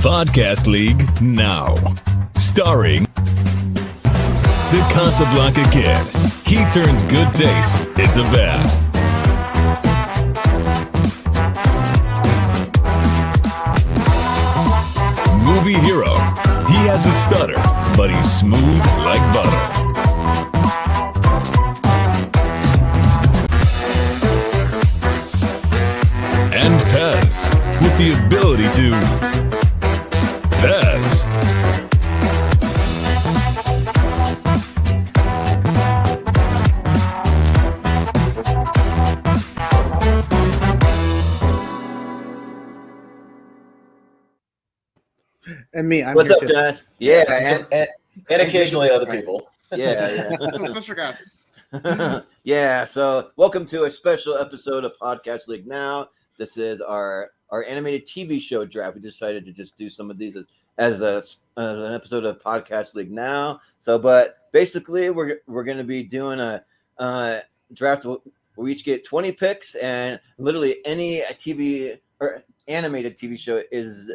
Podcast League now. Starring the Casablanca Kid. He turns good taste into bad. Movie hero. He has a stutter, but he's smooth like butter. And Pez, with the ability to Pez. And me, I'm What's here up, too. guys? Yeah, and occasionally other people. Yeah. Special guests. Yeah, so welcome to a special episode of Podcast League Now. This is our animated TV show draft. We decided to just do some of these as an episode of Podcast League Now. So, but basically, we're going to be doing a draft where we each get 20 picks, and literally any TV or animated TV show is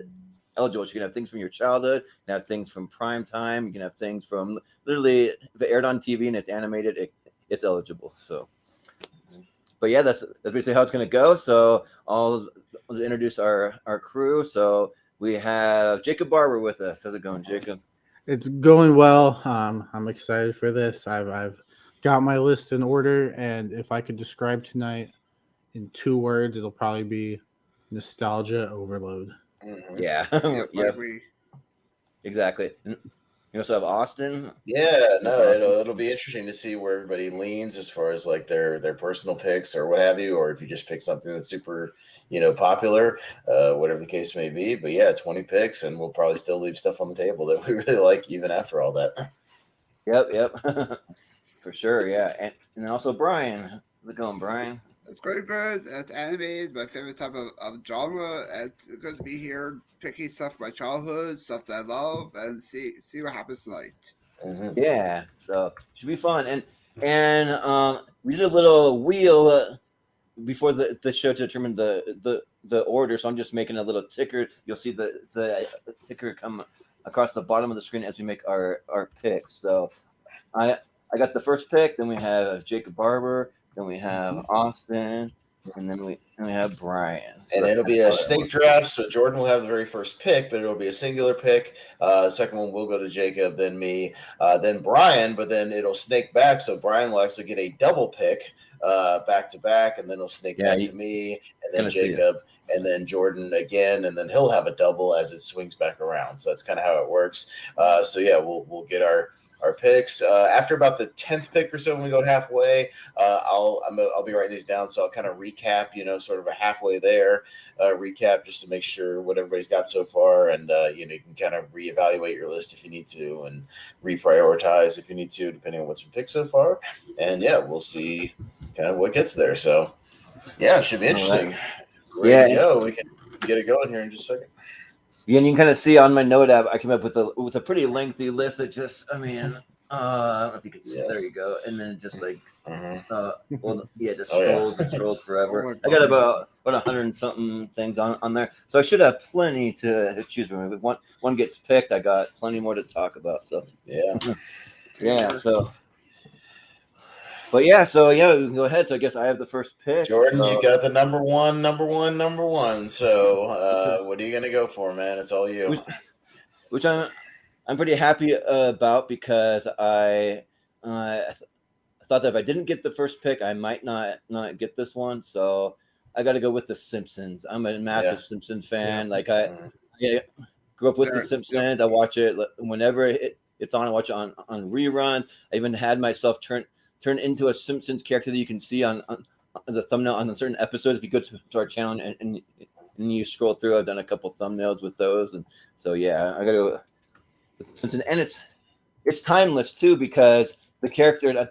eligible. You can have things from your childhood, you can have things from prime time, you can have things from literally if it aired on TV and it's animated, it's eligible. So, but yeah, that's basically how it's going to go. So I'll introduce our crew. So we have Jacob Barber with us. How's it going, Jacob? It's going well. I'm excited for this. I've got my list in order, and if I could describe tonight in 2 words, it'll probably be nostalgia overload. Mm-hmm. Yeah. Yeah. Exactly. And you also have Austin. Yeah, no, it'll be interesting to see where everybody leans as far as like their personal picks or what have you, or if you just pick something that's super, popular, whatever the case may be. But yeah, 20 picks, and we'll probably still leave stuff on the table that we really like even after all that. Yep. For sure, yeah. And also Brian. How's it going, Brian? It's very good. It's animated, my favorite type of genre. It's good to be here picking stuff from my childhood, stuff that I love, and see what happens tonight. Mm-hmm. Yeah, so should be fun. And we did a little wheel before the show to determine the order. So I'm just making a little ticker. You'll see the ticker come across the bottom of the screen as we make our picks. So I got the first pick. Then we have Jacob Barber. Then we have Austin, and then we have Brian. So and it'll be a snake draft, so Jordan will have the very first pick, but it'll be a singular pick. The second one will go to Jacob, then me, then Brian, but then it'll snake back, so Brian will actually get a double pick back to back, and then it'll snake back to me, and then Jacob, and then Jordan again, and then he'll have a double as it swings back around. So that's kind of how it works. So yeah, we'll get our picks after about the 10th pick or so. When we go halfway, I'll be writing these down, so I'll kind of recap, sort of a halfway there recap, just to make sure what everybody's got so far, and you can kind of reevaluate your list if you need to, and reprioritize if you need to, depending on what's been picked so far. And yeah, we'll see kind of what gets there. So yeah, it should be interesting. Ready to go. We can get it going here in just a second. Yeah, and you can kind of see on my note app, I came up with a pretty lengthy list that just, I don't know if you can see. There you go. And then just like, just scrolls forever. I got about 100 and something things on there. So I should have plenty to choose from. If one gets picked, I got plenty more to talk about. So, yeah. So. But we can go ahead. So I guess I have the first pick. Jordan, you got the number one. So what are you gonna go for, man? It's all you. Which I'm pretty happy about, because I thought that if I didn't get the first pick, I might not get this one. So I got to go with The Simpsons. I'm a massive Simpsons fan. Like I grew up with The Simpsons. I watch it whenever it's on. I watch it on reruns. I even had myself turn into a Simpsons character that you can see on as a thumbnail on certain episodes. If you go to our channel and you scroll through, I've done a couple thumbnails with those. And so, yeah, I got to go with Simpsons. And it's timeless, too, because the character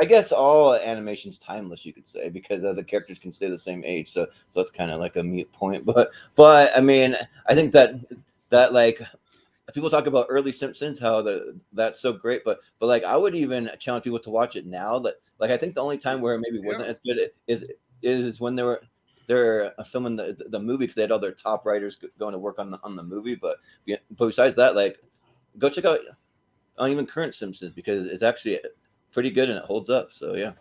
I guess all animation's timeless, you could say, because the characters can stay the same age. So it's kind of like a mute point. But I think that like, people talk about early Simpsons, how that's so great, but like I would even challenge people to watch it now. That like I think the only time where it maybe wasn't as good is when they were they're filming the movie because they had all their top writers going to work on the movie. But besides that, like, go check out on even current Simpsons because it's actually pretty good and it holds up. So yeah.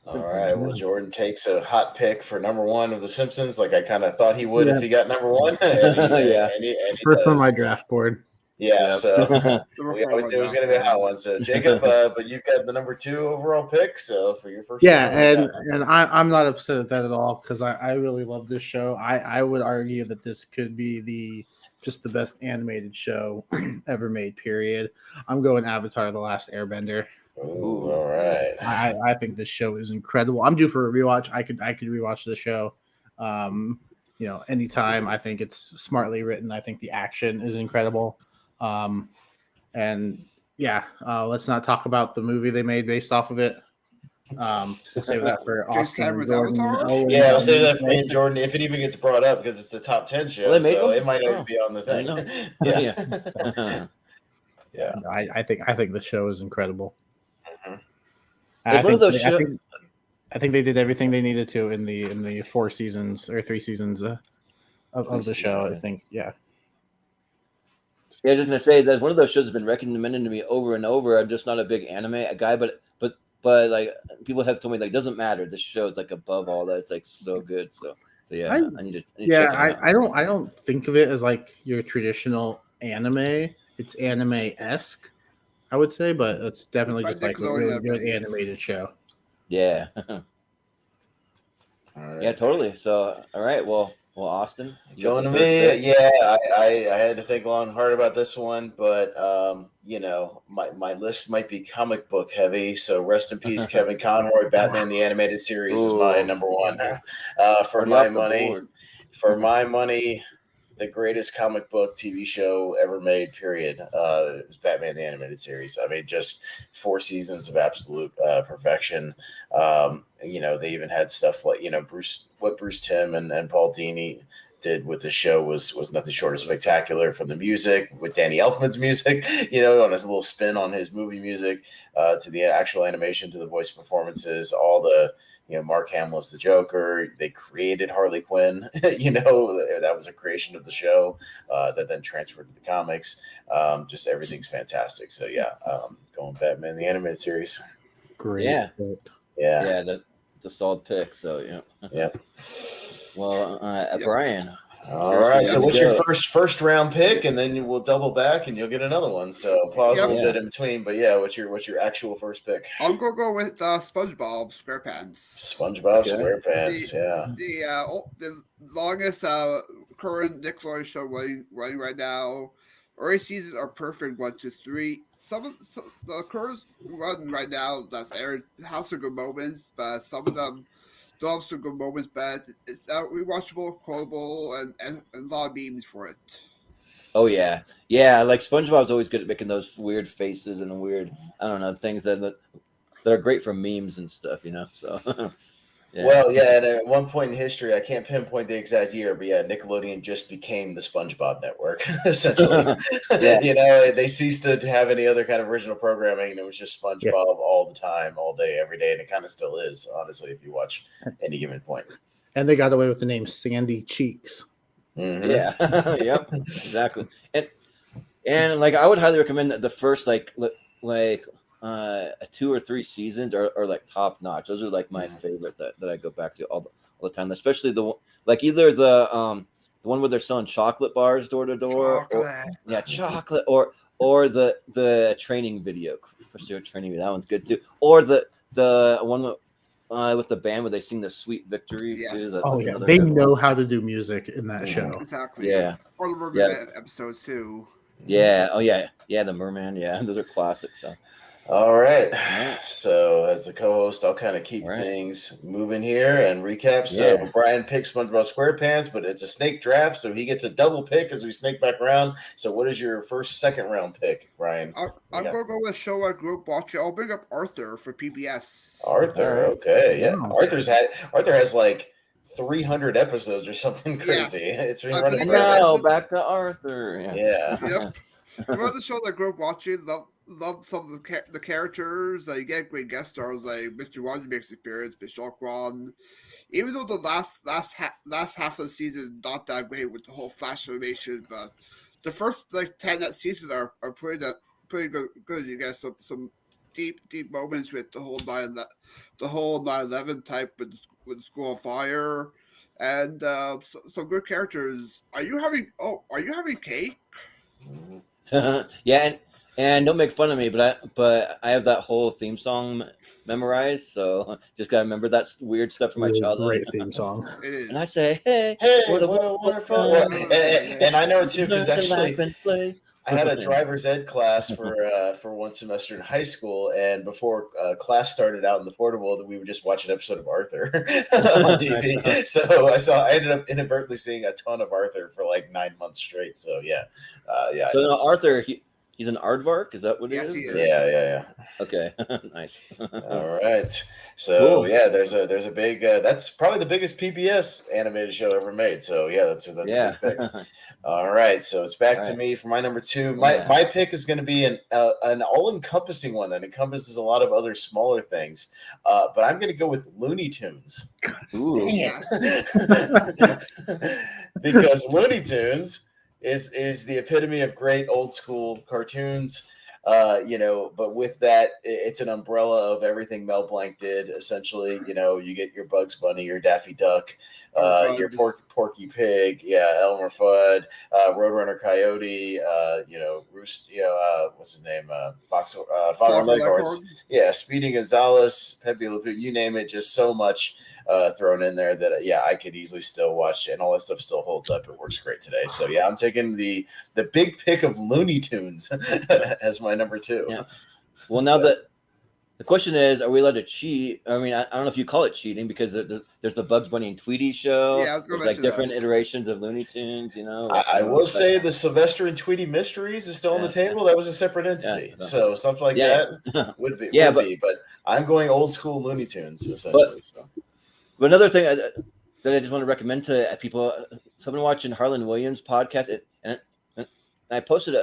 All right. Well, Jordan takes a hot pick for number one of The Simpsons, like I kind of thought he would if he got number one. Yeah. And he First on does. my draft board. Yeah, Yep. so we always knew it was going to be a hot one. So Jacob, but you've got the number 2 overall pick. So for your first, Yeah, round, and I'm not upset at that at all because I really love this show. I would argue that this could be just the best animated show ever made. Period. I'm going Avatar: The Last Airbender. Ooh, all right. I think this show is incredible. I'm due for a rewatch. I could rewatch the show, anytime. I think it's smartly written. I think the action is incredible. And yeah, let's not talk about the movie they made based off of it. We'll save that for Austin and Jordan. Yeah, I'll save that for me and Jordan if it even gets brought up because it's the top 10 show. Well, so it might not even be on the thing. Yeah. I think the show is incredible. It's one of those shows. I think they did everything they needed to in the 4 seasons or 3 seasons of the show. I think, yeah. Yeah, just gonna say that's one of those shows that's been recommended to me over and over. I'm just not a big anime guy, but like people have told me like it doesn't matter. This show is like above all that. It's like so good. So yeah, I need to check it out. I don't think of it as like your traditional anime. It's anime-esque, I would say, but it's definitely just like a really good animated show. Yeah. All right. Yeah, totally. So all right, well, Austin, going to me. Yeah, I had to think long and hard about this one, but my list might be comic book heavy. So rest in peace, Kevin Conroy. Batman the Animated Series is my number one. For my money, the greatest comic book TV show ever made. Period. It was Batman the Animated Series. I mean, just 4 seasons of absolute perfection. They even had stuff like Bruce Timm and Paul Dini did with the show was nothing short of spectacular. From the music with Danny Elfman's music, on his little spin on his movie music, to the actual animation, to the voice performances, all the. Mark Hamill's the Joker. They created Harley Quinn. That was a creation of the show that then transferred to the comics. Just everything's fantastic. So yeah, going Batman the Animated Series. Great. Yeah. Yeah. That's a solid pick. So yeah. Yep. Well, Brian. All right. So what's your first round pick, and then we'll double back, and you'll get another one. So pause a little bit in between. But yeah, what's your actual first pick? I'm gonna go with SpongeBob SquarePants. SpongeBob SquarePants. The longest current Nickelodeon show running right now. Early seasons are perfect 1 to 3. Some of the current run right now that's aired has some good moments, but some of them don't have some good moments. But it's rewatchable, quotable, and a lot of memes for it. Oh yeah. Like SpongeBob's always good at making those weird faces and weird, things that are great for memes and stuff. So. Yeah. Well, yeah, and at one point in history, I can't pinpoint the exact year, but yeah, Nickelodeon just became the SpongeBob network, essentially. They ceased to have any other kind of original programming, and it was just SpongeBob all the time, all day, every day, and it kind of still is, honestly, if you watch any given point. And they got away with the name Sandy Cheeks. Mm-hmm. Yeah. Yep. Exactly. And like I would highly recommend that the first like 2 or 3 seasons are like top notch. Those are like my favorite that I go back to all the time, especially either the one where they're selling chocolate bars door to door, chocolate, or the training video for Stuart training. That one's good too. Or the one with the band where they sing the Sweet Victory. Yes. Too. They know how to do music in that show. Exactly. Yeah. Or the Merman episodes too. Yeah. Oh yeah. Yeah. The Merman. Yeah. Those are classics. So. All right. So as the co-host, I'll kind of keep things moving here and recap. So Brian picks SpongeBob SquarePants, but it's a snake draft, so he gets a double pick as we snake back around. So what is your second round pick, Brian? I'm going to go with a show I grew up watching. I'll bring up Arthur for PBS. Arthur, okay. Yeah. Arthur has like 300 episodes or something crazy. Yeah. It's been running forever. Back to Arthur. Yeah. Yep. One of the shows I grew up watching, love some of the characters. You get great guest stars like Mr. Rogers makes appearance, Bishop Ron. even though the last half of the season is not that great with the whole Flash animation, but the first like 10 that season are pretty good. You get some deep moments with the whole 9/11 type with the school on fire, and some good characters. Are you having cake? Yeah, and don't make fun of me, but I have that whole theme song memorized, so just gotta remember that weird stuff from my Really childhood. great theme song. It is. And I say, hey, Hey, what a what a wonderful! time. And I know it too because Learn to actually, laugh and play. I had a driver's ed class for one semester in high school, and before class started out in the portable, we would just watch an episode of Arthur on TV. So I ended up inadvertently seeing a ton of Arthur for like 9 months straight. So yeah. So now Arthur, he's an aardvark. Is that what Yes, it is? he is. Yeah. Okay, nice. All right. So Cool. yeah, there's a big. That's probably the biggest PBS animated show ever made. So yeah, that's a big pick. All right, so it's back to me for my number 2. My pick is going to be an all-encompassing one that encompasses a lot of other smaller things, but I'm going to go with Looney Tunes. Ooh. Yes. Because Looney Tunes is the epitome of great old school cartoons. But with that, it's an umbrella of everything Mel Blanc did. Essentially, you get your Bugs Bunny, your Daffy Duck, your Porky Pig, Elmer Fudd, Roadrunner Coyote, Roost, what's his name, Father Leghorn, Speedy Gonzales, Pepe Le Pew, you name it, just so much thrown in there that I could easily still watch, and all that stuff still holds up. It works great today. So I'm taking the big pick of Looney Tunes as my number 2. Yeah. Well, now that the question is, are we allowed to cheat? I mean, I don't know if you call it cheating because there's the Bugs Bunny and Tweety show. Yeah, I was gonna there's like mention different that. iterations of Looney Tunes. I will say the Sylvester and Tweety Mysteries is still on the table. That was a separate entity, so stuff like that would be. But I'm going old school Looney Tunes essentially. But another thing that I just want to recommend to people, someone watching Harlan Williams' podcast, and I posted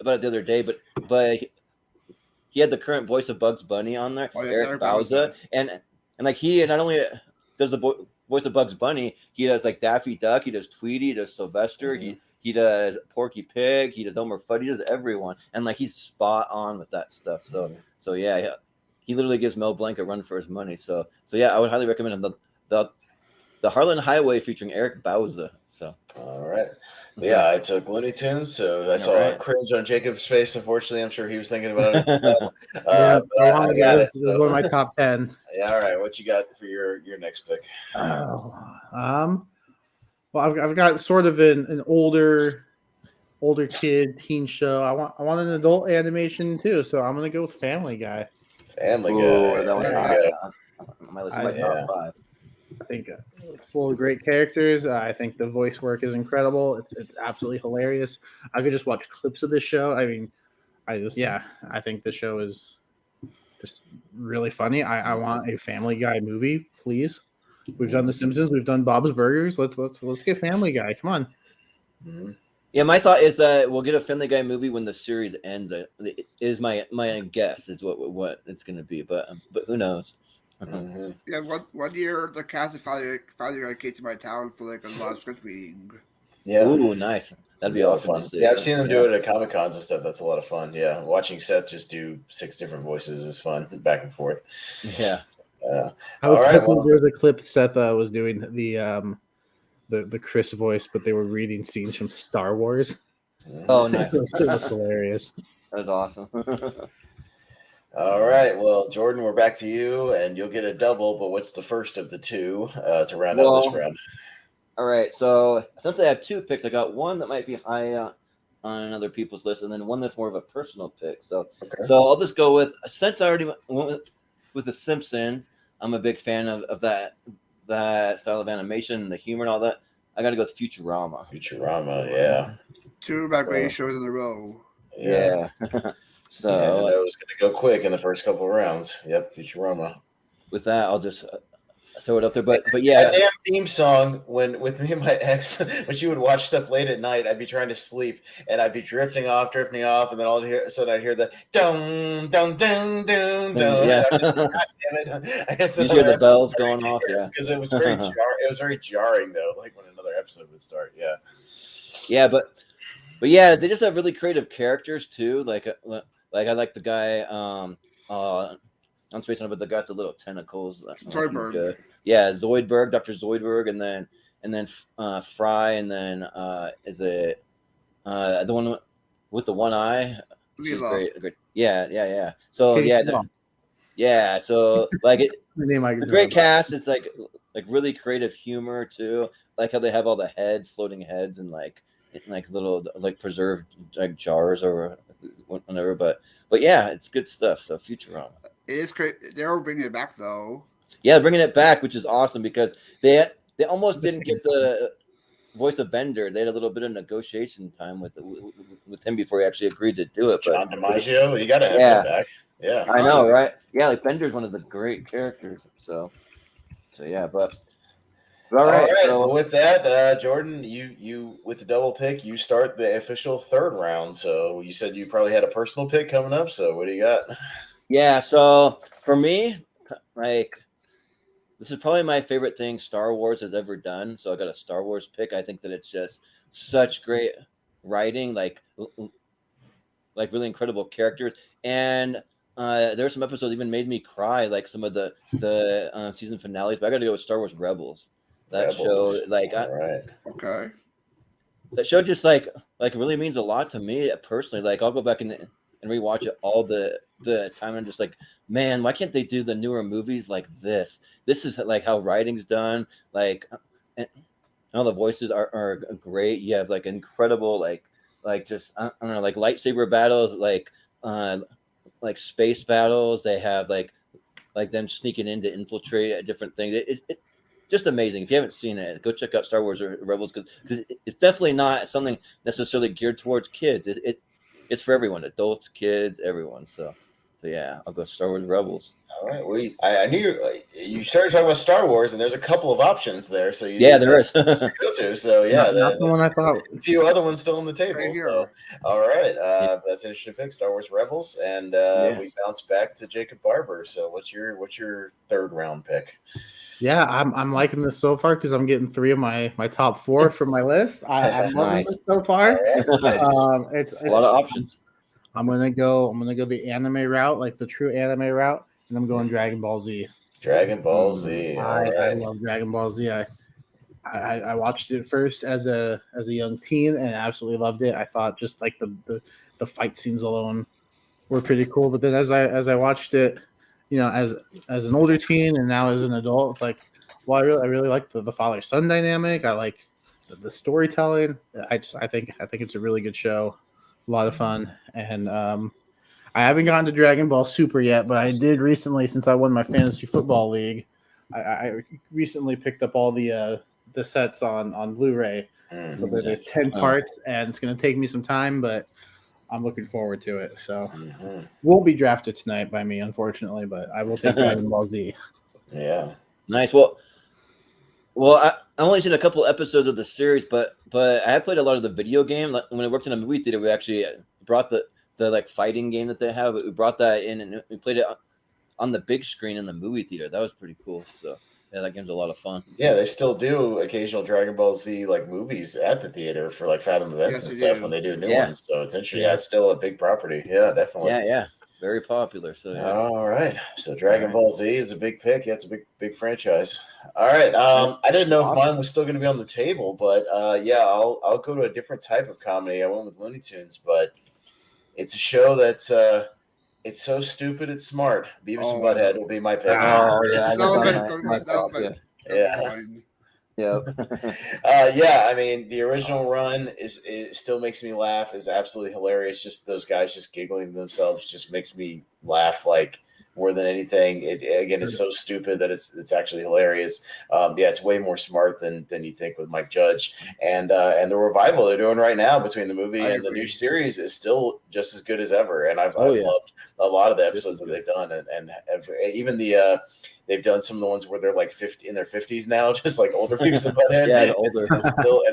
about it the other day, but he had the current voice of Bugs Bunny on there, Eric Bauza, and like he not only does the voice of Bugs Bunny, he does like Daffy Duck, he does Tweety, he does Sylvester, he does Porky Pig, he does Elmer Fudd, he does everyone, and like he's spot on with that stuff. So yeah, he literally gives Mel Blanc a run for his money. So yeah, I would highly recommend him. The Harlan Highway featuring Eric Bauza. So all right, I took Looney Tunes. So I saw a cringe on Jacob's face. Unfortunately, I'm sure he was thinking about it. I got it. So. One of my top 10. Yeah, all right. What you got for your next pick? Well, I've got sort of an older kid teen show. I want an adult animation too, so I'm gonna go with Family Guy. Family Guy. That one's my top 5. I think full of great characters. I think the voice work is incredible. It's absolutely hilarious. I could just watch clips of this show. I mean, I think the show is just really funny. I want a Family Guy movie, please. We've done The Simpsons. We've done Bob's Burgers. Let's get Family Guy. Come on. Mm-hmm. Yeah, my thought is that we'll get a Family Guy movie when the series ends. Is my guess is what it's going to be, but who knows? Mm-hmm. Yeah, one year the cast of Family Guy came to my town for like a live script reading. Yeah, ooh, nice. That'd be awesome. Fun. Yeah, I've seen them do it at Comic Cons and stuff. That's a lot of fun. Yeah, watching Seth just do 6 different voices is fun, back and forth. Yeah. All right. Well, there's a clip Seth was doing the Chris voice, but they were reading scenes from Star Wars. Oh, nice. It was hilarious. That was awesome. All right. Well, Jordan, we're back to you, and you'll get a double, but what's the first of the 2 to round out this round? All right. So since I have 2 picks, I got one that might be high on other people's list, and then one that's more of a personal pick. So I'll just go with, since I already went with The Simpsons, I'm a big fan of that style of animation, the humor and all that. I got to go with Futurama. Futurama, yeah. 2 of my greatest shows in a row. Yeah. So I was going to go quick in the first couple of rounds. Yep, Futurama. With that, I'll just throw it up there. But That yeah, damn theme song when with me and my ex, when she would watch stuff late at night, I'd be trying to sleep and I'd be drifting off, and then all of a sudden I'd hear the dun dun dun dun dun. yeah. And I'm just like, God damn it! I guess You hear the bells going off, yeah. because it was very jarring though, like when another episode would start. Yeah. Yeah, but yeah, they just have really creative characters too. Like I like the guy on Space Hunter, but the guy with the little tentacles. Zoidberg. Good. Yeah, Zoidberg, Dr. Zoidberg, and then Fry, and then is it the one with the one eye? She's Leela. great. Yeah. So Katie yeah, Klum. yeah. So like it, The name I a can great know. cast. It's like really creative humor too. Like how they have all the heads, floating heads, and like little like preserved like jars or whatever. But yeah, it's good stuff. So Futurama. It is great. They're bringing it back though. Yeah, bringing it back, which is awesome because they almost didn't get the voice of Bender. They had a little bit of negotiation time with him before he actually agreed to do it. But John DiMaggio, you got to have Yeah. him back. Yeah. I know, right? Yeah, like Bender's one of the great characters. So yeah, but all right. So Well, with that, Jordan, you with the double pick, you start the official third round. So you said you probably had a personal pick coming up. So what do you got? yeah, so for me, like this is probably my favorite thing Star Wars has ever done. So I got a Star Wars pick. I think that it's just such great writing, like really incredible characters, and there were some episodes even made me cry, like some of the season finales. But I got to go with Star Wars Rebels. That show, like, All right. Okay. that show just like really means a lot to me personally. Like I'll go back and rewatch it all the time. And just like, man, why can't they do the newer movies like this? This is like how writing's done. Like, and all the voices are great. You have like incredible like just I don't know, like lightsaber battles, like space battles. They have like them sneaking in to infiltrate different things. It just amazing. If you haven't seen it, go check out Star Wars Rebels because it's definitely not something necessarily geared towards kids. It's for everyone, adults, kids, everyone. So yeah, I'll go Star Wars Rebels. All right. I knew you started talking about Star Wars, and there's a couple of options there. So There is. go to. So yeah, Not the one I thought. a few other ones still on the table. Same here. So all right, that's an interesting pick, Star Wars Rebels, and we bounce back to Jacob Barber. So what's your third round pick? Yeah, I'm liking this so far because I'm getting 3 of my top 4 from my list. I'm loving this so far. Nice. It's A lot of options. I'm gonna go the anime route, like the true anime route, and I'm going Dragon Ball Z. Dragon Ball Z. All I right. love Dragon Ball Z. I watched it first as a young teen and absolutely loved it. I thought just like the fight scenes alone were pretty cool. But then as I watched it, you know, as an older teen and now as an adult, like, well, I really like the father son dynamic. I like the storytelling. I think it's a really good show, a lot of fun, and I haven't gotten to Dragon Ball Super yet, but I did recently since I won my fantasy football league. I recently picked up all the sets on Blu-ray. So there's 10 parts, and it's going to take me some time, but I'm looking forward to it. So won't be drafted tonight by me, unfortunately, but I will take Dragon Ball Z. Yeah. Nice. Well, I've only seen a couple episodes of the series, but I have played a lot of the video game. Like, when I worked in a movie theater, we actually brought the like fighting game that they have. We brought that in and we played it on the big screen in the movie theater. That was pretty cool. So yeah, that game's a lot of fun. Yeah, they still do occasional Dragon Ball Z like movies at the theater for like Fathom events and stuff when they do new ones. So it's interesting. Yeah, it's still a big property. Yeah, definitely. Yeah. Very popular. So yeah. All right. So Dragon Ball Z is a big pick. Yeah, it's a big franchise. All right. I didn't know if mine was still going to be on the table, but yeah, I'll go to a different type of comedy. I went with Looney Tunes, but it's a show that's it's so stupid it's smart. Beavis and Butthead will be my pick. Oh yeah, yeah. I mean, the original run it still makes me laugh. Is absolutely hilarious. Just those guys just giggling to themselves just makes me laugh like more than anything. It's so stupid that it's actually hilarious. It's way more smart than you think with Mike Judge, and the revival they're doing right now between the movie and the new series is still just as good as ever. And I've loved a lot of the episodes that they've done, and even they've done some of the ones where they're like 50 in their 50s now, just like older Beavis and Butthead.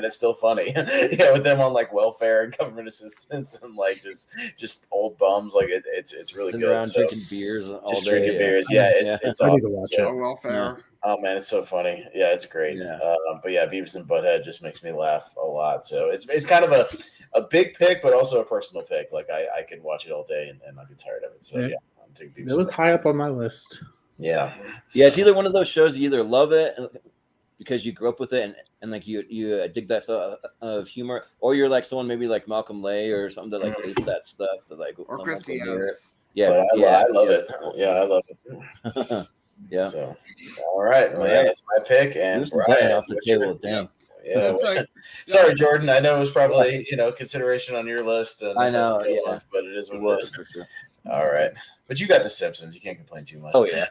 It's still funny. With them on like welfare and government assistance and like just old bums. Like it's really good. Around drinking beers all just day. Drinking beers. It's I awesome. need to watch it. Welfare. Oh man, it's so funny. Yeah, it's great. Yeah. But yeah, Beavis and Butthead just makes me laugh a lot. So it's kind of a big pick, but also a personal pick. Like I could watch it all day and not get tired of it. So yeah, I'm taking Beavis. They look high up on my list. Yeah. It's either one of those shows you either love it because you grew up with it and like you dig that stuff of humor, or you're like someone maybe like Malcolm Lay or something that like hates that stuff that like or Christy. But I love it. Yeah, I love it. Yeah. So, all right. Well, yeah, that's my pick. And Brian, off the table. Damn. Yeah. Sorry, Jordan. I know it was probably consideration on your list. And I know. But it is what it is. For sure. All right. But you got The Simpsons. You can't complain too much. Oh yeah.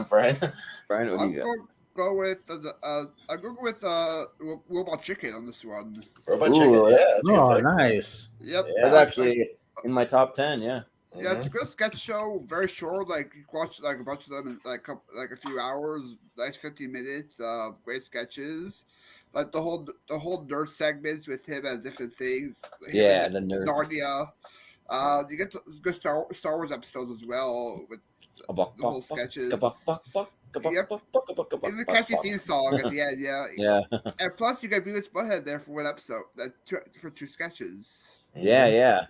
Brian, what do you got? Go with I go with Robot Chicken on this one. Robot Chicken. Yeah. That's a good pick. Nice. Yep. That's actually in my top 10. Yeah. Yeah, it's a good sketch show. Very short. Like you can watch like a bunch of them in like a few hours. Nice 15 minutes. Great sketches. Like the whole nerd segments with him as different things. The nerd. Narnia. You get good Star Wars episodes as well with the whole sketches. Even a catchy theme song at the end. Yeah. And plus, you got Beavis Butthead there for one episode. For 2 sketches. Yeah.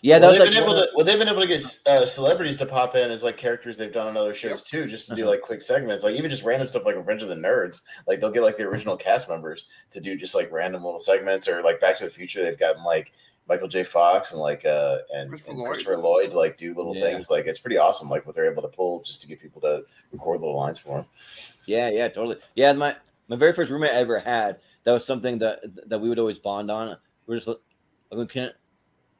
Yeah, they've been able to get celebrities to pop in as like characters they've done on other shows too, just to do like quick segments, like even just random stuff like Revenge of the Nerds. Like they'll get like the original cast members to do just like random little segments, or like Back to the Future, they've gotten like Michael J. Fox and like and Christopher Lloyd to like do little things. Like it's pretty awesome, like what they're able to pull just to get people to record little lines for them. Yeah, totally. Yeah, my very first roommate I ever had, that was something that we would always bond on. We're just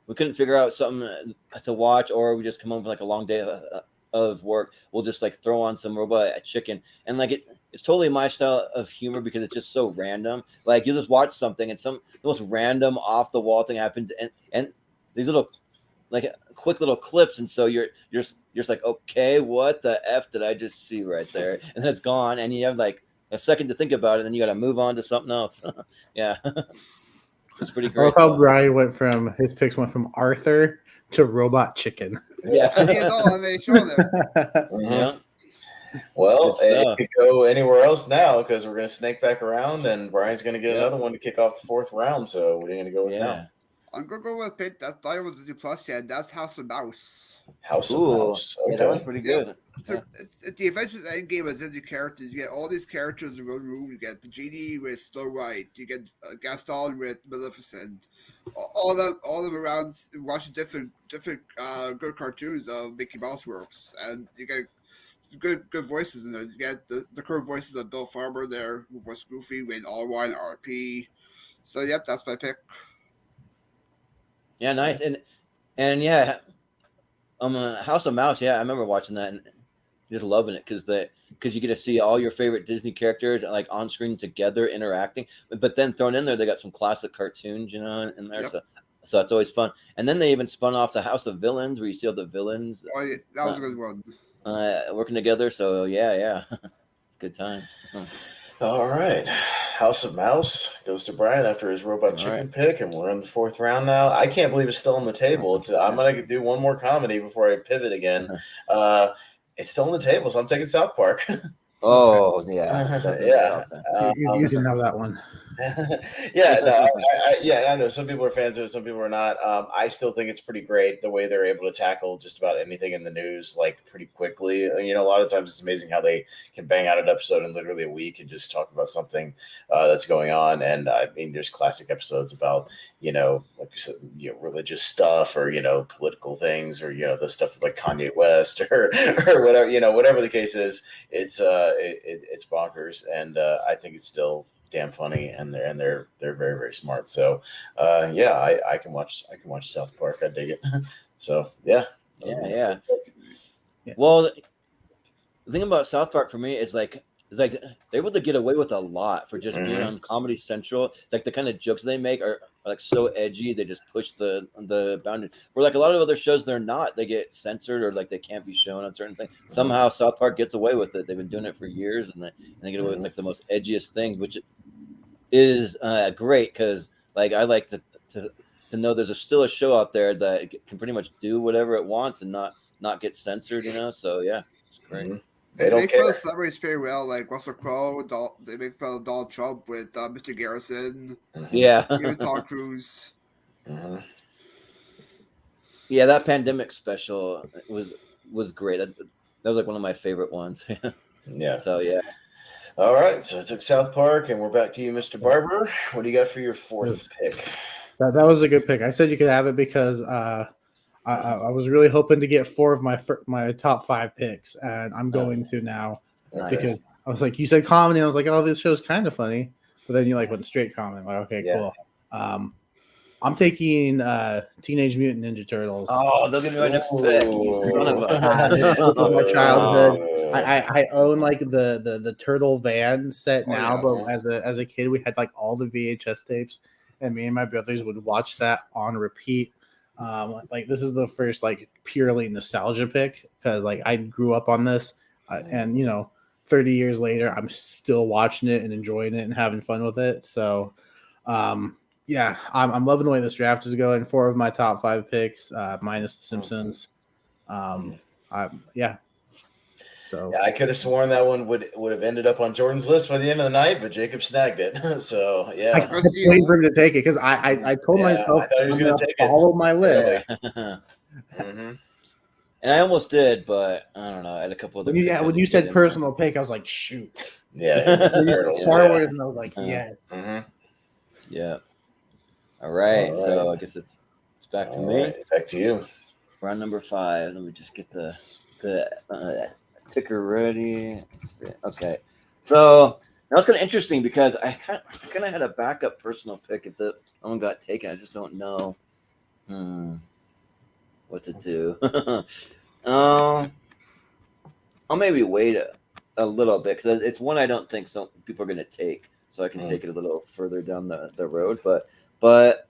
we couldn't figure out something to watch, or we just come home for like a long day of work. We'll just like throw on some Robot Chicken, and like it's totally my style of humor because it's just so random. Like you just watch something and the most random off the wall thing happened, and these little like quick little clips, and so you're just like, okay, what the F did I just see right there? And then it's gone, and you have like a second to think about it, and then you got to move on to something else. Yeah. It's pretty great. I love how Brian his picks went from Arthur to Robot Chicken. Yeah. Yeah. Well, it could go anywhere else now because we're going to snake back around, and Brian's going to get another one to kick off the 4th round. So what are you going to go with now? I'm going to go with pick that's not with Disney Plus yet. That's House of Mouse. House of Mouse. Okay. Yeah, that was pretty good. It's the Avengers Endgame of Disney characters. You get all these characters in one room. You get the genie with Snow White. You get Gaston with Maleficent. All them around watching different good cartoons of Mickey Mouse works, and you get good voices in there. You get the current voices of Bill Farmer there, who was Goofy, Wayne Allwine, RP. So yep, that's my pick. Yeah, nice. And yeah, House of Mouse. Yeah, I remember watching that and just loving it because you get to see all your favorite Disney characters like on screen together interacting. But then thrown in there, they got some classic cartoons, in there. Yep. So that's always fun. And then they even spun off the House of Villains, where you see all the villains. Oh, yeah, that was a good one. Working together. So yeah, it's a good time. All right. House of Mouse goes to Brian after his Robot Chicken pick, and we're in the 4th round now. I can't believe it's still on the table. I'm going to do one more comedy before I pivot again. It's still on the table, so I'm taking South Park. Oh, yeah. You can have that one. I know some people are fans of it, some people are not. I still think it's pretty great the way they're able to tackle just about anything in the news like pretty quickly. A lot of times it's amazing how they can bang out an episode in literally a week and just talk about something that's going on. And I mean, there's classic episodes about like you said, religious stuff or political things or the stuff with like Kanye West or whatever whatever the case is. It's bonkers, and I think it's still damn funny, and they're very, very smart. So I can watch South Park. I dig it. So yeah. Well, the thing about South Park for me is like they're able to get away with a lot for just being on Comedy Central. Like the kind of jokes they make are like so edgy. They just push the boundary. Where like a lot of other shows, they're not. They get censored or like they can't be shown on certain things. Somehow South Park gets away with it. They've been doing it for years, and they get away with like the most edgiest things, which is great because like I like to know there's still a show out there that can pretty much do whatever it wants and not get censored. So yeah, it's great. They don't make care. fun of celebrities very well, like Russell Crowe. They make fun of Donald Trump with Mr. Garrison. Yeah, Even Tom Cruise. Yeah, that pandemic special was great. That was like one of my favorite ones. Yeah. So yeah. All right, so I took South Park, and we're back to you, Mr. Barber. What do you got for your fourth pick? That was a good pick. I said you could have it because I was really hoping to get 4 of my top 5 picks, and I'm going to now because I was like, you said comedy, and I was like, oh, this show's kind of funny, but then you like went straight comedy. I'm like, okay, cool. I'm taking Teenage Mutant Ninja Turtles. Oh, they're gonna be my next pick. You son of a- This was my childhood. I own like the turtle van set now, but as a kid, we had like all the VHS tapes, and me and my brothers would watch that on repeat. Like this is the first like purely nostalgia pick because like I grew up on this, and 30 years later, I'm still watching it and enjoying it and having fun with it. So, yeah, I'm loving the way this draft is going. 4 of my top 5 picks, minus The Simpsons. So I could have sworn that one would have ended up on Jordan's list by the end of the night, but Jacob snagged it. So yeah, I kept waiting for him to take it because I told myself I thought he was I'm going gonna to take follow my list. And I almost did, but I don't know. I had a couple other. When you said personal pick, I was like, shoot. Yeah, Star Wars, and I was like, yes. Yeah. All right. So I guess it's back to me. Back to you. Round number 5. Let me just get the ticker ready. Okay. So now it's kind of interesting because I kind of had a backup personal pick if the one got taken. I just don't know what to do. I'll maybe wait a little bit because it's one I don't think people are going to take, so I can take it a little further down the road. But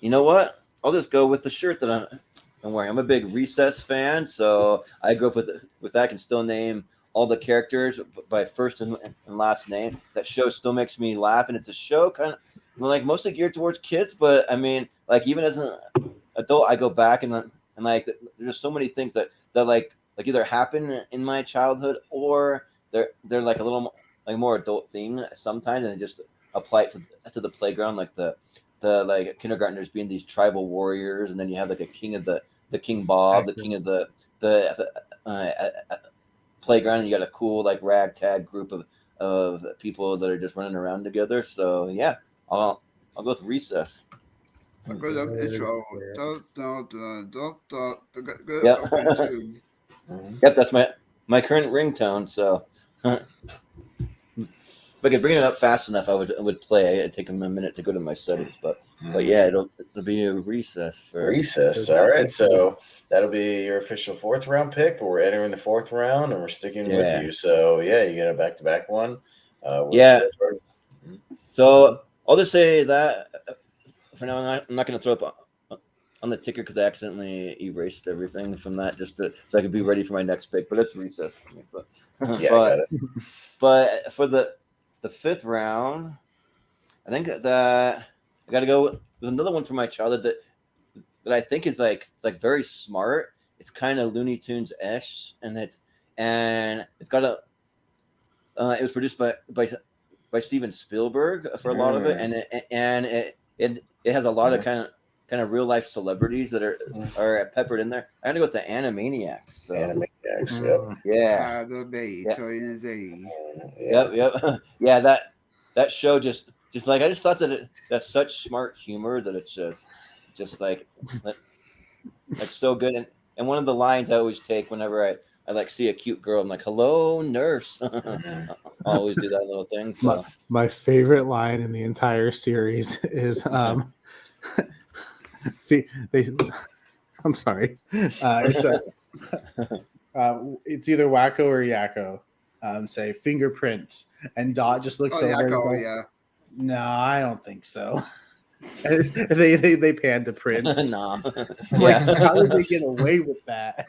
you know what? I'll just go with the shirt that I'm wearing. I'm a big Recess fan, so I grew up with that. I can still name all the characters by first and last name. That show still makes me laugh, and it's a show kind of like mostly geared towards kids. But I mean, like even as an adult, I go back and like there's so many things that like either happen in my childhood or they're like a little like more adult theme sometimes, and they just apply it to the playground, like the like kindergartners being these tribal warriors, and then you have like a king of the King Bob, the king of the playground, and you got a cool like ragtag group of people that are just running around together. So yeah, I'll go with Recess. Good intro. Yep, that's my current ringtone. So if I could bring it up fast enough, I would play. It'd take a minute to go to my settings, but yeah, it'll be a Recess for Recess. All right, so that'll be your official 4th round pick, but we're entering the 4th round and we're sticking with you. So yeah, you get a back-to-back one. So I'll just say that for now. I'm not going to throw up on the ticker because I accidentally erased everything from that so I could be ready for my next pick. But it's Recess for me. But I got it. But for the 5th round, I think that I got to go with another one from my childhood that I think is like very smart. It's kind of Looney Tunes-ish, and it's got it was produced by Steven Spielberg for a lot of it, and it has a lot of kind of real life celebrities that are peppered in there. I'm gonna go with the Animaniacs. So. Animaniacs, yep. Yeah. Yep. Yeah, that show just like I just thought that's such smart humor that it's just like so good. And one of the lines I always take whenever I like see a cute girl, I'm like, "Hello, nurse." I always do that little thing. So. My favorite line in the entire series is I'm sorry. It's It's either Wacko or Yakko. Say fingerprints, and Dot just looks Oh, over. And Yakko, goes, yeah. no, I don't think so. they pan to Prince. Nah. Like, Yeah. how did they get away with that?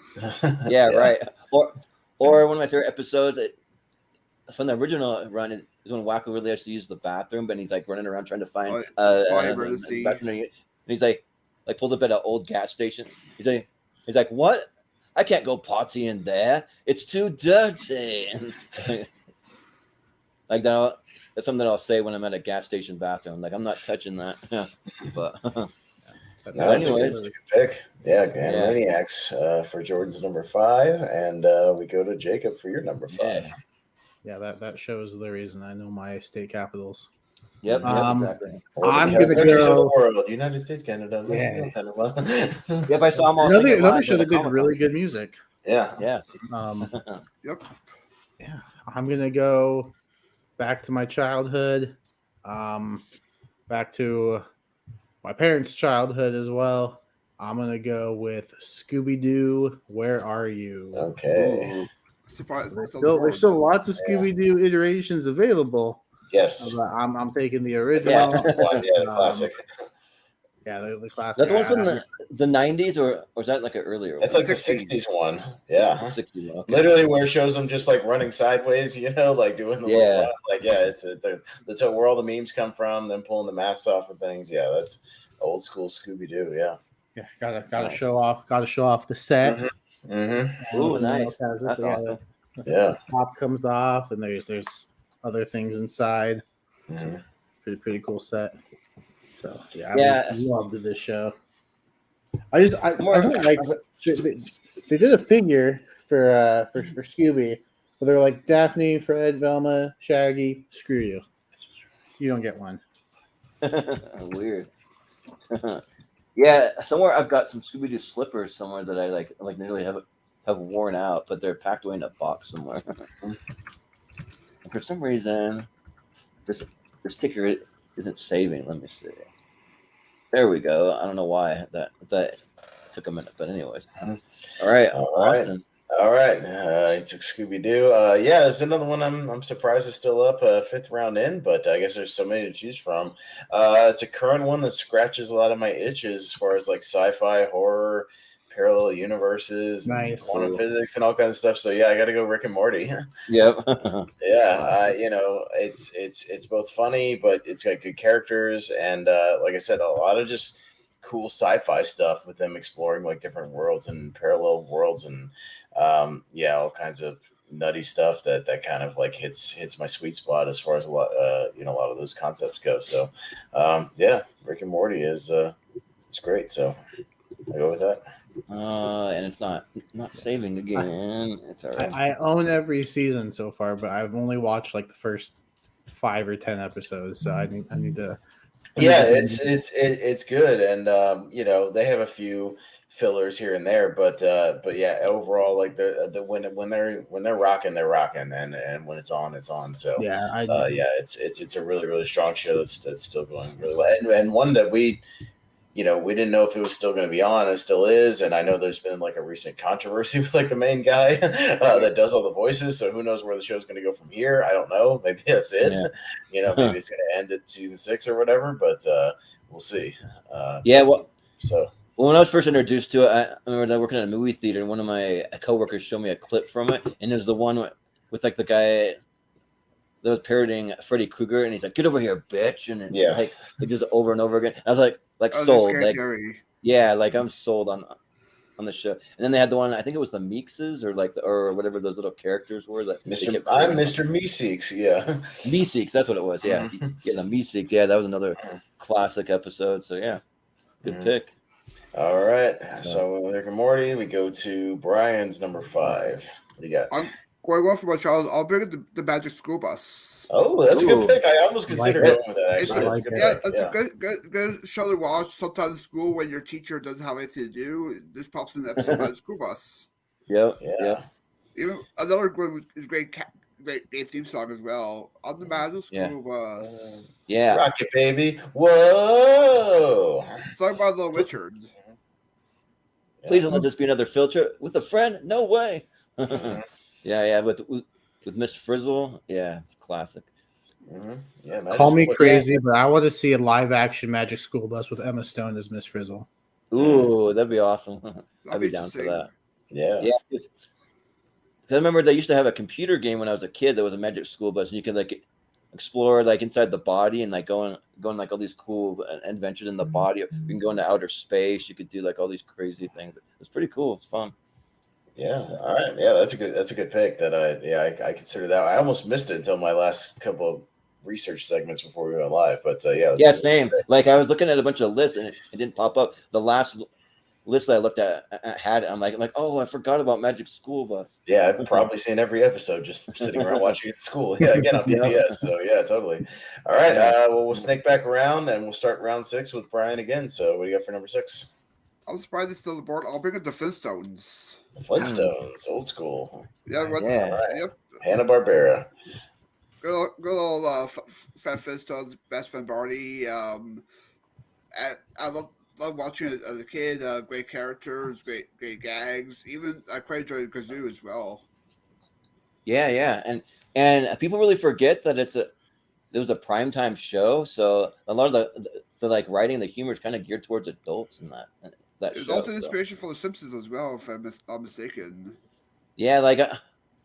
Yeah, right. Or one of my favorite episodes from the original run is when Wacko really has to use the bathroom, but he's like running around trying to find emergency. bathroom. And he's like pulled up at an old gas station. He's like, what? I can't go potty in there. It's too dirty. Like that. That's something that I'll say when I'm at a gas station bathroom. Like, I'm not touching that. But No, that's a good pick. Yeah, Animaniacs for Jordan's number 5, and we go to Jacob for your number 5. Yeah, that shows the reason I know my state capitals. Yep, exactly. I'm gonna go. Of the world: United States, Canada, Yeah. Panama. If I saw them all sing Another show that did really good music. Yeah. Yep. Yeah, I'm gonna go back to my childhood, back to my parents' childhood as well. I'm gonna go with Scooby-Doo. Where are you? Okay. Surprise! There's still lots of Scooby-Doo iterations available. Yes. I'm taking the original. Yeah. The classic. Yeah, the classic. That's the one from the 90s, or is that like an earlier That's one? like the 60s one. Yeah. 60s one. Okay. Literally where it shows them just like running sideways, like doing the little run. Like, it's that's where all the memes come from, them pulling the masks off of things. Yeah, that's old school Scooby-Doo. Yeah. Yeah, gotta show off the set. Mm-hmm. Ooh, nice. That's awesome. Yeah. Top comes off, and there's other things inside. Mm-hmm. Pretty cool set. So I loved this show. I really like they did a figure for Scooby, but they're like Daphne, Fred, Velma, Shaggy. Screw you, you don't get one. Weird. Yeah, somewhere I've got some Scooby-Doo slippers somewhere that I like nearly have worn out, but they're packed away in a box somewhere. And for some reason, this sticker isn't saving. Let me see. There we go. I don't know why that took a minute, but anyways. All right, Austin. All right, he took Scooby-Doo. There's another one I'm surprised is still up, 5th round in, but I guess there's so many to choose from. It's a current one that scratches a lot of my itches as far as like sci-fi, horror, parallel universes, and quantum physics, and all kinds of stuff. So I got to go Rick and Morty. Yep. It's both funny, but it's got good characters, and like I said, a lot of just cool sci-fi stuff with them exploring like different worlds and parallel worlds, and all kinds of nutty stuff that kind of like hits my sweet spot as far as a lot of those concepts go. So Rick and Morty is great. So I go with that. And it's not saving again. It's all right. I own every season so far, but I've only watched like the first 5 or 10 episodes, so I need to. It's good, and they have a few fillers here and there, but overall, like when they're rocking, they're rocking, and when it's on. So it's a really, really strong show that's still going really well, and one that we didn't know if it was still going to be on. It still is. And I know there's been like a recent controversy with like the main guy that does all the voices. So who knows where the show's going to go from here? I don't know. Maybe that's it. Yeah. Maybe it's going to end at season 6 or whatever, but we'll see. When I was first introduced to it, I remember that working at a movie theater, and one of my coworkers showed me a clip from it. And it was the one with like the guy that was parodying Freddy Krueger, and he's like, "Get over here, bitch!" And like just over and over again. I was like sold, like I'm sold on the show. And then they had the one, I think it was the Meekses or whatever those little characters were. That I'm Mr. Meeseeks, Meeseeks, that's what it was. Yeah, the Meeseeks. Yeah, that was another classic episode. So good pick. All right, so with Rick and Morty, we go to Brian's number 5. What do you got? I'm going well for my child. I'll bring it the Magic School Bus. Oh, that's a good pick. I almost considered going with that. Actually, it's a good show to watch. Sometimes in school, when your teacher doesn't have anything to do, this pops in the episode about the school bus. Yeah. Even another good is great theme song as well. On the Magic School Bus. Yeah. Rocket baby. Whoa. Sung by Little Richard. Please don't let this be another field trip with a friend. No way. Yeah, with Miss Frizzle. Yeah, it's classic. Yeah, Magic Call me School Bus. crazy, but I want to see a live action Magic School Bus with Emma Stone as Miss Frizzle. Ooh, that'd be awesome. I'd be be down for interesting. that. Yeah. Yeah, because I remember they used to have a computer game when I was a kid that was a Magic School Bus, and you could like explore like inside the body and like go on like all these cool adventures in the body. You can go into outer space. You could do like all these crazy things. It's pretty cool. It's fun. Yeah. All right. Yeah, that's a good pick. That I consider that. I almost missed it until my last couple of research segments before we went live. But yeah, Yeah, same. Like I was looking at a bunch of lists and it didn't pop up. The last list that I looked at had it. I'm like, oh, I forgot about Magic School Bus. Yeah, I've probably seen every episode just sitting around watching it at school. Yeah, again on PBS. So yeah, totally. All right. Well, we'll snake back around and we'll start round 6 with Brian again. So what do you got for number 6? I'm surprised it's still the board. I'll bring up the Flintstones. The Flintstones, old school. Yeah, All right. Yep. Hanna-Barbera. Good old Fat Flintstones, best friend Barney. I love watching it as a kid. Great characters, great gags. Even I quite enjoyed Kazoo as well. Yeah, and people really forget that it was a primetime show, so a lot of the like writing, the humor is kind of geared towards adults in that It was show. also inspiration for The Simpsons as well, if I'm not mistaken. Yeah, like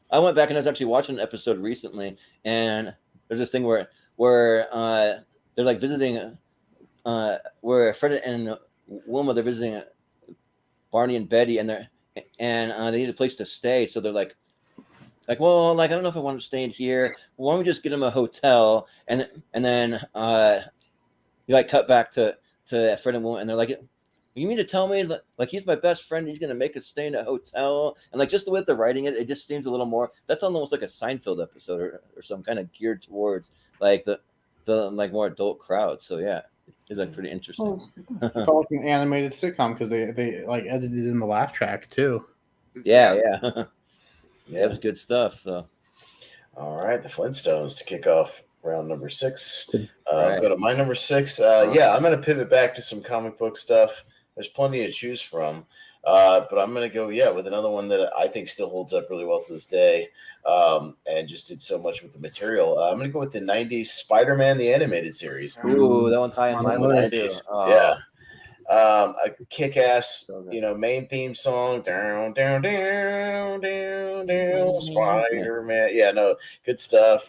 I went back and I was actually watching an episode recently, and there's this thing where they're like visiting, where Fred and Wilma, they're visiting Barney and Betty, and they need a place to stay, so they're like, well, like I don't know if I want to stay in here. Why don't we just get him a hotel? And then you like cut back to Fred and Wilma, and they're like, you mean to tell me like he's my best friend? He's gonna make us stay in a hotel? And like just the way they're writing it, it just seems a little more. That's almost like a Seinfeld episode or some kind of geared towards like the like more adult crowd. So yeah, it's like pretty interesting. It felt like an animated sitcom because they like edited in the laugh track too. Yeah. Yeah, it was good stuff. So, all right, the Flintstones to kick off round number 6. Right. Go to my number 6. Yeah, I'm going to pivot back to some comic book stuff. There's plenty to choose from, but I'm going to go with another one that I think still holds up really well to this day, and just did so much with the material. I'm going to go with the '90s Spider-Man the animated series. Ooh, that one's high on my list too. Yeah. A kick-ass, main theme song. Down, down, down, down, down. Spider-Man. Yeah, no, good stuff.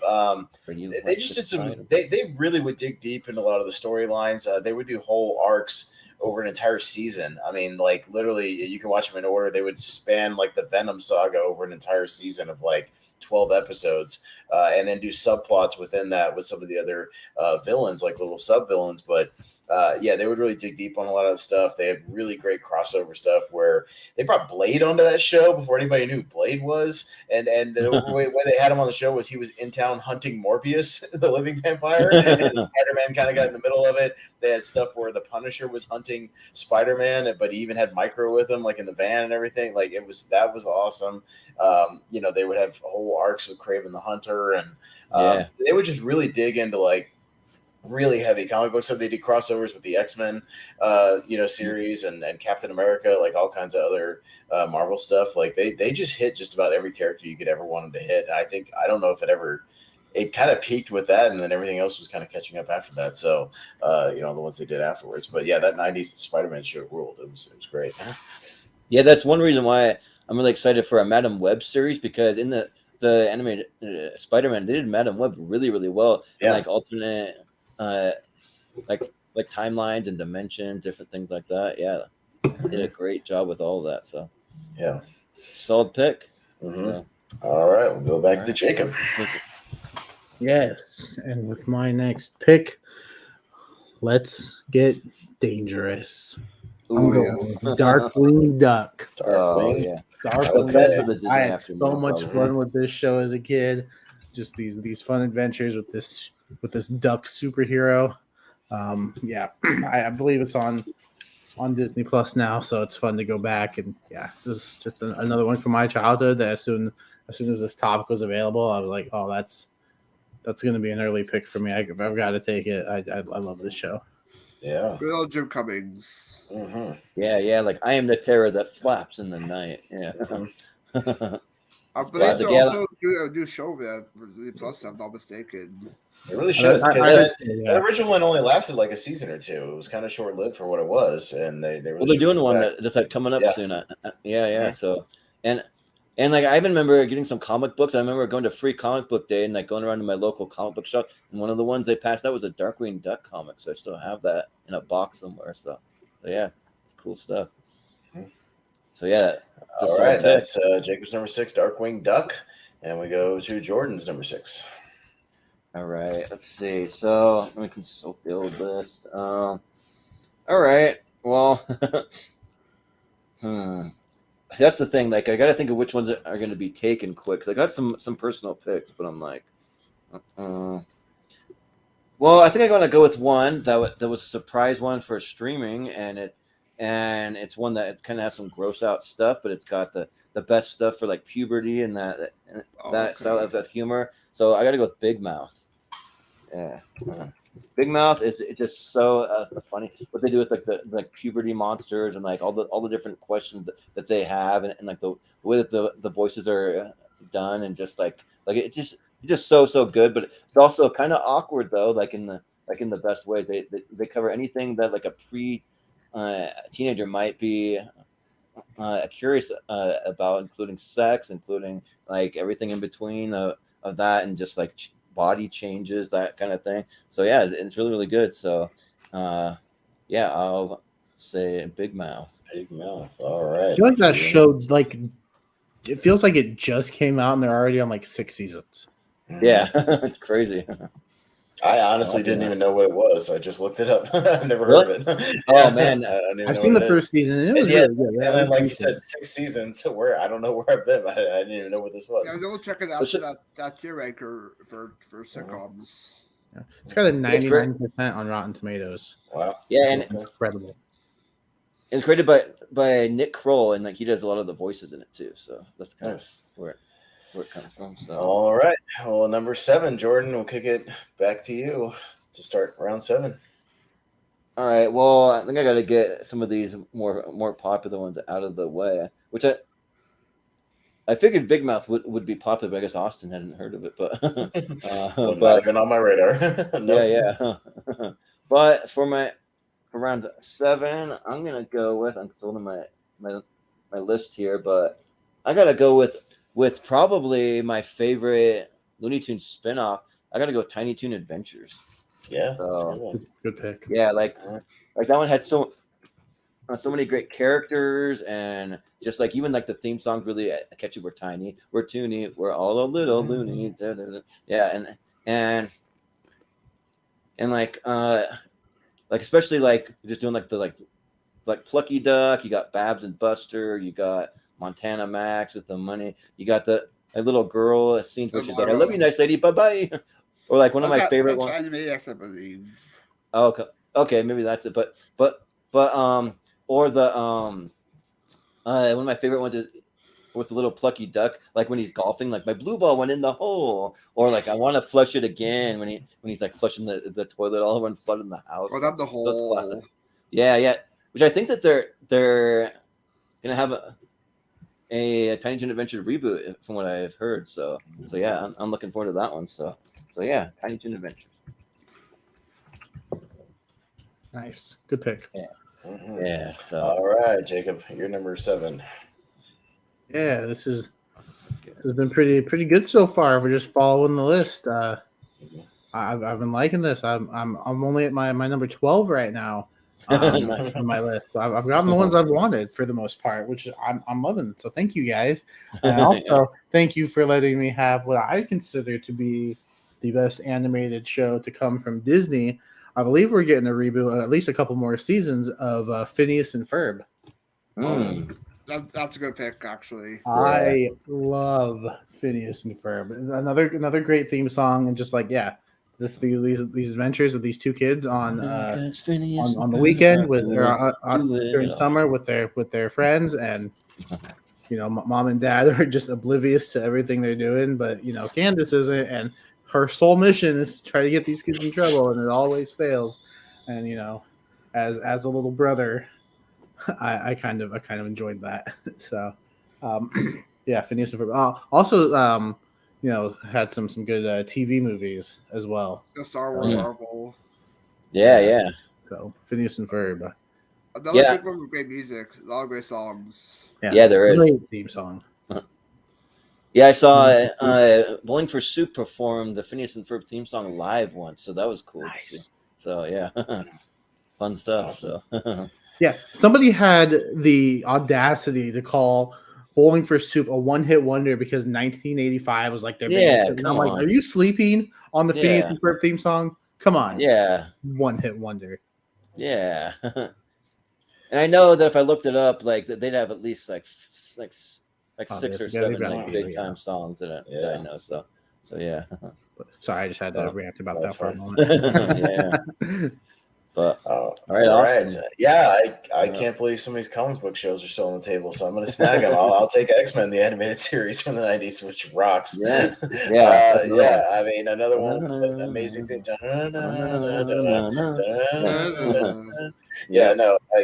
They just did some. They really would dig deep into a lot of the storylines. They would do whole arcs over an entire season. I mean, like literally, you can watch them in order. They would span like the Venom saga over an entire season of like 12 episodes, and then do subplots within that with some of the other villains, like little sub-villains. But yeah, they would really dig deep on a lot of the stuff. They had really great crossover stuff where they brought Blade onto that show before anybody knew who Blade was. And the way they had him on the show was he was in town hunting Morbius, the living vampire, and Spider-Man kind of got in the middle of it. They had stuff where the Punisher was hunting Spider-Man, but he even had Micro with him, like in the van and everything. Like that was awesome. They would have whole arcs with Kraven the Hunter, and they would just really dig into like really heavy comic books. So they did crossovers with the X-Men, series and Captain America, like all kinds of other Marvel stuff. Like they just hit just about every character you could ever want them to hit. And I don't know if it kind of peaked with that, and then everything else was kind of catching up after that. So, the ones they did afterwards. But yeah, that '90s Spider-Man show ruled. It was great. Yeah, that's one reason why I'm really excited for a Madam Web series, because in the animated Spider-Man, they did Madam Web really, really well. Yeah. And like alternate, like timelines and dimensions, different things like that. Yeah, they did a great job with all of that. So yeah, solid pick. Mm-hmm. So, all right, we'll go back to Jacob. Yes, and with my next pick, let's get dangerous. I'm going with Darkwing Duck. Darkwing. yeah. Darkwing. I had so much fun with this show as a kid. Just these fun adventures with this duck superhero. I believe it's on Disney Plus now, so it's fun to go back, and yeah, this is just another one from my childhood that as soon as this topic was available, I was like, oh, that's going to be an early pick for me. I've got to take it. I love this show. Yeah. Good old Jim Cummings. Mm-hmm. Yeah. Like I am the terror that flaps in the night. Yeah. I It's believe classic. they're Yeah, also doing a new show there for the Plus, if I'm not mistaken. They really should, because I- that original one only lasted like a season or two. It was kind of short lived for what it was, and they really well, they're should doing bring it one back. that's like coming up Yeah. soon. Yeah. Mhm. So, and like I even remember getting some comic books. I remember going to Free Comic Book Day and like going around to my local comic book shop. And one of the ones they passed out was a Darkwing Duck comic. So I still have that in a box somewhere. So yeah, it's cool stuff. So yeah, it's a All solid right, pick. that's Jacob's number 6, Darkwing Duck, and we go to Jordan's number 6. All right, let's see. So let me consult the old list. All right. Well, See, that's the thing. Like, I got to think of which ones are going to be taken quick. 'Cause I got some personal picks, but I'm like, well, I think I'm going to go with one that was a surprise one for streaming, and it's one that kind of has some gross out stuff, but it's got the best stuff for like puberty and that style of humor. So I got to go with Big Mouth. Yeah. Big Mouth is just so funny. What they do with like the puberty monsters and like all the different questions that they have and like the way that the voices are done and just like it's just so good. But it's also kind of awkward though, like in the best way. They cover anything that like a teenager might be curious about, including sex, including like everything in between of that, and just like body changes, that kind of thing. So yeah, it's really good. So yeah, I'll say Big Mouth. Big Mouth. All right. I feel like that show, like, it feels like it just came out and they're already on like 6 seasons. Yeah, it's crazy. I honestly didn't even know what it was. I just looked it up. I've never Really? heard of it. Oh man, I don't even I've know seen what the it is. first season and it was And really good. and then, like you said, 6 seasons. So I don't know where I've been. I didn't even know what this was. Yeah, we'll check it out. That's your anchor for sitcoms. Yeah. It's got a 99% on Rotten Tomatoes. Wow. Yeah, and Incredible. it's created by Nick Kroll, and like he does a lot of the voices in it too. So that's kind of where it comes from. So all right. Well, number 7, Jordan, we'll kick it back to you to start round 7. all right. Well, I think I got to get some of these more popular ones out of the way, which I figured Big Mouth would be popular, but I guess Austin hadn't heard of it. But Not even on my radar. Nope. Yeah. But for round 7, I'm gonna go with. I'm consulting my list here, but I gotta go with probably my favorite Looney Tunes spinoff. I gotta go with Tiny Toon Adventures. Yeah, that's a So, good one. Good pick. yeah, like that one had so many great characters, and just like even like the theme songs really catchy. We're tiny, we're toony, we're all a little loony. Yeah, and like especially like just doing like the like Plucky Duck. You got Babs and Buster. You got Montana Max with the money. You got the little girl scenes where she's like, "I love you, nice lady, bye bye." Or like one of my favorite ones. Animaniacs, I believe. Oh, okay, maybe that's it. But or the one of my favorite ones is with the little Plucky Duck, like when he's golfing, like my blue ball went in the hole, or like I want to flush it again when he's like flushing the toilet all over and flooding the house. Or not the hole. So it's classic. Yeah. Which I think that they're gonna have a Tiny Toon Adventure reboot from what I've heard. So yeah, I'm looking forward to that one. So yeah, Tiny Toon Adventures. Nice. Good pick. Yeah. Mm-hmm. Yeah. So all right, Jacob, you're number 7. Yeah, this has been pretty good so far. We're just following the list. I've been liking this. I'm only at my number 12 right now on my list. So I've gotten the ones I've wanted for the most part, which I'm loving. So thank you guys, and also thank you for letting me have what I consider to be the best animated show to come from Disney. I believe we're getting a reboot, at least a couple more seasons of Phineas and Ferb. That's a good pick, actually. I love Phineas and Ferb. Another great theme song, and just like these adventures of these two kids on the weekend during summer with their friends, and mom and dad are just oblivious to everything they're doing, but Candace isn't, and her sole mission is to try to get these kids in trouble, and it always fails. And as a little brother, I kind of enjoyed that. So Yeah, Phineas and Ferb. Also, had some good TV movies as well. The Star Wars, Marvel. Yeah. So Phineas and Ferb. Another big one with great music. A lot of great songs. Yeah, there is. Great theme song. Yeah, I saw Bowling for Soup perform the Phineas and Ferb theme song live once, so that was cool to see. So yeah, fun stuff. Awesome. So Yeah, somebody had the audacity to call Bowling for Soup a one-hit wonder because 1985 was like their biggest hit. And I'm like, are you sleeping on the Phineas and Ferb theme song? Come on. Yeah. One-hit wonder. Yeah. And I know that if I looked it up, like they'd have at least like 6 or 7 like big time songs that I know. So yeah. Sorry, I just had to rant about that for a moment. Yeah. But all right. Awesome. Yeah, I can't believe some of these comic book shows are still on the table, so I'm going to snag them. I'll take X-Men, the animated series from the 90s, which rocks. Yeah. I mean, another one, amazing thing.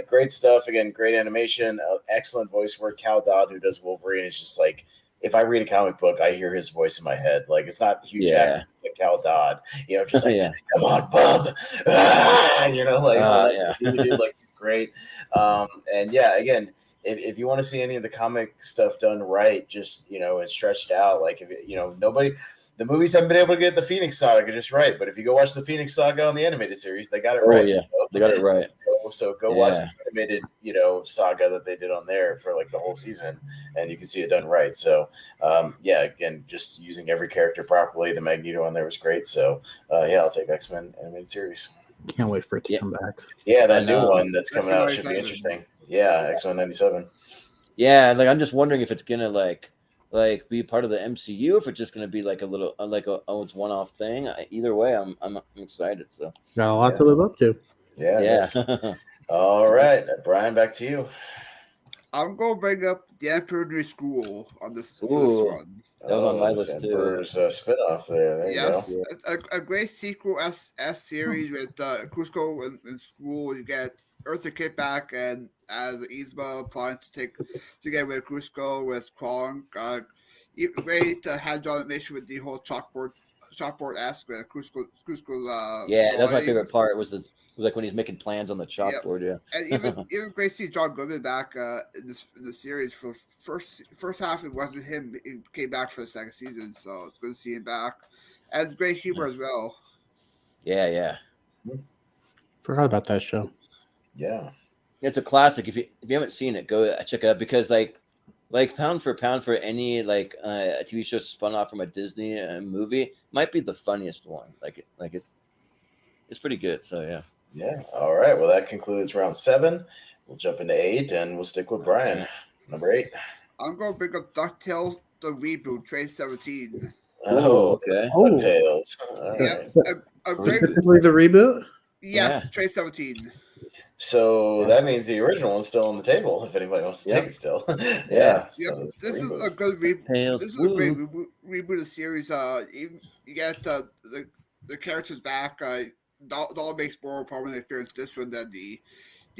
Great stuff. Again, great animation, excellent voice work. Cal Dodd, who does Wolverine, is just like, if I read a comic book, I hear his voice in my head. Like, it's not Hugh Jackman, it's like Cal Dodd. Just like, come on, bub. He's great. And yeah, again, if you want to see any of the comic stuff done right, just and stretched out, like the movies haven't been able to get the Phoenix Saga just right, but if you go watch the Phoenix Saga on the animated series, they got it right. Yeah, they got it right. So go watch the animated, saga that they did on there for like the whole season, and you can see it done right. So, again, just using every character properly. The Magneto on there was great. So, I'll take X-Men animated series. Can't wait for it to come back. Yeah, that new one that's coming out should be interesting. Yeah, X-Men 97. Yeah, like I'm just wondering if it's gonna like be part of the MCU, if it's just gonna be like a little it's one-off thing. Either way, I'm excited. So got a lot to live up to. Yeah. All right, Brian, back to you. I'm gonna bring up the Emperor New School on this one. That was on my list too. Emperor's spinoff there. You go. A great sequel S series with Cusco in school. You get Eartha Kitt back, and as Yzma planning to get rid of Cusco with Kronk. Great hands-on animation with the whole chalkboard aspect. Cusco. That's my favorite part. Was like when he's making plans on the chalkboard. Yeah, and even great to see John Goodman back in the series for first half. It wasn't him. He came back for the second season, so it's good to see him back. And great humor as well. Yeah. Forgot about that show. Yeah, it's a classic. If you haven't seen it, go check it out, because like pound for pound for any like a TV show spun off from a Disney movie might be the funniest one. It's pretty good. So yeah. Yeah. All right. Well, that concludes round 7. We'll jump into 8, and we'll stick with Brian. Number 8. I'm going to bring up DuckTales, the reboot, Trade 17. Oh, okay. DuckTales. Specifically the reboot? Yes, Trade 17. So that means the original one's still on the table if anybody wants to take it still. Yeah. So this is a good reboot. This is a great reboot of the series. You get the characters back. Doll makes more prominent appearance this one than the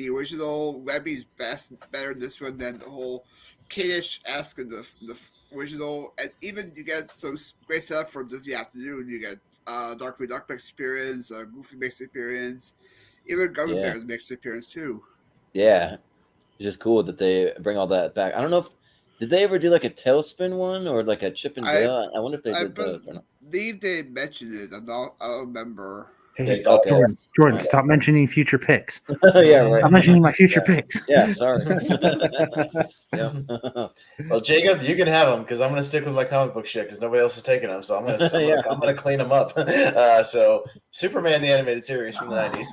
original. Webby's better in this one than the whole kiddish-esque in the original. And even you get some great setup for Disney Afternoon. You get Darkwing Duck makes appearance, Goofy makes appearance, even Gummy Bears makes appearance too. Yeah, it's just cool that they bring all that back. I don't know did they ever do like a Tailspin one or like a Chip and Dale? I wonder if they did those or not. I believe they mentioned it. I don't remember. Hey, Jordan, stop mentioning future picks. Yeah, right. Stop mentioning my future picks. Yeah, sorry. Well, Jacob, you can have them because I'm going to stick with my comic book shit because nobody else is taking them. So I'm going to clean them up. So Superman the animated series from the 90s.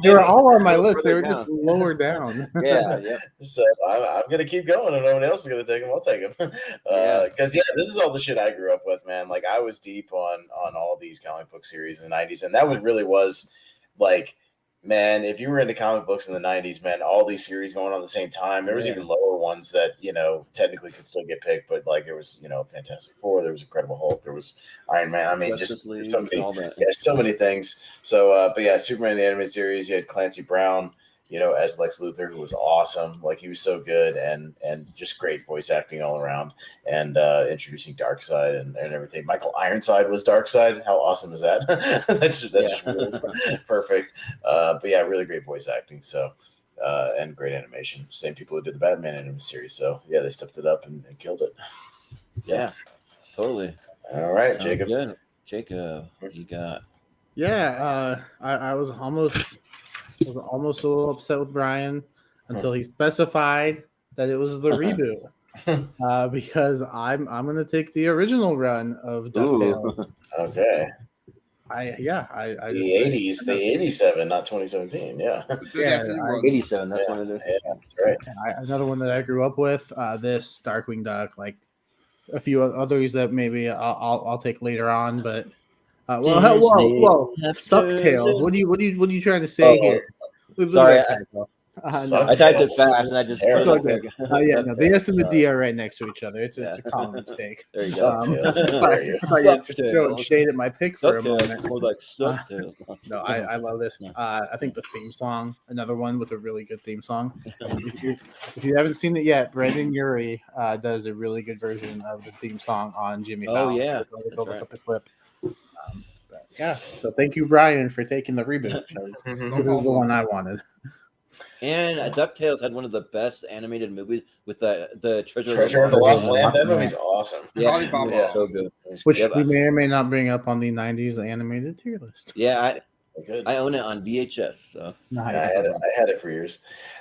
They were all on my list. They were just lower down. Yeah. So I'm going to keep going. If nobody else is going to take them, I'll take them. Because this is all the shit I grew up with, man. Like I was deep on all these comic book series in the 90s, and that was like, man, if you were into comic books in the 90s, man, all these series going on at the same time. There was even lower ones that technically could still get picked, but like there was Fantastic Four, there was Incredible Hulk, there was Iron Man. I mean, just so many things. So but Superman the animated series, you had Clancy Brown as Lex Luthor, who was awesome. Like, he was so good, and just great voice acting all around, and introducing Darkseid and everything. Michael Ironside was Darkseid. How awesome is that? that just rules. Perfect. But yeah, really great voice acting. So. And great animation. Same people who did the Batman animated series. So yeah, they stepped it up and killed it. Yeah, totally. All right, Sounds Jacob. good. Jacob, you got? Yeah, I was almost a little upset with Brian until he specified that it was the reboot. Because I'm gonna take the original run of DuckTales. Okay. I The 80s, the 87, not 2017. Yeah. Yeah, 87. That's one of those. Yeah, that's right. another one that I grew up with. This Darkwing Duck, like a few others that maybe I'll take later on. But whoa, Sucktails. What are you trying to say here? Sorry, No. I typed it fast and I just put it It's up okay. there. The S and the D are right next to each other. It's a common mistake. There you go. I thought you were throwing shade at my pick for a moment. More like Sucktails. No, I love this. I think the theme song, another one with a really good theme song. If you haven't seen it yet, Brendan Urie does a really good version of the theme song on Jimmy Fallon. Oh yeah, Go look up the clip. Yeah, so thank you, Brian, for taking the reboot. Because it was the one I wanted. And DuckTales had one of the best animated movies with the Treasure of the Lost Land. That movie's awesome. Yeah, yeah, so good. Which we may or may not bring up on the 90s animated tier list. Yeah, I own it on VHS. So Nice. I had it for years.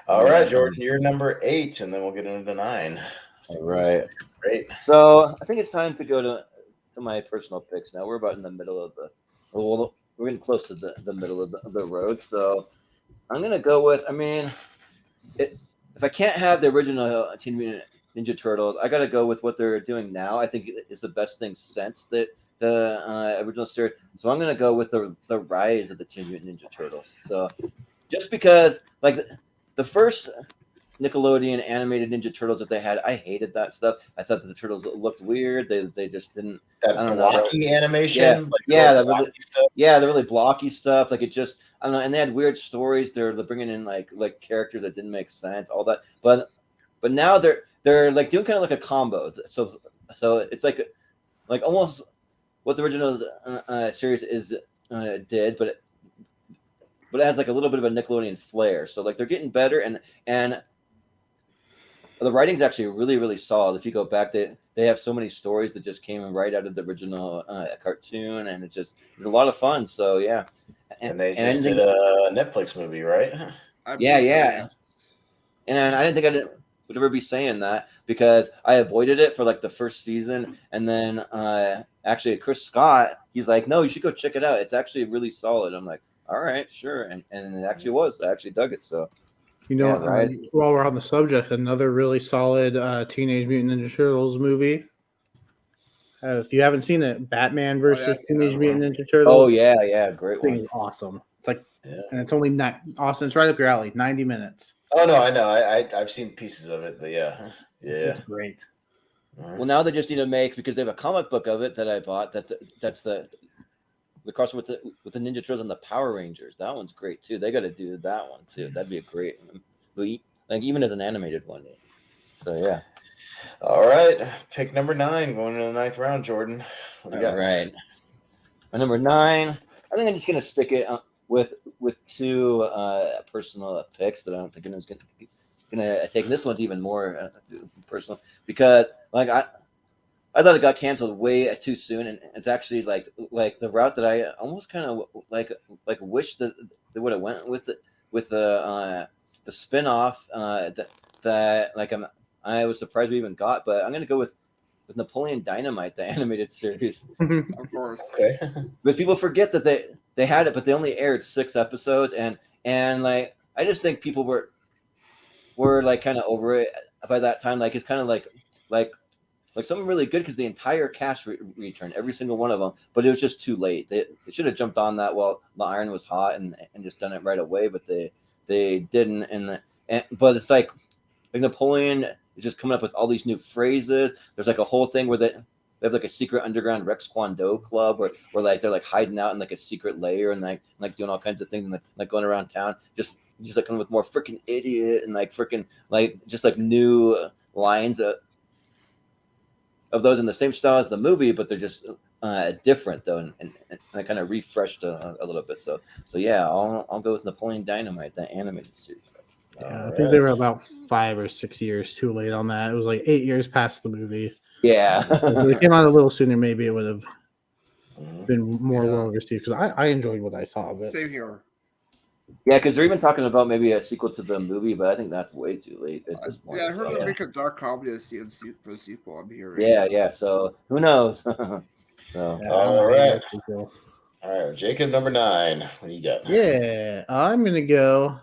All right, Jordan, you're number 8, and then we'll get into 9. All right. Great. So I think it's time to go to my personal picks now. We're about in the middle of we're getting close to the middle of the road. So I'm going to go with, if I can't have the original Teenage Mutant Ninja Turtles, I got to go with what they're doing now. I think it's the best thing since the original series. So I'm going to go with the rise of the Teenage Mutant Ninja Turtles. So just because, like, the first Nickelodeon animated Ninja Turtles that they had, I hated that stuff. I thought that the turtles looked weird. They just didn't. That blocky animation, the really blocky stuff. Like, it just, I don't know. And they had weird stories. They're bringing in like characters that didn't make sense. All that, but now they're like doing kind of like a combo. So it's like almost what the original series did, but it has like a little bit of a Nickelodeon flair. So like they're getting better, and the writing's actually really, really solid. If you go back, they have so many stories that just came right out of the original cartoon, and it's a lot of fun. So yeah, and they just did a Netflix movie, right? Yeah. And I didn't think I would ever be saying that because I avoided it for like the first season, and then actually Chris Scott, he's like, no, you should go check it out. It's actually really solid. I'm like, all right, sure, and it actually was. I actually dug it. So. While we're on the subject, another really solid Teenage Mutant Ninja Turtles movie. If you haven't seen it, Batman versus Teenage Mutant Ninja Turtles. Oh yeah, great one. It's awesome. It's like, and it's only awesome. It's right up your alley. 90 minutes. Oh no, I know. I've seen pieces of it, but yeah, it's great. Well, now they just need to make, because they have a comic book of it that I bought. That's the crossover with the Ninja Turtles and the Power Rangers. That one's great too. They got to do that one too. That'd be a great, like, even as an animated one. So yeah. All right, pick number 9, going into the 9th round, Jordan. What do you got? All right. My number 9. I think I'm just gonna stick it with 2 personal picks that I don't think anyone's gonna take. This one's even more personal because, like, I thought it got canceled way too soon, and it's actually like the route that I almost kind of like wish that they would have went with the spin-off that like I was surprised we even got, but I'm gonna go with Napoleon Dynamite, the animated series. Of course. Okay. But people forget that they had it, but they only aired 6 episodes, and like I just think people were like kind of over it by that time. Like, it's kind of like something really good because the entire cast returned, every single one of them, but it was just too late. They should have jumped on that while the iron was hot and just done it right away, but they didn't. But it's like Napoleon is just coming up with all these new phrases. There's like a whole thing where they have like a secret underground Rex Kwon Do club where like they're like hiding out in like a secret lair and like doing all kinds of things and like going around town, just just like coming with more freaking idiot and like freaking like just like new lines of those in the same style as the movie, but they're just different though, and I kind of refreshed a little bit. So yeah, I'll go with Napoleon Dynamite, that animated series. Yeah, I think they were about 5 or 6 years too late on that. It was like 8 years past the movie. Yeah, If it came out a little sooner, maybe it would have Mhm. been more Yeah. well received because I enjoyed what I saw of it. Same here. yeah, because they're even talking about maybe a sequel to the movie, but I think that's way too late at this point. Yeah, I heard so. they're making a dark comedy for the sequel. I'm hearing. Yeah. So who knows? So Yeah, All I'm right. not sure, so. All right, Jacob, number 9. What do you got? Yeah, I'm gonna go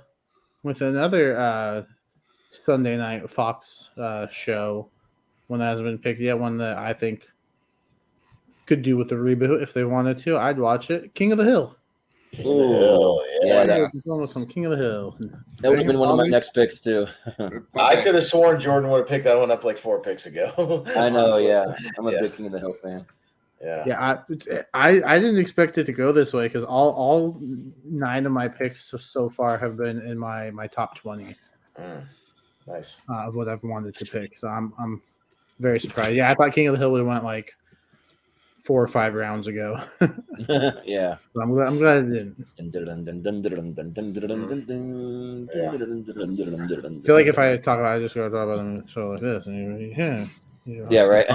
with another Sunday night Fox show. One that hasn't been picked yet. One that I think could do with a reboot if they wanted to. I'd watch it. King of the Hill. King of the Hill. yeah, That going with some King of the Hill. that would have been one of my next picks too. I could have sworn Jordan would have picked that one up like 4 picks ago. I know, Honestly. yeah. I'm a Yeah. big King of the Hill fan. Yeah. Yeah, I didn't expect it to go this way because all 9 of my picks so far have been in my top 20 Nice. of what I've wanted to pick. So I'm very surprised. Yeah, I thought King of the Hill would have went like 4 or 5 rounds ago. Yeah. So I'm glad it didn't. I feel like if I talk about it, I just go talk about them so like this. And Yeah, right.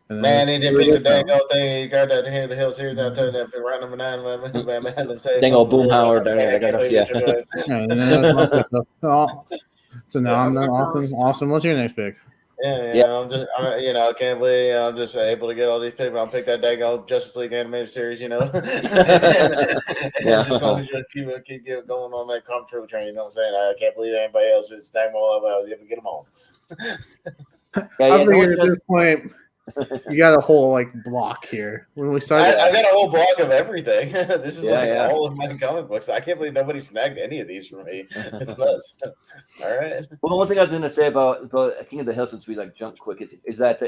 Man, he didn't pick the dang old thing. He got that King of the Hill series down to that round number 9. Dang old Boomhauer. So now I'm done. Awesome. What's your next pick? Yeah, I can't believe I'm just able to get all these picks. I'll pick that dang old Justice League animated series, Yeah. Just going to just keep going on that comfortable train. You know what I'm saying? I can't believe anybody else is dang well able to get them on. I figured at this point, you got a whole like block here. When we started, I got a whole block of everything. This is Yeah. all of my comic books. I can't believe nobody snagged any of these from me. It's nuts. All right. Well, the one thing I was going to say about King of the Hill, since we like jumped quick, is that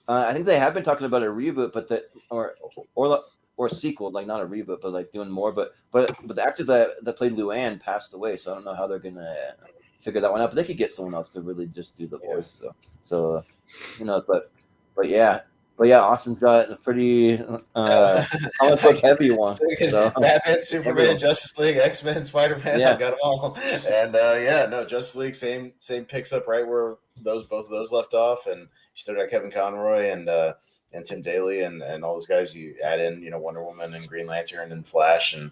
I think they have been talking about a reboot, but or a sequel, like not a reboot, but like doing more. But the actor that played Luann passed away, so I don't know how they're gonna figure that one out. But they could get someone else to really just do the voice. So you know, but yeah. But yeah, Austin's got a pretty comic book heavy one. So. Batman, Superman, Justice League, X-Men, Spider-Man, Yeah. I've got them all. And Justice League, same picks up right where both of those left off. And you still got Kevin Conroy and Tim Daly and all those guys. You add in, Wonder Woman and Green Lantern and Flash and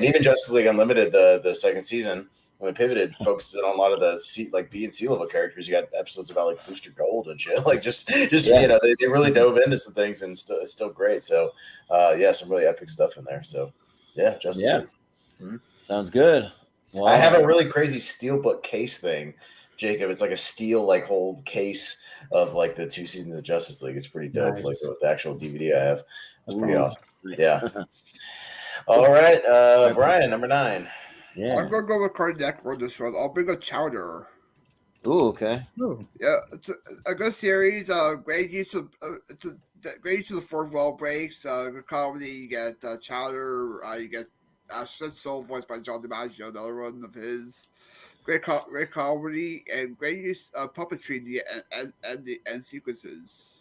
even Justice League Unlimited, the second season. When it pivoted, focuses on a lot of the B and C level characters. You got episodes about like Booster Gold and shit. Like just Yeah. They really dove into some things and it's still great. So some really epic stuff in there. So Justice League. Mm-hmm. Sounds good. Wow. I have a really crazy steelbook case thing, Jacob. It's like a steel whole case of like the 2 seasons of Justice League. It's pretty dope. Nice. Like with the actual DVD I have. It's pretty Ooh. awesome. Yeah. All right, Brian, number 9. Yeah. I'm gonna go with Cardi Neck for this one. I'll bring a Chowder. Ooh, okay. Yeah, it's a good series. Great use of great use of the fourth wall breaks. Good comedy. You get Chowder. You get Soul voiced by John DiMaggio, another one of his. Great comedy and great use of puppetry in the end sequences.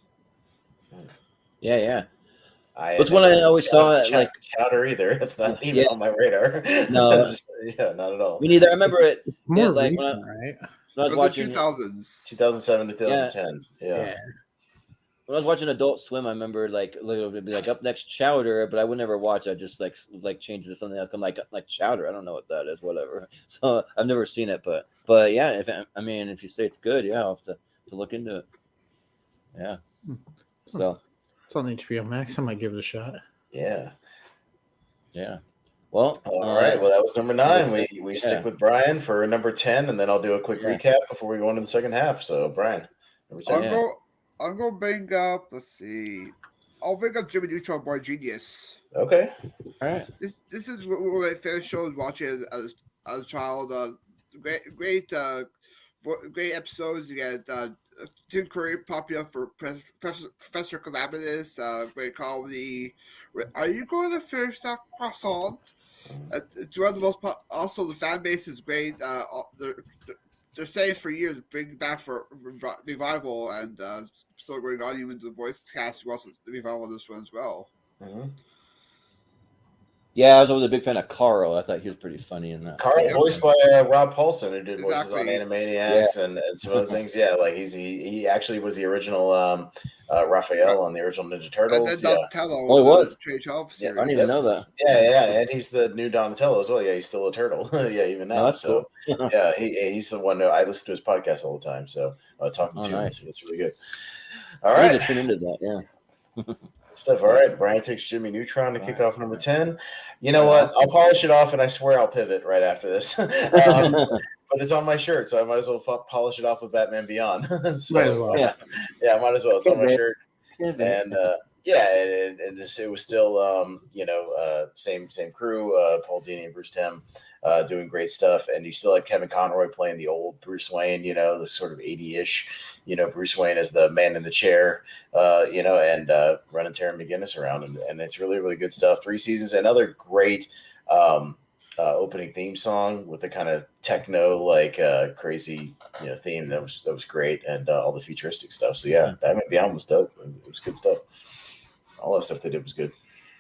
Yeah. Which one I always saw like Chowder either. It's not even on my radar. No, not at all. Me neither. I remember it. More like recent, right? When I was watching 2000s. 2007 to 2010. Yeah. When I was watching Adult Swim, I remember like it would be like up next Chowder, but I would never watch. I just like change it to something else. I'm like Chowder. I don't know what that is. Whatever. So I've never seen it, but yeah. If you say it's good, yeah, I'll have to look into it. Yeah. So it's on HBO Max. I might give it a shot. Yeah. Well, all right. Well, that was number 9. We stick with Brian for number 10, and then I'll do a quick recap before we go into the second half. So, Brian, number 10. I'm gonna bring up. Let's see. I'll bring up Jimmy Neutron Boy Genius. Okay. All right. This is one of my favorite shows. Watching as a child. Great episodes. You get Tim Curry popping up for Professor Calamitous. Great comedy. Are you going to finish that croissant? It's one of the most. Also, the fan base is great. They're saying for years, bring back for revival, and still going on. Even the voice cast who also the revival of this one as well. Mhm. Yeah, I was always a big fan of Carl. I thought he was pretty funny in that. Carl, Yeah. voiced by Rob Paulson, who did voices on Exactly. Animaniacs and some other things. Yeah, like he actually was the original Raphael on the original Ninja And Turtles. then Yeah. Donatello. Oh, he was? Trade Shelf Yeah, I series. didn't even know that. Yeah, and he's the new Donatello as well. Yeah, he's still a turtle. Yeah, even now. Oh, that's so cool. yeah, he's the one. I listen to his podcast all the time. So talking Oh, to him, nice. it's really good. All I need right, to tune into that. Yeah. good stuff. All right, Brian takes Jimmy Neutron to kick off number 10. You know Right, what? awesome. I'll polish it off, and I swear I'll pivot right after this. But it's on my shirt, so I might as well polish it off with Batman Beyond. So, Might as well. yeah, might as well. It's on my Pivot. shirt. And and it was still same crew, Paul Dini and Bruce Timm doing great stuff, and you still had Kevin Conroy playing the old Bruce Wayne, the sort of 80-ish, Bruce Wayne as the man in the chair, and running Terry McGinnis around, and it's really, really good stuff. 3 seasons, another great opening theme song with the kind of techno crazy theme that was great, and all the futuristic stuff. So yeah, Batman Beyond was dope. It was good stuff. All that stuff they did was good.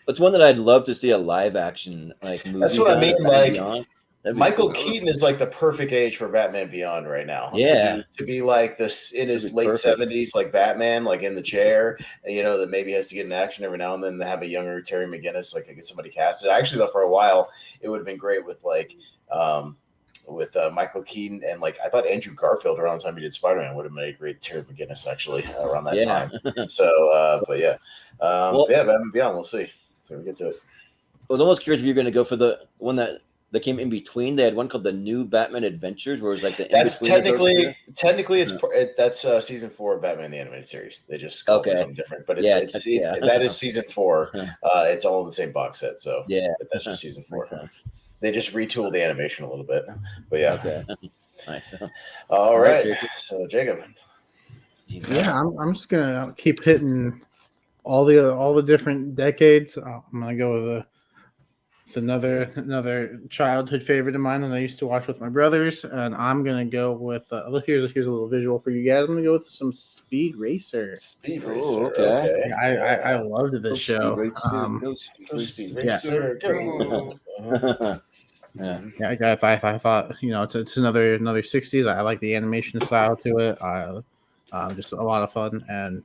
It's one that I'd love to see a live action movie. That's what I mean. Beyond. Michael cool. Keaton is like the perfect age for Batman Beyond right now. Yeah. To be like this in his late perfect. 70s, like Batman, like in the chair, that maybe has to get in action every now and then to have a younger Terry McGinnis, like get somebody casted. I actually thought for a while it would have been great with Michael Keaton, and I thought Andrew Garfield around the time he did Spider-Man would have made a great Terry McGinnis actually around that time. So, Batman Beyond, we'll see. So we get to it. I was almost curious if you're going to go for the one that came in between. They had one called the New Batman Adventures, where it was like the that's technically that's season 4 of Batman the Animated Series. They just called it something different, but that is season 4. It's all in the same box set, so that's just season 4. They just retooled the animation a little bit, but yeah. Okay. Nice. All right, Jacob. So Jacob. Yeah, I'm just gonna keep hitting all the different decades. I'm gonna go with another childhood favorite of mine that I used to watch with my brothers, and I'm gonna go with here's a little visual for you guys. I'm gonna go with some Speed Racer. Speed Racer. Okay. I loved this show. Speed Racer. I thought it's another 60s. I like the animation style to it. Just a lot of fun, and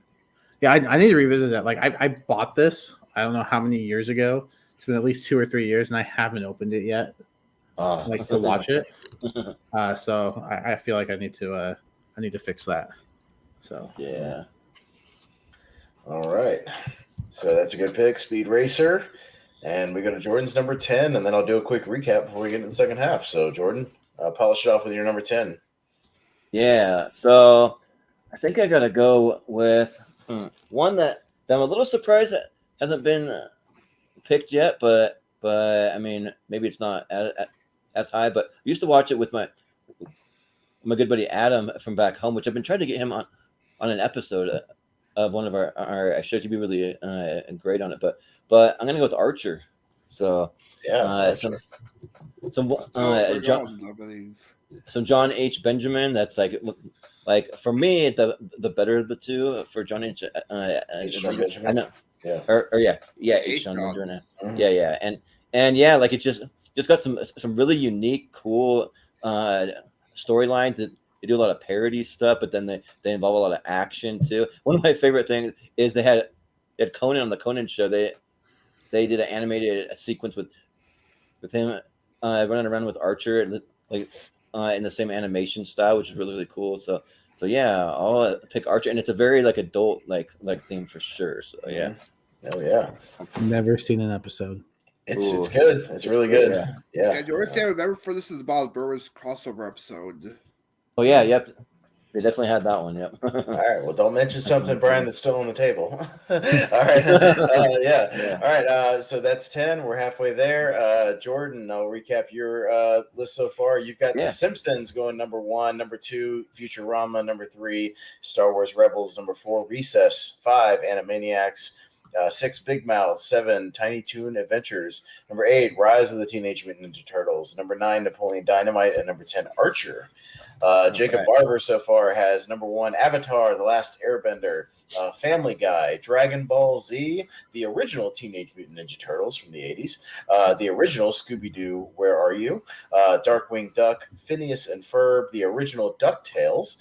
I need to revisit that. Like I bought this. I don't know how many years ago. It's been at least 2 or 3 years, and I haven't opened it yet. To watch it. So I feel like I need to fix that. So yeah. All right. So that's a good pick, Speed Racer. And we go to Jordan's number 10, and then I'll do a quick recap before we get into the second half. So, Jordan, polish it off with your number 10. Yeah, so I think I got to go with one that I'm a little surprised that hasn't been picked yet, but I mean, maybe it's not as high, but I used to watch it with my good buddy Adam from back home, which I've been trying to get him on an episode of one of our shows. He'd be really great on it, but I'm gonna go with Archer. So some John H. Benjamin. That's like for me the better of the two for John H. Benjamin. I know. Yeah. H. John Benjamin. Mm-hmm. Yeah, and like it just got some really unique, cool storylines that. They do a lot of parody stuff, but then they involve a lot of action too. One of my favorite things is they had Conan on the Conan show. They did an animated sequence with him running around with Archer, in the same animation style, which is really, really cool. So yeah, I'll pick Archer, and it's a very adult like theme for sure. So yeah. Oh yeah. Never seen an episode. It's good. It's really good. Yeah. And the only thing I remember for this is Bob Burrows crossover episode. Oh yeah, yep. They definitely had that one. Yep. All right. Well, don't mention something, Brian, that's still on the table. All right. Yeah. All right. So that's 10. We're halfway there. Jordan, I'll recap your list so far. You've got The Simpsons going number 1, number 2, Futurama, number 3, Star Wars Rebels, number 4, Recess, 5, Animaniacs, 6, Big Mouth. 7, Tiny Toon Adventures. Number 8, Rise of the Teenage Mutant Ninja Turtles. Number 9, Napoleon Dynamite. And number 10, Archer. Jacob Barber so far has number 1, Avatar, The Last Airbender, Family Guy, Dragon Ball Z, the original Teenage Mutant Ninja Turtles from the 80s, the original Scooby-Doo, Where Are You, Darkwing Duck, Phineas and Ferb, the original DuckTales,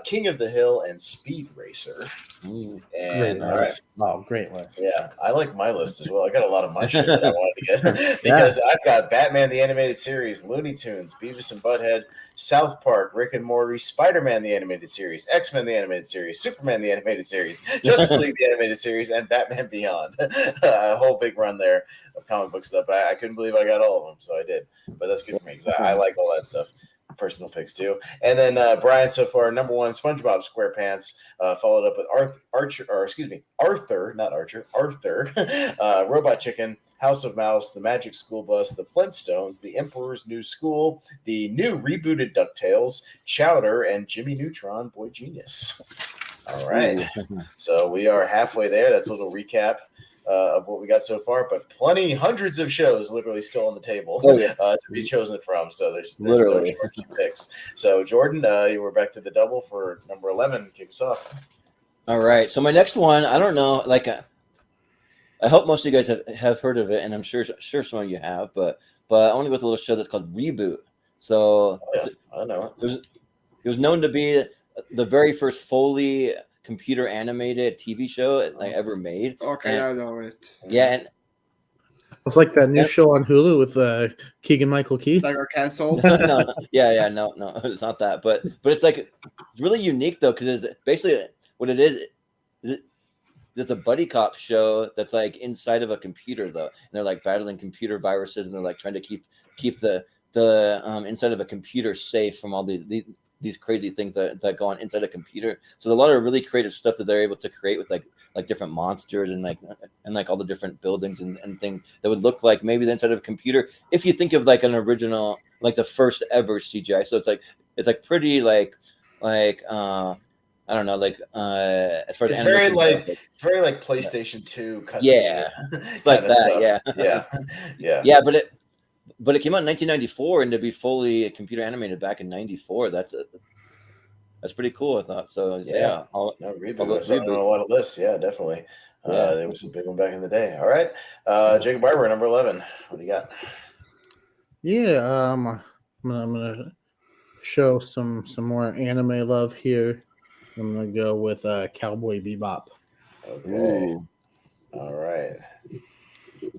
King of the Hill, and Speed Racer. Great list. Oh, great list. Yeah, I like my list as well. I got a lot of my shit that I wanted to get because I've got Batman the Animated Series, Looney Tunes, Beavis and Butthead, South Park, Rick and Morty, Spider-Man the Animated Series, X-Men the Animated Series, Superman the Animated Series, Justice League the Animated Series, and Batman Beyond. A whole big run there of comic book stuff. But I couldn't believe I got all of them, so I did. But that's good for me because I like all that stuff. Personal picks too. And then Brian so far, number 1, SpongeBob SquarePants, followed up with Arthur, not Archer, Arthur, Robot Chicken, House of Mouse, The Magic School Bus, The Flintstones, The Emperor's New School, the new rebooted DuckTales, Chowder, and Jimmy Neutron, Boy Genius. All right. So we are halfway there. That's a little recap of what we got so far, but hundreds of shows literally still on the table to be chosen from. So there's no shortage of picks. So Jordan, you were back to the double for number 11. Kick us off. All right. So my next one, I don't know, like I hope most of you guys have heard of it, and I'm sure some of you have, but I want to go with a little show that's called Reboot. So I know it was known to be the very first fully computer animated TV show like ever made. Okay, I know it. Yeah, and it's like that new show on Hulu with Keegan Michael Key. Like our canceled. no, it's not that, but it's like really unique though, because it's basically what it is. It's a buddy cop show that's like inside of a computer though, and they're like battling computer viruses, and they're like trying to keep the inside of a computer safe from all these crazy things that go on inside a computer. So a lot of really creative stuff that they're able to create with like different monsters and like all the different buildings and things that would look like maybe the inside of a computer if you think of like an original, like the first ever CGI. So it's like pretty like I don't know, like as far as it's very like PlayStation 2 cutscene. Yeah, like that. Stuff. Yeah. But it came out in 1994, and to be fully computer animated back in '94, that's pretty cool. I thought so. Yeah, Reboot. On a lot of lists. Yeah, definitely. There was a big one back in the day. All right, Jacob Barber, number 11. What do you got? Yeah, I'm gonna show some more anime love here. I'm gonna go with Cowboy Bebop. Okay. Ooh. All right.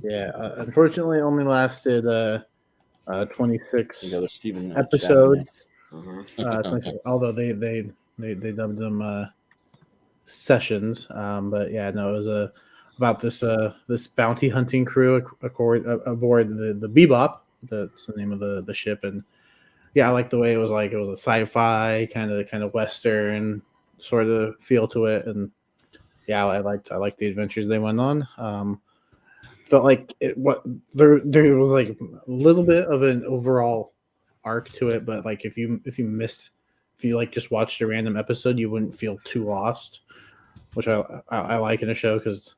Yeah, unfortunately, it only lasted 26 episodes. Although they dubbed them sessions, but yeah, no, it was about this bounty hunting crew aboard the Bebop. That's the name of the ship, and yeah, I like the way it was like it was a sci-fi kind of western sort of feel to it, and yeah, I liked the adventures they went on. Felt like there was like a little bit of an overall arc to it, but like if you like just watched a random episode, you wouldn't feel too lost, which I like in a show because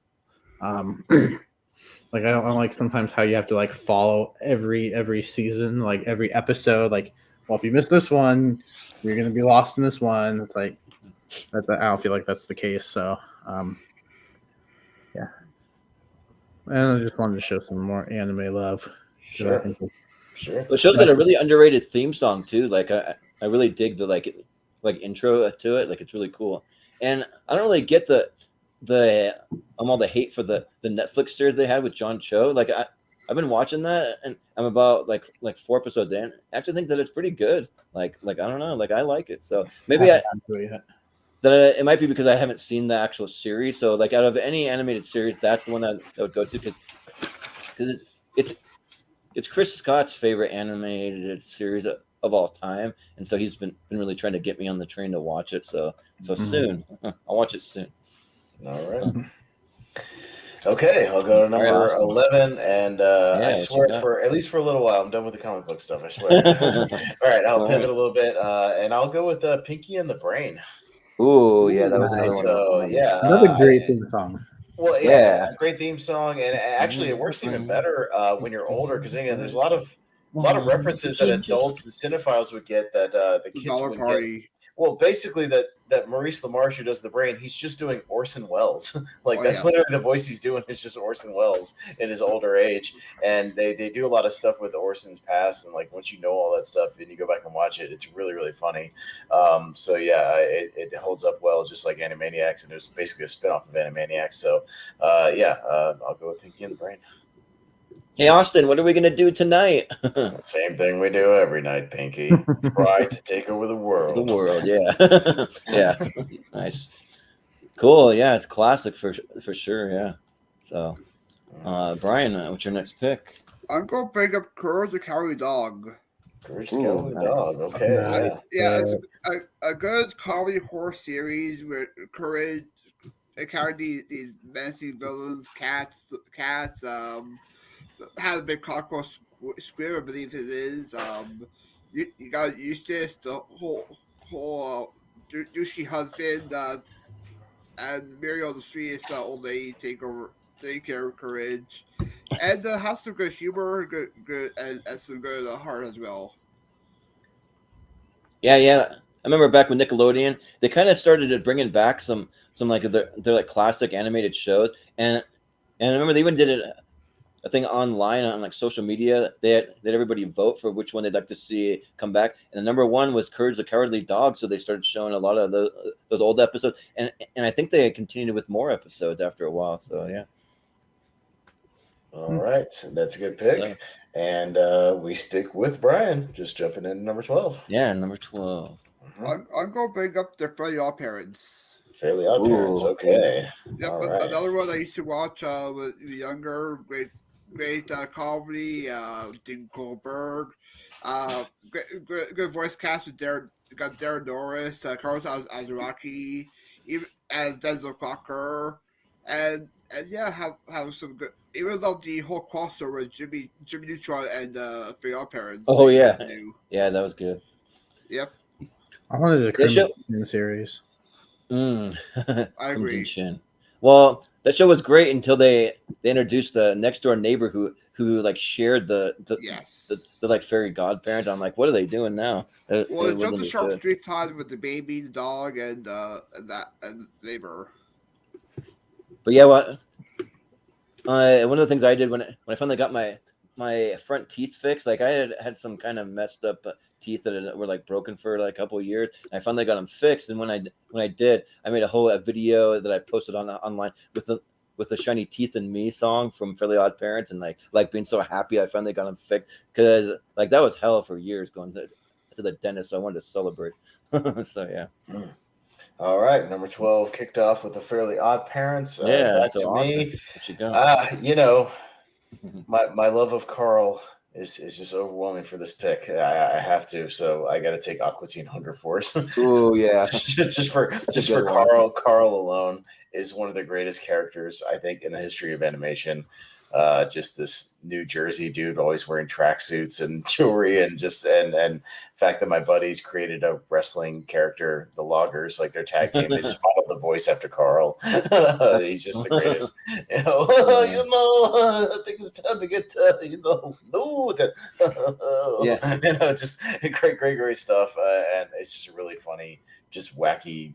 like I don't like sometimes how you have to like follow every season, like every episode, like well if you miss this one, you're gonna be lost in this one. It's like I don't feel like that's the case, so yeah. And I just wanted to show some more anime love. Sure. The show's got a really underrated theme song too. Like I really dig the like intro to it. Like it's really cool. And I don't really get all the hate for the Netflix series they had with John Cho. Like I've been watching that, and I'm about like 4 episodes in. I actually think that it's pretty good. Like I don't know. Like I like it. So maybe it might be because I haven't seen the actual series. So like out of any animated series, that's the one that I would go to because it's Chris Scott's favorite animated series of all time, and so he's been really trying to get me on the train to watch it. So soon, I'll watch it soon. All right. Okay, I'll go to number 11, and I swear for at least for a little while, I'm done with the comic book stuff. I swear. All right, I'll pivot a little bit, and I'll go with Pinky and the Brain. Ooh, yeah, that was another one. So yeah, another great theme song. Well, Yeah. yeah, great theme song, and actually, it works even better when you're older because there's a lot of references that adults and cinephiles would get that the kids Dollar wouldn't get. Party. Well, basically, that Maurice LaMarche, who does the brain, he's just doing Orson Welles. Like Oh, that's yeah. literally the voice he's doing is just Orson Welles in his older age. And they do a lot of stuff with Orson's past, and like once you know all that stuff and you go back and watch it, it's really really funny. So yeah, it holds up well, just like Animaniacs, and it was basically a spinoff of Animaniacs. So I'll go with Pinky and the Brain. Hey, Austin, what are we going to do tonight? Same thing we do every night, Pinky. Try to take over the world. The world, yeah. Yeah. Nice. Cool. Yeah, it's classic for sure. Yeah. So, Brian, what's your next pick? I'm going to bring up Courage the Cowardly Dog. Courage the Cowardly nice. Dog. Okay. Nice. Yeah, it's a good comedy horror series where Courage encountered these menacing villains, cats, has a big cockroach squid, I believe it is. You got Eustace, the whole douchey husband, and Muriel, the sweetest old lady, take care of Courage, and have some good humor, good, and some good heart as well. Yeah. I remember back with Nickelodeon, they kind of started bringing back some like their like classic animated shows, and I remember they even did a thing online on like social media. They had everybody vote for which one they'd like to see come back, and the number one was Courage the Cowardly Dog. So they started showing a lot of those old episodes, and I think they continued with more episodes after a while. So yeah. All right, that's a good pick. So, and we stick with Brian, just jumping in number 12. yeah, number 12. I'm going to bring up the Fairly Odd Parents. Fairly Odd Parents. Okay. Yep, All right. another one I used to watch when younger. Great comedy. Dean Goldberg. Good voice cast with Darren Norris, Carlos Azaraki, even as Denzel Crocker, and yeah, have some good. Even though the whole crossover with Jimmy Neutron and Fairly Odd Parents. Oh yeah, yeah, that was good. Yep. I wanted a Crimson series. I agree. Well, that show was great until they introduced the next door neighbor who like shared the like fairy godparent. I'm like, what are they doing now? Well, it jumped the sharp street time with the baby, the dog, and and neighbor. But yeah, one of the things I did when I finally got my front teeth fixed, like I had some kind of messed up teeth that were like broken for like a couple of years, and I finally got them fixed. And when I did, I made a whole video that I posted online with the Shiny Teeth and Me song from Fairly Odd Parents, and like being so happy I finally got them fixed, because like that was hell for years going to the dentist, so I wanted to celebrate. So yeah. All right, number 12 kicked off with the Fairly Odd Parents. Yeah, back so to awesome. me. What you got? My love of Carl is just overwhelming for this pick. I have to, so I got to take Aqua Teen Hunger Force. Oh yeah, just for Carl alone is one of the greatest characters I think in the history of animation. Just this New Jersey dude always wearing tracksuits and jewelry, and the fact that my buddies created a wrestling character, the Loggers, like their tag team. They just modeled the voice after Carl. He's just the greatest. I think it's time to get nude. Yeah. Just great stuff, and it's just a really funny, just wacky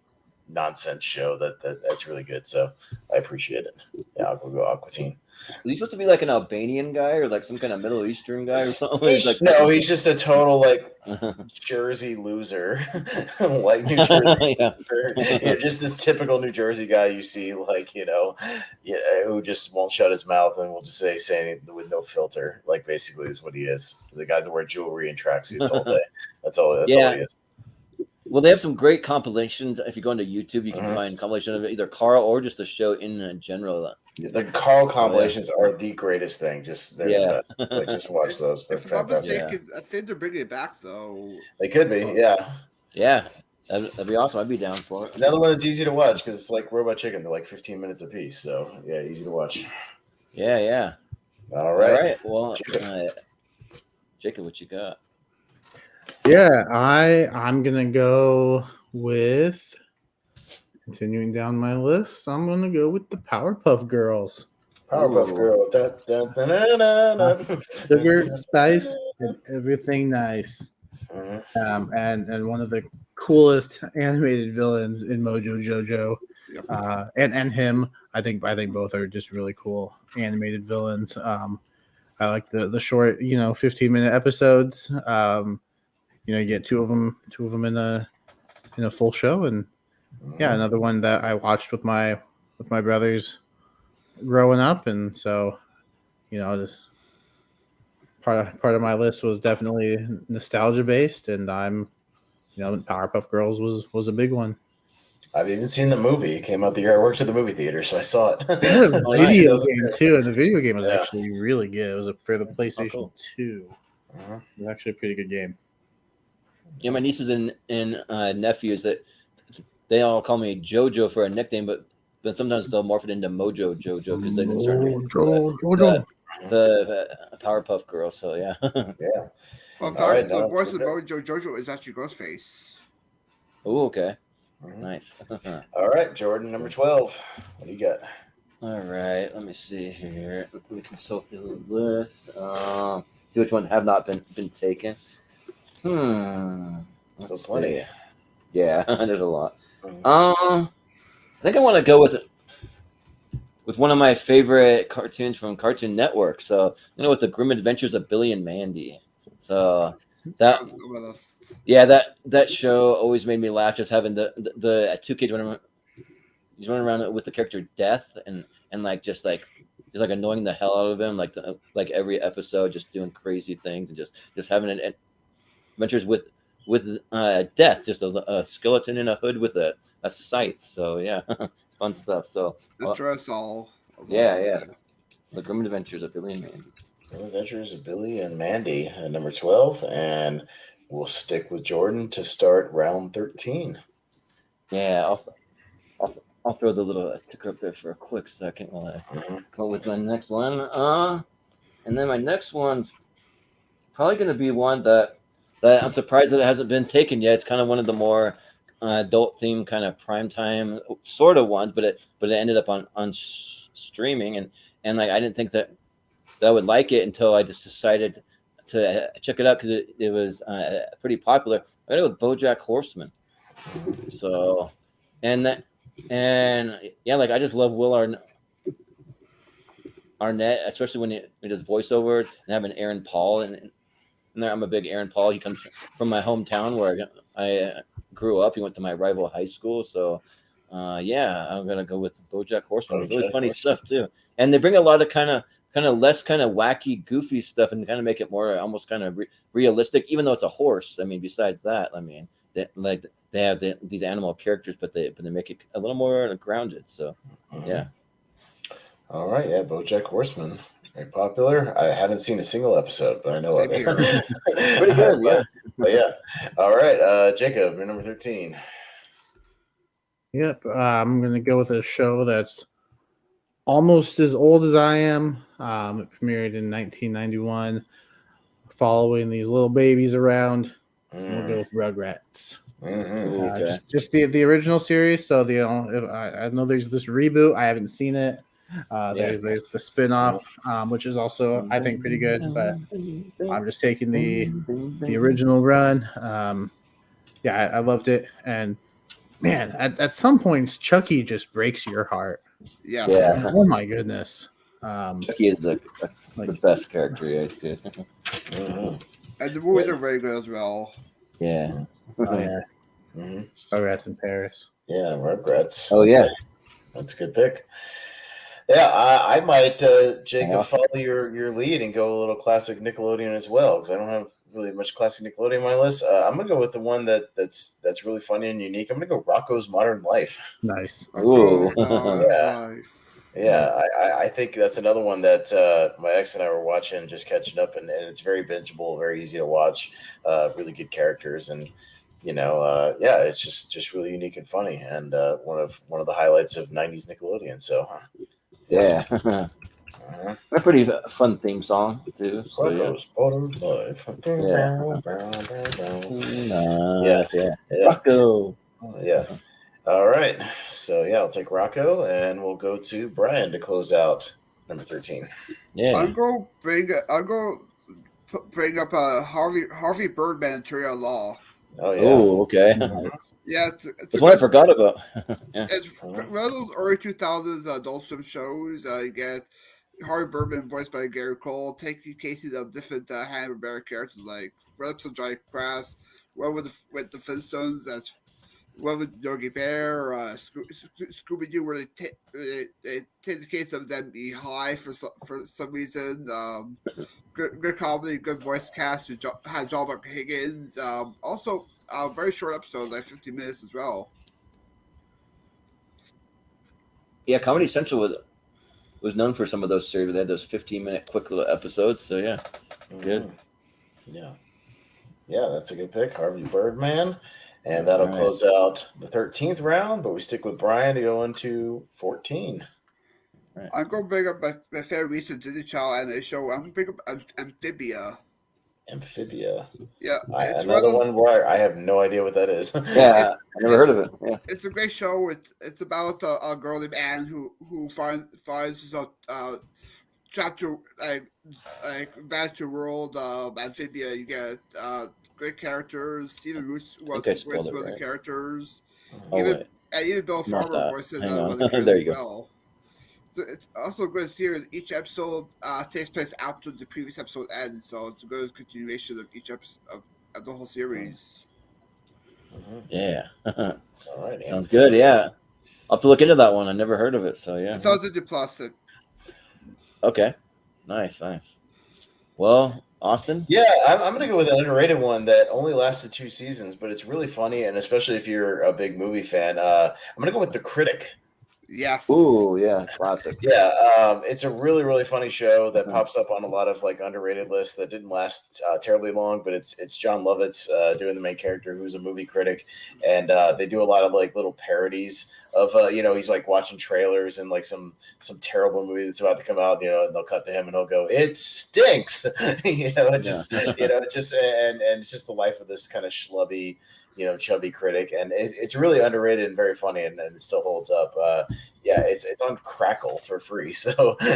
nonsense show that's really good. So I appreciate it. Yeah, I'll go Aqua Teen. Is he supposed to be like an Albanian guy or like some kind of Middle Eastern guy or something? He's just a total like Jersey loser, like New Jersey loser. Just this typical New Jersey guy you see, like who just won't shut his mouth and will just say anything with no filter. Like basically is what he is. The guys that wear jewelry and tracksuits all day. That's all he is. Well, they have some great compilations. If you go into YouTube, you can find compilations of either Carl or just a show in general. The Carl compilations are the greatest thing. Just the best. Like, just watch those. They're fantastic. I think they're bringing it back though. They could be, yeah. Yeah, that'd be awesome. I'd be down for it. Another one that's easy to watch because it's like Robot Chicken. They're like 15 minutes a piece. So yeah, easy to watch. Yeah. All right. Well, Jacob, what you got? Yeah, I'm gonna go with Continuing down my list, I'm gonna go with the Powerpuff Girls. Powerpuff Ooh. Girl. Da, da, da, da, da, da. Sugar, spice, and everything nice. Mhm. And one of the coolest animated villains in Mojo Jojo, Yep. and him. I think both are just really cool animated villains. I like the short, 15-minute episodes. You get two of them in a full show, and yeah, another one that I watched with my brothers growing up, and so this part of my list was definitely nostalgia based, and Powerpuff Girls was a big one. I've even seen the movie. It came out the year I worked at the movie theater, so I saw it. They had a Oh, nice. video game too, and the video game was Yeah. actually really good. It was for the PlayStation cool. 2. Mhm. It was actually a pretty good game. Yeah, my nieces and nephews that they all call me JoJo for a nickname, but sometimes they'll morph it into Mojo Jojo because they're starting Jojo. the Powerpuff Girl. So yeah. Yeah. Well, All right, the no, voice that's of good. Mojo Jojo is actually Ghostface. Oh, okay. Mhm. Nice. All right, Jordan, number 12. What do you got? All right, let me see here. Let me consult the list. See which one have not been taken. Still Let's plenty. see. Yeah, there's a lot. Mhm. I think I want to go with one of my favorite cartoons from Cartoon Network. So with the Grim Adventures of Billy and Mandy. So that was on my list. yeah, that show always made me laugh. Just having the two kids running around with the character Death and like just annoying the hell out of him, like every episode, just doing crazy things and just having an adventures with Death, just a skeleton in a hood with a scythe. So yeah, it's fun stuff. So That's us all. yeah, the Grim Adventures of Billy and Mandy. Grim Adventures of Billy and Mandy at number 12. And we'll stick with Jordan to start round 13. Yeah, I'll throw the little ticker up there for a quick second while I Mhm. come up with my next one. And then my next one's probably going to be one that I'm surprised that it hasn't been taken yet. It's kind of one of the more adult themed kind of primetime sort of ones, but it ended up on streaming, and like I didn't think that I would like it until I just decided to check it out because it was pretty popular. I got it with BoJack Horseman. So, and yeah, like I just love Will Arnett, especially when he does voiceover, and having Aaron Paul and there. I'm a big Aaron Paul. He comes from my hometown where I grew up. He went to my rival high school, so yeah, I'm gonna go with BoJack Horseman. It's really BoJack funny Horseman. stuff too, and they bring a lot of kind of less kind of wacky, goofy stuff, and kind of make it more almost kind of realistic. Even though it's a horse, I mean, besides that, I mean, they have these animal characters, but they make it a little more grounded. So yeah. All right, yeah, BoJack Horseman, very popular. I haven't seen a single episode, but I know of it. Same here. Pretty good, yeah. But yeah. All right, Jacob, you're number 13. Yep, I'm gonna go with a show that's almost as old as I am. It premiered in 1991. Following these little babies around, we'll go with Rugrats. Mm-hmm. Okay. Just the original series. So I know there's this reboot. I haven't seen it. There's the spin-off, which is also I think pretty good. But I'm just taking the original run. Yeah, I loved it. And man, at some points, Chucky just breaks your heart. Yeah. Yeah. Oh my goodness. Chucky is the best character. Yeah, it's good. Mm-hmm. And the movies are very good as well. Yeah. Oh yeah, Mm-hmm. Rugrats in Paris. Yeah, Rugrats. Oh yeah. That's a good pick. Yeah, I might, Jacob, Yeah. follow your lead and go a little classic Nickelodeon as well, because I don't have really much classic Nickelodeon on my list. I'm gonna go with the one that's really funny and unique. I'm gonna go Rocco's Modern Life. Nice. Ooh. Yeah. Yeah, I think that's another one that my ex and I were watching, just catching up, and it's very bingeable, very easy to watch, really good characters, and yeah, it's just really unique and funny, and one of the highlights of '90s Nickelodeon. So Yeah. A pretty fun theme song too. So yeah. Rocco's Modern Life. Yeah. Yeah. Rocco. Yeah. All right. I'll take Rocco, and we'll go to Brian to close out number 13. Yeah. I'll go bring up Harvey Birdman Tree of Law. Oh yeah. Oh, okay. Yeah, It's one I forgot about. Yeah. It's one of those early 2000s Adult Swim shows. You get Harvey Birdman voiced by Gary Cole, taking cases of different Hanna-Barbera characters like Reps of Johnny Crass, one with the Flintstones, that's one with Yogi Bear, Scooby Doo, where they take the case of them being high for some reason. Good comedy, good voice cast. Had John Higgins. Also, a very short episode, like 15 minutes as well. Yeah, Comedy Central was known for some of those series. They had those 15-minute quick little episodes. So yeah, good. Yeah, that's a good pick, Harvey Birdman, and that'll close out the 13th round. But we stick with Brian to go into 14. Right. I'm going to bring up my favorite recent Disney Channel anime show. I'm going to bring up Amphibia. Yeah, another one where I have no idea what that is. Yeah, I never heard of it. Yeah. It's a great show. It's about a girl named Anne who finds herself trapped to back to world Amphibia. You get great characters. Stephen Roos was one of the characters. Even Bill Farmer voices one of the characters there you as well. So it's also a good series. Each episode takes place after the previous episode ends, so it's a good continuation of each episode of the whole series. Yeah. All right. Sounds good. Yeah. I'll have to look into that one. I never heard of it. So yeah. It's on Disney Plus. Okay. Nice. Well, Austin? Yeah, I'm going to go with an underrated one that only lasted 2 seasons, but it's really funny, and especially if you're a big movie fan, I'm going to go with The Critic. Yes. Ooh, yeah, classic. Yeah, it's a really, really funny show that pops up on a lot of like underrated lists that didn't last terribly long, but it's John Lovitz doing the main character who's a movie critic, and they do a lot of like little parodies of he's like watching trailers and like some terrible movie that's about to come out, and they'll cut to him and he'll go, "It stinks," and it's just the life of this kind of schlubby, chubby critic, and it's really underrated and very funny, and it still holds up. It's on Crackle for free, so one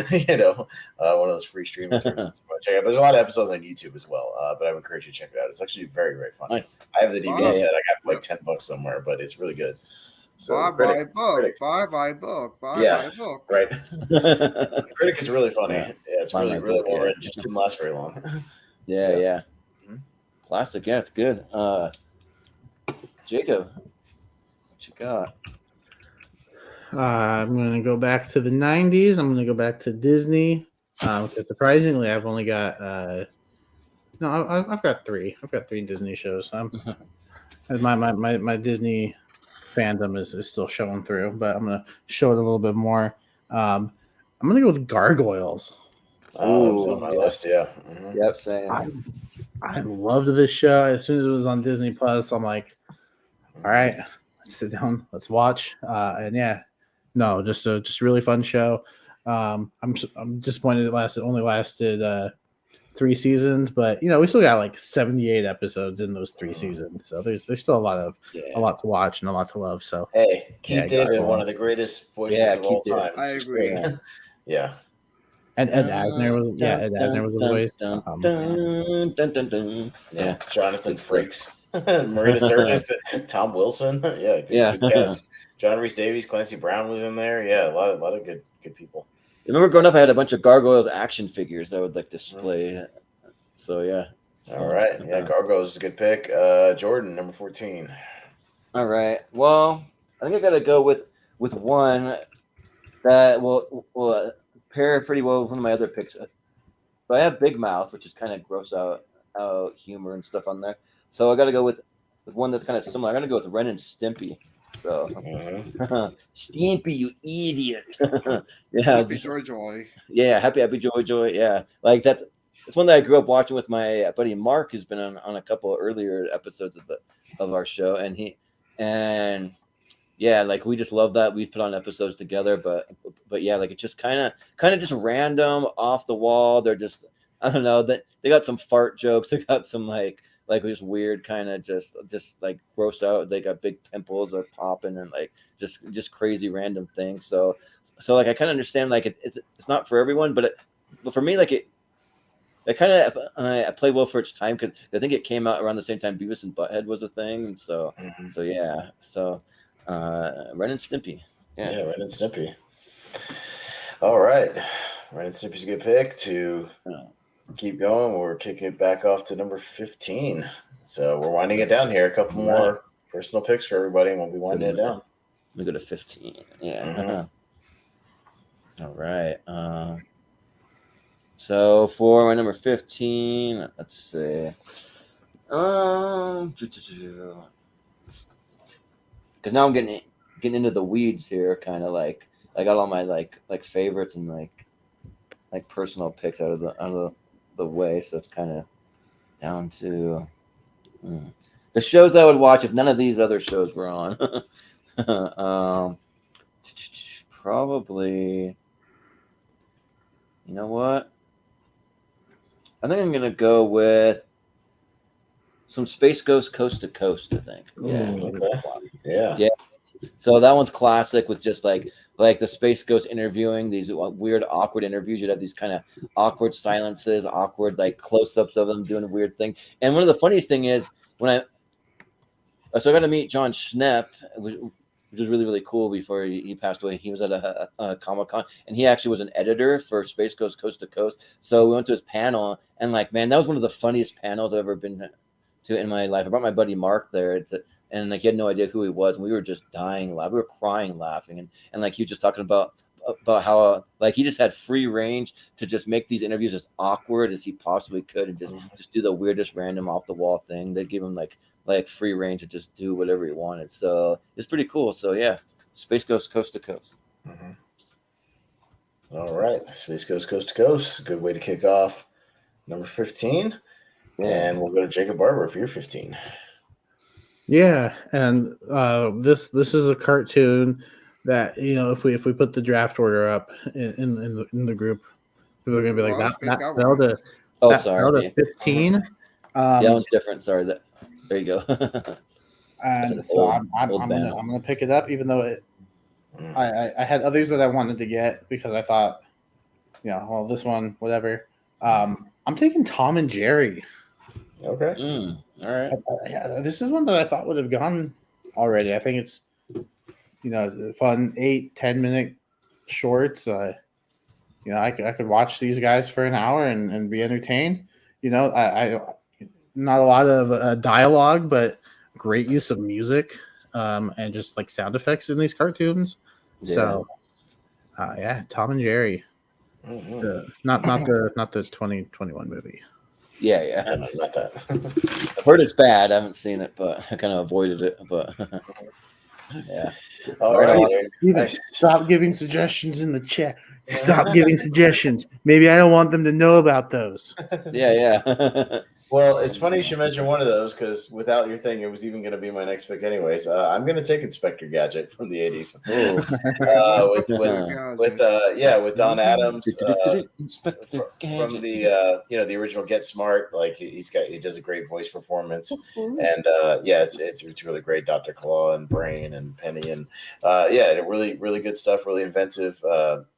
of those free streaming services. Check out. There's a lot of episodes on YouTube as well, but I would encourage you to check it out. It's actually very, very funny. Nice. I have the DVD set. I got for like $10 somewhere, but it's really good. So buy my book. Right. Critic is really funny. Yeah, it's really well written. Just didn't last very long. Yeah. Mm-hmm. Classic. Yeah, it's good. Jacob, what you got? I'm going to go back to the 90s. I'm going to go back to Disney. Because surprisingly, I've only got I've got 3. I've got 3 Disney shows. My Disney fandom is still showing through, but I'm going to show it a little bit more. I'm going to go with Gargoyles. Oh, it's on my list. Yeah. Mm-hmm. Yep, same. I loved this show. As soon as it was on Disney Plus, I'm like, all right, let's sit down, let's watch. Just a really fun show. I'm disappointed it only lasted 3 seasons, but we still got like 78 episodes in those 3 seasons. So there's still a lot to watch and a lot to love. So hey, Keith David, one of the greatest voices of all time. I agree. Yeah. And Ed Asner was the voice. Yeah, Jonathan Frakes, Marina Sirtis, Tom Wilson. Yeah, good cast. John Rhys Davies, Clancy Brown was in there. Yeah, a lot of good people. I remember growing up, I had a bunch of Gargoyles action figures that I would like display. So yeah. All right. Yeah, Gargoyles is a good pick. Jordan, number 14. All right. Well, I think I gotta go with one that will pair pretty well with one of my other picks. So I have Big Mouth, which is kind of gross out humor and stuff on there. So I got to go with one that's kind of similar. I'm going to go with Ren and Stimpy. So Stimpy, you idiot! Happy Joy. Yeah, happy Joy. Yeah, like it's one that I grew up watching with my buddy Mark, who's been on a couple of earlier episodes of our show, and like we just love that. We put on episodes together, but yeah, like it's just kind of just random, off the wall. They're just, I don't know, that they got some fart jokes. They got some like like just weird kind of just like gross out. They got big pimples are popping and like just crazy random things. So like I kind of understand like it's not for everyone, but for me like it kind of played well for its time because I think it came out around the same time Beavis and Butthead was a thing, and so yeah, so Ren and Stimpy, yeah, Ren and Stimpy. All right, Ren and Stimpy's a good pick to keep going. We're kicking it back off to number 15, so we're winding it down here. A couple more personal picks for everybody, and we'll be winding it down. We go to 15, yeah. All right. So for my number 15, let's see. Because now I'm getting into the weeds here, kind of like I got all my like favorites and like personal picks out of the way, so it's kind of down to the shows I would watch if none of these other shows were on. Probably. You know what? I think I'm gonna go with some Space Ghost Coast to Coast. I think. Yeah. So that one's classic with just like the Space Ghost interviewing these weird, awkward interviews. You'd have these kind of awkward silences, awkward like close-ups of them doing a weird thing. And one of the funniest thing is when I got to meet John Schnepp, which was really, really cool before he passed away. He was at a Comic-Con, and he actually was an editor for Space Ghost Coast to Coast. So we went to his panel, and like, man, that was one of the funniest panels I've ever been to in my life. I brought my buddy Mark there, and like he had no idea who he was, and we were just dying laughing. We were crying laughing, and like he was just talking about how like he just had free range to just make these interviews as awkward as he possibly could, and just do the weirdest random off the wall thing. They gave him like free range to just do whatever he wanted. So it's pretty cool. So yeah, Space Ghost Coast to Coast. All right, Space Ghost Coast to Coast. Good way to kick off number 15. And we'll go to Jacob Barber for your 15. Yeah, and this is a cartoon that, you know, if we put the draft order up in the group, people are gonna be like that fell to 15. That one's different. Sorry, there you go. And so I'm gonna pick it up, even though I had others that I wanted to get because I thought, you know, well, this one, whatever. I'm taking Tom and Jerry. Okay. All right. Yeah, this is one that I thought would have gone already. I think it's, you know, fun 8-10 minute shorts. You know, I could watch these guys for an hour and be entertained. You know, I not a lot of dialogue, but great use of music and just like sound effects in these cartoons. Yeah. So, yeah, Tom and Jerry. Not the 2021 movie. Yeah. No, not that. I've heard it's bad. I haven't seen it, but I kind of avoided it. But yeah. All right. Steven, stop giving suggestions in the chat. Stop giving suggestions. Maybe I don't want them to know about those. Yeah. Well, it's funny you should mention one of those because without your thing, it was even going to be my next pick anyways. I'm going to take Inspector Gadget from the 80s. With Don Adams from the the original Get Smart. Like he does a great voice performance, and it's really great. Dr. Claw and Brain and Penny and really really good stuff. Really inventive.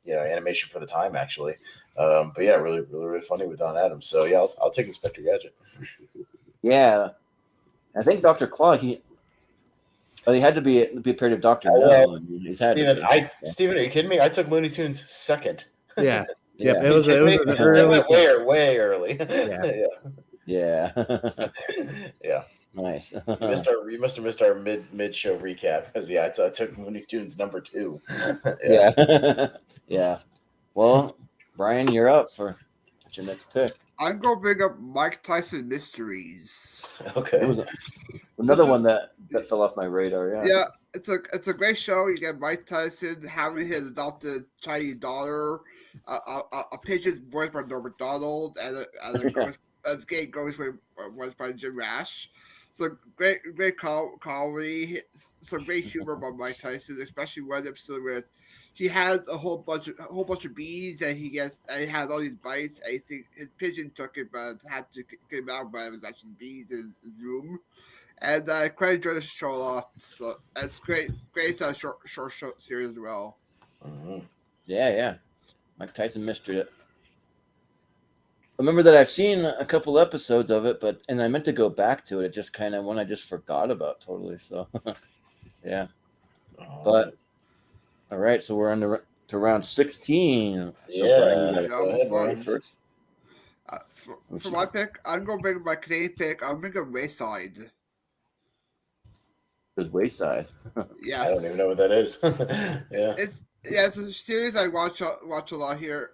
Animation for the time actually. But yeah, really, really, really funny with Don Adams. So yeah, I'll take Inspector Gadget. Yeah, I think Dr. Claw. He had to be a period of Dr. No. Steven, are you kidding me? I took Looney Tunes second. Yeah. Yep, it was early. way early. Yeah. Yeah. Nice. You must have missed our mid show recap because I took Looney Tunes number 2. Yeah. Yeah. Well, Brian, you're up for your next pick. I'm gonna bring up Mike Tyson Mysteries. Okay. Another one that fell off my radar. Yeah, it's a great show. You get Mike Tyson having his adopted Chinese daughter, a pigeon voiced by Norm Macdonald, and a gay ghost voiced by Jim Rash. So great comedy, some great humor by Mike Tyson, especially one episode with he has a whole bunch of bees, and he has all these bites. I think his pigeon took it, but had to get him out. But it was actually bees in his room. And I quite enjoy the show a lot. So it's great short series as well. Mhm. Yeah. Mike Tyson Mystery. I remember that I've seen a couple episodes of it, and I meant to go back to it. It just kind of one I just forgot about totally. So, yeah. But all right, so we're on to round 16. So Yeah. Brian, you got Go ahead, Brian. first. For my pick, I'm gonna bring my Canadian pick. I'm bringing Wayside. There's Wayside. Yes. I don't even know what that is. Yeah. It's a series I watch a lot here.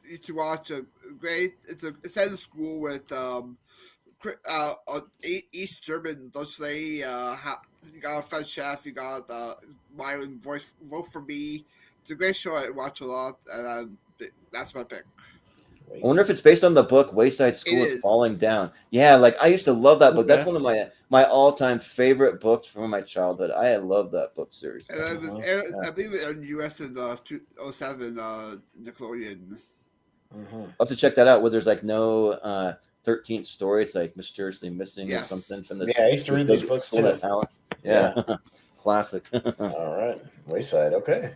You to watch a great. It's set in school with East German. Let's say you got a French chef. You got Myron vote for me. It's a great show I watch a lot, and that's my pick. I wonder if it's based on the book Wayside School is Falling Down. Yeah, like I used to love that book. That's one of my all-time favorite books from my childhood. I love that book series. And I believe it in the US in 2007 Nickelodeon. I'll have to check that out. Where there's like no 13th story, it's like mysteriously missing or something from the. Yeah, I used to read those books too. Yeah. Classic. All right, Wayside. Okay.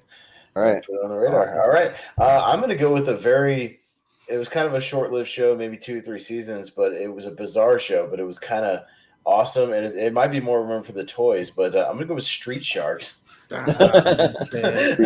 All right. Put it on the radar. All right. I'm going to go with it was kind of a short-lived show, maybe 2 or 3 seasons, but it was a bizarre show, but it was kind of awesome. And it might be more remembered for the toys, but I'm going to go with Street Sharks. Street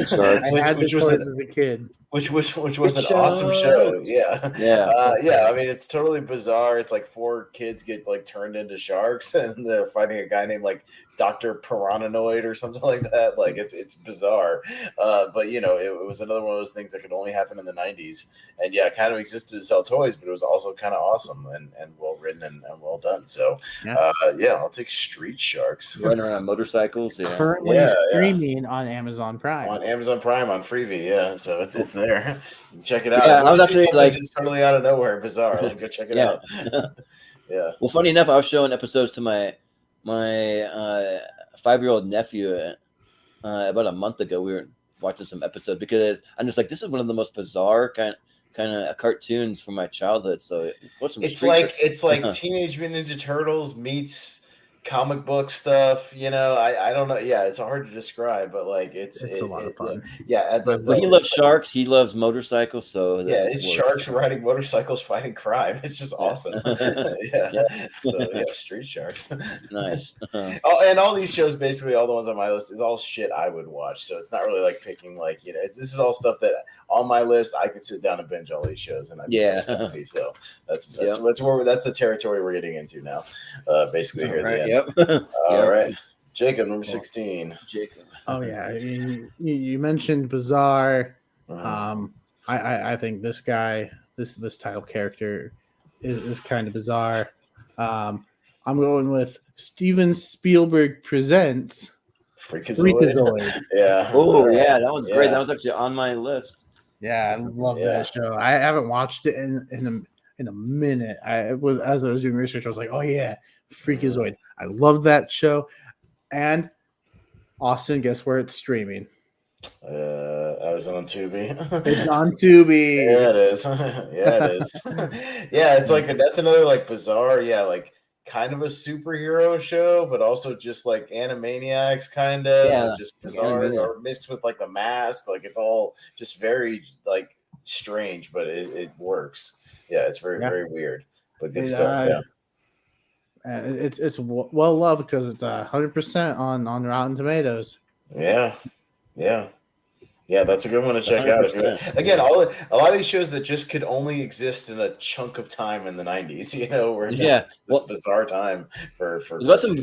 Sharks. I had the toys as a kid. Which was an awesome show. Yeah. I mean, it's totally bizarre. It's like 4 kids get like turned into sharks, and they're fighting a guy named like Dr. Piranhanoid or something like that. Like it's bizarre. But you know, it was another one of those things that could only happen in the 90s. And yeah, it kind of existed to sell toys, but it was also kind of awesome and well written and well done. So I'll take Street Sharks. Running around motorcycles. Yeah. Currently streaming on Amazon Prime. On Amazon Prime on Freevee, yeah. So it's there. Check it out. Yeah, I was actually like just totally out of nowhere, bizarre. Like, go check it out. Yeah. Well, funny enough, I was showing episodes to my 5-year-old nephew about a month ago. We were watching some episodes because I'm just like, this is one of the most bizarre kind of cartoons from my childhood. So it's like Teenage Mutant Ninja Turtles meets comic book stuff, you know. I don't know. Yeah, it's hard to describe, but like it's a lot of fun. But he loves sharks. He loves motorcycles. So it's sharks riding motorcycles fighting crime. It's just awesome. So Street Sharks. Nice. And all these shows, basically all the ones on my list, is all shit I would watch. So it's not really like picking like, you know, this is all stuff that on my list I could sit down and binge all these shows, and so that's the territory we're getting into now. Basically here at the end. All right. Jacob, number 16. Jacob. Oh yeah. I mean, you mentioned bizarre. I think this guy, this title character is kind of bizarre. I'm going with Steven Spielberg presents Freakazoid. Yeah. Oh yeah, that was great. That was actually on my list. Yeah, I love that show. I haven't watched it in a minute. As I was doing research, I was like, oh yeah, Freakazoid. I love that show. And Austin, guess where it's streaming? I was on Tubi. It's on Tubi. Yeah, it is. Yeah, it's like that's another like bizarre, like kind of a superhero show, but also just like Animaniacs kind of, just bizarre or mixed with like The Mask. Like it's all just very like strange, but it works. Yeah, it's very very weird, but good stuff. Yeah. It's well loved because it's 100% on Rotten Tomatoes. Yeah, that's a good one to check out. Again, a lot of these shows that just could only exist in a chunk of time in the 90s, you know, where this bizarre time for there's some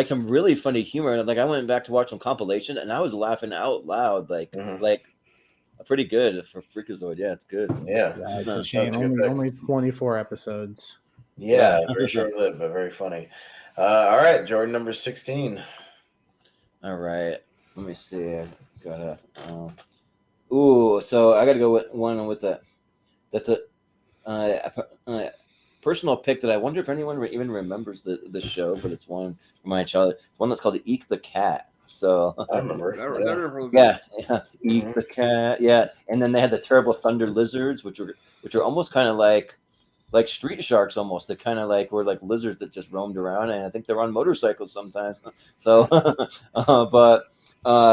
some really funny humor. Like I went back to watch some compilation and I was laughing out loud, like pretty good for Freakazoid. Yeah, it's good. Yeah, it's a shame. Only 24 episodes. Yeah, very short-lived, but very funny. All right, Jordan, number 16. All right, let me see. Gotta. So I gotta go with one with that. That's a personal pick that I wonder if anyone even remembers the show, but it's one from my childhood. One that's called Eek the Cat. So I remember. Never heard of yeah, it. yeah, Eat the Cat. Yeah, and then they had the terrible thunder lizards, which were almost kind of like street sharks almost. They kind of like were like lizards that just roamed around, and I think they're on motorcycles sometimes. So,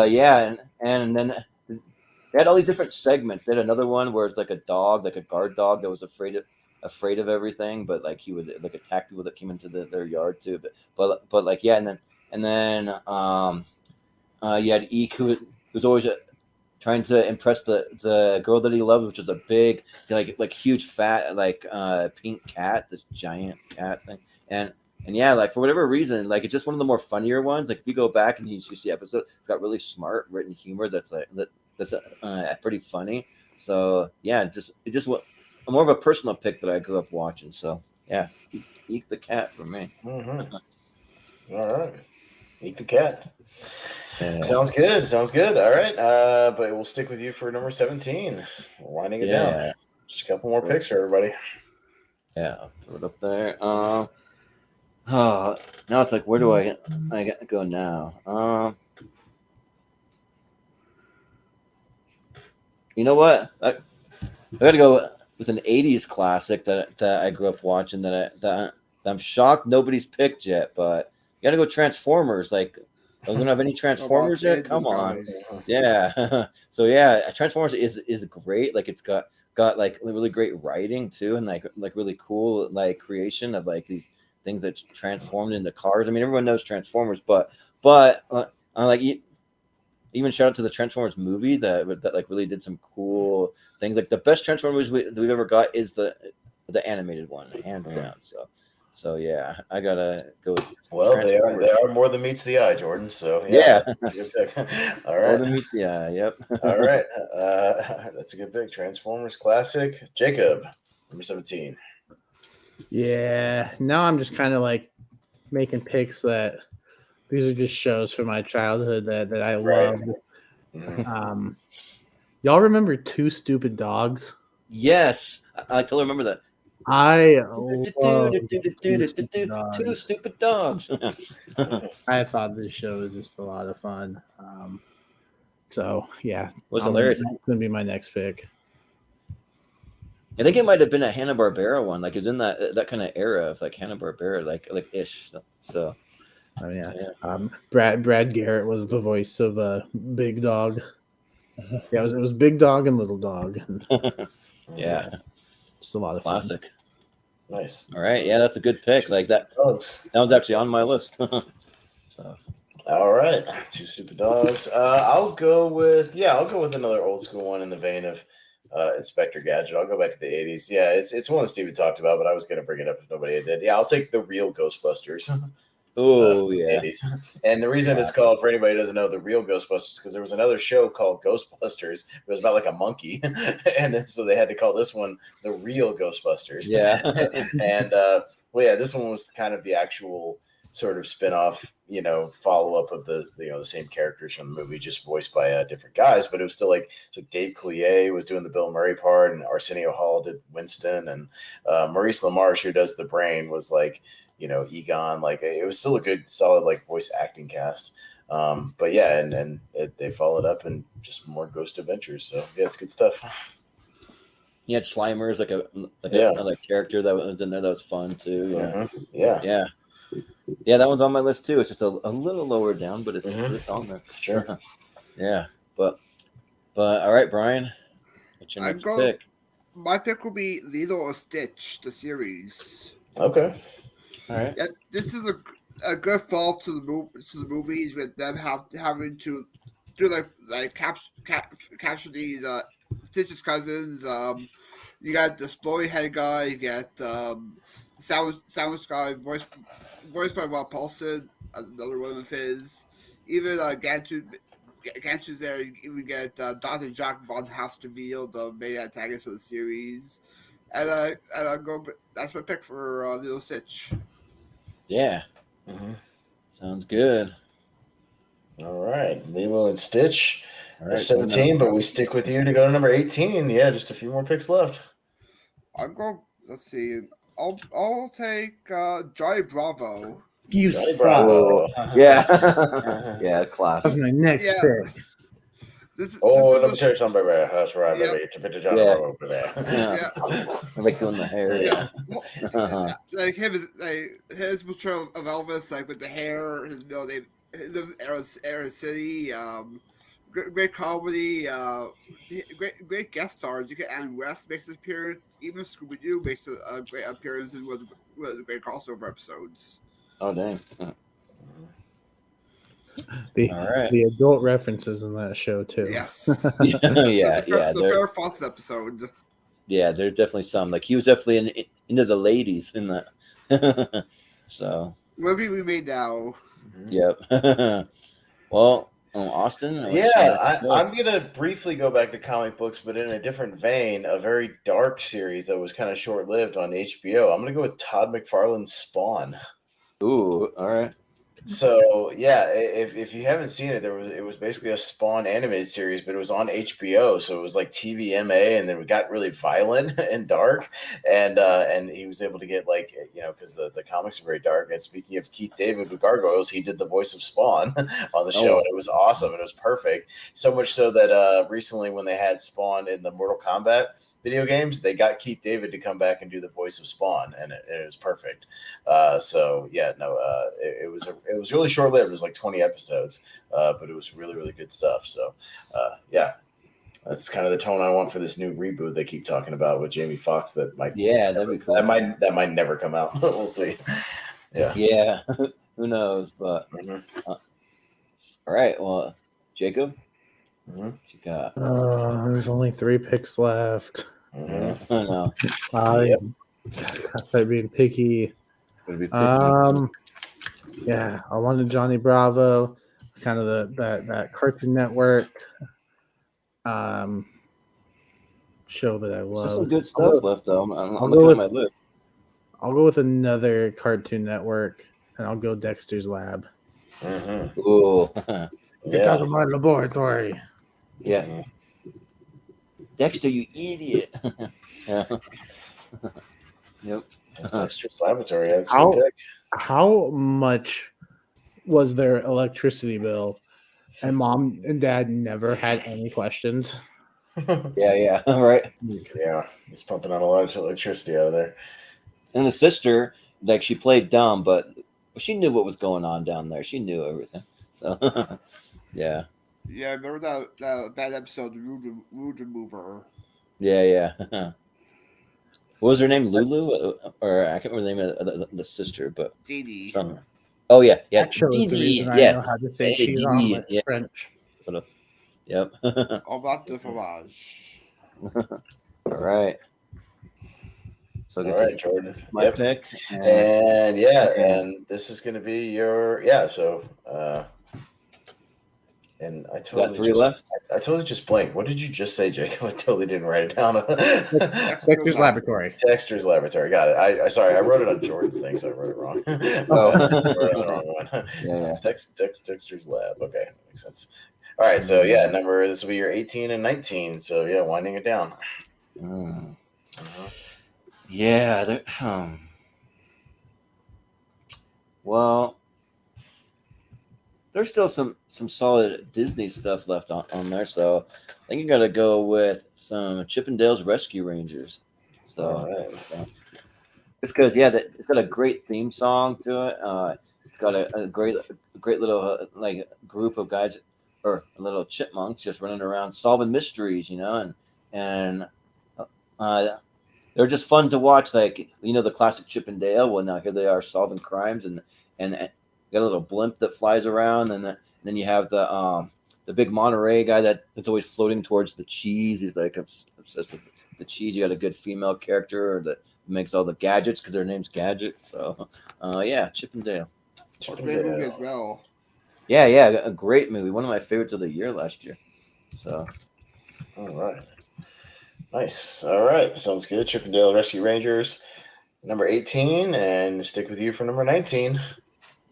yeah, and then they had all these different segments. They had another one where it's like a dog, like a guard dog that was afraid of everything, but like he would like attack people that came into their yard too. But like yeah, and then you had Eek who was always trying to impress the girl that he loved, which was a big like huge fat like pink cat, this giant cat thing, and yeah, like for whatever reason, like it's just one of the more funnier ones. Like if you go back and you see the episode, it's got really smart written humor that's pretty funny. So yeah, it just more of a personal pick that I grew up watching. So yeah, Eek the Cat for me. Mm-hmm. All right, Eat the Cat. Yeah. Sounds good. All right, but we'll stick with you for number 17. We're winding it down. Just a couple more picks for everybody. Yeah, I'll throw it up there. Now it's like, where do I go now? You know what? I gotta go with an '80s classic that I grew up watching that I'm shocked nobody's picked yet. But you gotta go Transformers. Like, we don't have any Transformers yet. Come on, yeah. So yeah, Transformers is great. Like, it's got like really great writing too, and like really cool like creation of like these things that transformed into cars. I mean, everyone knows Transformers, but like even shout out to the Transformers movie that like really did some cool things. Like the best Transformers we've ever got is the animated one, hands down. So yeah, I gotta go with well, they are more than meets the eye, Jordan. So yeah. That's a good pick. All right. More than meets the eye. Yep. All right. That's a good pick. Transformers classic. Jacob, number 17. Yeah. Now I'm just kind of like making picks that these are just shows from my childhood that I loved. Mm-hmm. Y'all remember Two Stupid Dogs? Yes, I totally remember that. I Two love stupid dogs. I thought this show was just a lot of fun. So yeah, Was hilarious. That's gonna be my next pick. I think it might have been a Hanna-Barbera one. Like, it's in that kind of era of like Hanna-Barbera, like ish. So. Oh yeah. Brad Garrett was the voice of Big Dog. Yeah, it was Big Dog and Little Dog. Yeah, just a lot of classic. Fun. Nice. All right, yeah, that's a good pick. Like that was actually on my list. So. All right, Two Stupid Dogs. I'll go with another old school one in the vein of Inspector Gadget. I'll go back to the 80s. Yeah, it's one that Stevie talked about, but I was going to bring it up if nobody did. Yeah, I'll take the real Ghostbusters. Oh yeah. 80s. And the reason it's called, for anybody who doesn't know, the real Ghostbusters, because there was another show called Ghostbusters. It was about like a monkey, and then so they had to call this one the real Ghostbusters. Yeah. And this one was kind of the actual sort of spin-off, follow up of the the same characters from the movie, just voiced by different guys. But it was still like Dave Coulier was doing the Bill Murray part, and Arsenio Hall did Winston, and Maurice LaMarche, who does the Brain, was like Egon. Like, it was still a good solid like voice acting cast. But yeah, and they followed up and just more ghost adventures. So yeah, it's good stuff. You had Slimer's like a character that was in there that was fun too. Yeah. Mm-hmm. Yeah, that one's on my list too. It's just a little lower down, but it's on there. Sure. Yeah, but all right, Brian, what's your next pick? My pick will be Lilo and Stitch, the series. Okay. All right. Yeah, this is a good fall to the movies with them having to do like capture these Stitch's cousins. You got the exploding head guy. You got Sandwich guy voiced by Rob Paulson, another one of his. Even Gantu's there. You even get Dr. Jack Von Hasterveld, the main antagonist of the series. And I go. That's my pick for Lilo Stitch. Yeah. Mm-hmm. Sounds good. All right, Lilo and Stitch. All right, 17, but we stick with you to go to number 18. Yeah, just a few more picks left. I'll go. Let's see. I'll take Johnny Bravo. You Johnny suck. Bravo. Yeah, yeah, That's classic. my next Yeah. pick. This Oh, let is me tell you something, baby. That's right, Yep. baby. It's a bit of Johnny Yeah. Bravo, baby. Yeah. I like doing the hair. yeah. Yeah. Well, like him, his portrayal of Elvis, like with the hair, his his Air City, great comedy, great guest stars. You get Ann West makes his appearance, even Scooby Doo makes a great appearance and was great crossover episodes. Oh dang. The All right. the adult references in that show too. Yeah, Yes, yeah, the Fair Fox episodes. yeah. There's definitely some. Like he was definitely into the ladies in that. So, Movie we made now. yep. Well, Austin. Yeah, I'm gonna briefly go back to comic books, but in a different vein, a very dark series that was kind of short-lived on HBO. I'm gonna go with Todd McFarlane's Spawn. Ooh, all right. So yeah, if you haven't seen it, it was basically a Spawn animated series, but it was on HBO, so it was like TVMA, and then it got really violent and dark, and he was able to get like because the comics are very dark. And speaking of Keith David with Gargoyles, he did the voice of Spawn on the show, and it was awesome and it was perfect. So much so that recently when they had Spawn in the Mortal Kombat video games, they got Keith David to come back and do the voice of Spawn, and it was perfect. So yeah, no, it was really short lived. It was like 20 episodes, but it was really really good stuff. So yeah, that's kind of the tone I want for this new reboot they keep talking about with Jamie Foxx. That'd be cool. That might never come out. We'll see. Yeah. Who knows? But all right. Well, Jacob, what you got? There's only 3 picks left. Yeah, I know. I'm being picky. Gotta be picky. Yeah, I wanted Johnny Bravo, kind of that Cartoon Network show that I There's love. some good stuff left though. I'm I'll looking go at my list. I'll go with another Cartoon Network, and I'll go Dexter's Lab. Ooh. You're talking about laboratory. Yeah. Dexter, you idiot. Yeah. Yep. Dexter's Laboratory. That's a good pick. How much was their electricity bill? And mom and dad never had any questions. Yeah, right. Yeah, he's pumping out a lot of electricity out of there. And the sister, like she played dumb, but she knew what was going on down there. She knew everything. So yeah. Yeah, remember that bad episode, Rude Remover. Yeah. What was her name? Lulu? Or I can't remember the name of the sister, but Dee Dee. Oh yeah. That shows the reason I know how to say cheese omelet in French. Sort of. Yep. Omelette de fromage. All right. So all right, Jordan. My pick. And this is going to be your So and I totally got 3 left. I totally just blanked. What did you just say, Jacob? I totally didn't write it down. Dexter's Laboratory. Dexter's Laboratory. Got it. I sorry. I wrote it on Jordan's thing, so I wrote it wrong. Oh. I wrote it on the wrong one. Yeah. Dexter's Lab. Okay, makes sense. All right. So this will be your 18 and 19. So winding it down. Yeah. Well, there's still some solid Disney stuff left on there, so I think you got to go with some Chippendales Rescue Rangers. So it's because it's got a great theme song to it. It's got a great little like group of guys or little chipmunks just running around solving mysteries, and they're just fun to watch. Like the classic Chippendale. Well, now here they are solving crimes and got a little blimp that flies around, and then you have the big Monterey guy that's always floating towards the cheese. He's like obsessed with the cheese. You got a good female character that makes all the gadgets because their name's Gadget. So Chippendale. Great movie as well. Yeah, a great movie. One of my favorites of the year last year. So all right. Nice. All right. Sounds good. Chippendale Rescue Rangers, number 18, and stick with you for number 19.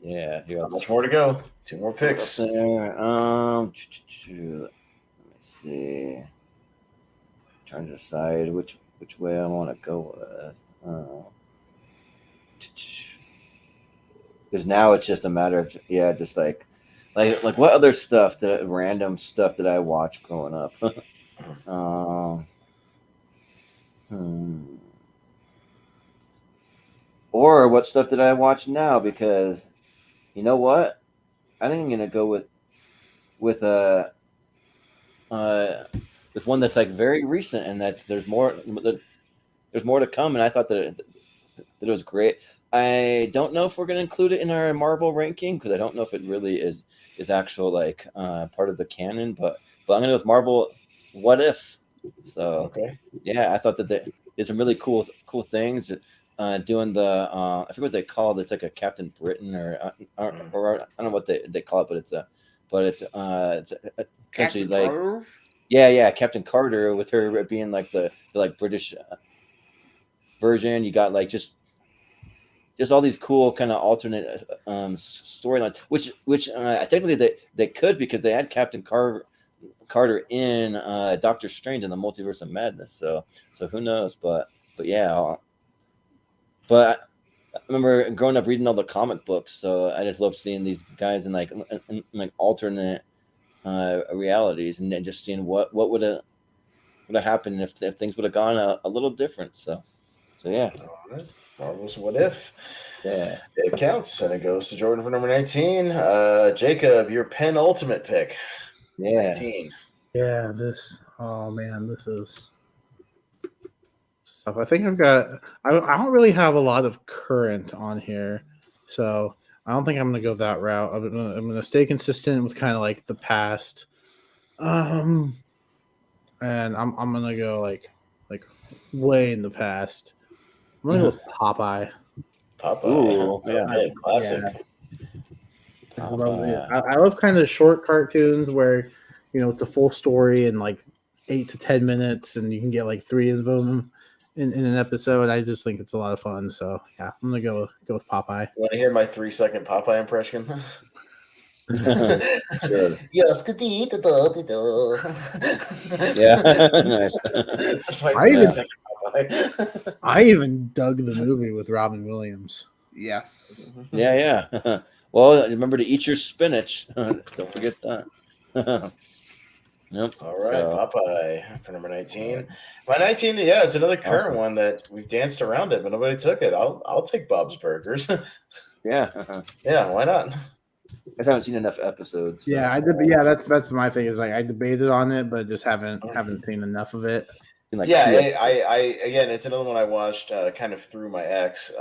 Yeah, not much more to go. 2 more picks. There. Let me see. Trying to decide which way I want to go with. now it's just a matter of just like what other stuff random stuff that I watched growing up. Or what stuff did I watch now? Because you know what, I think I'm gonna go with with one that's like very recent, and there's more to come, and I thought that it was great. I don't know if we're going to include it in our Marvel ranking because I don't know if it really is actual like part of the canon, but I'm going to go with Marvel What If. So Okay. yeah, I thought that did some really cool things. Doing the I forget what they call it. It's like a Captain Britain or I don't know what they call it, but it's essentially Captain like Carter? yeah, Captain Carter with her being like the like British version. You got like just all these cool kind of alternate storylines, which technically they could because they had Captain Carter in Doctor Strange in the Multiverse of Madness. So who knows? But yeah, but I remember growing up reading all the comic books, so I just love seeing these guys in like alternate realities, and then just seeing what would have happened if things would have gone a little different. So yeah. All right. Marvelous What If. Yeah. It counts, and it goes to Jordan for number 19. Jacob, your penultimate pick. Yeah. 19. Yeah, this. Oh man, this is stuff. I think I've got. I don't really have a lot of current on here, so I don't think I'm gonna go that route. I'm gonna stay consistent with kind of like the past. And I'm gonna go like way in the past. I'm gonna go with Popeye. Popeye. Ooh, Okay, classic. I love kind of short cartoons where it's a full story in like 8 to 10 minutes, and you can get like 3 of them in an episode. I just think it's a lot of fun. So yeah, I'm gonna go with Popeye. You want to hear my 3-second Popeye impression? Sure. Yes, Yeah. That's my I even- 3-second Popeye. I even dug the movie with Robin Williams. Yes. Yeah. Well, remember to eat your spinach. Don't forget that. Yep. All right, Popeye for number 19. My 19, it's another current one that we've danced around it, but nobody took it. I'll take Bob's Burgers. Yeah. Yeah, why not? I haven't seen enough episodes. So. Yeah, I did. Yeah, that's my thing. Is like I debated on it, but just haven't seen enough of it. Like I again, it's another one I watched kind of through my ex.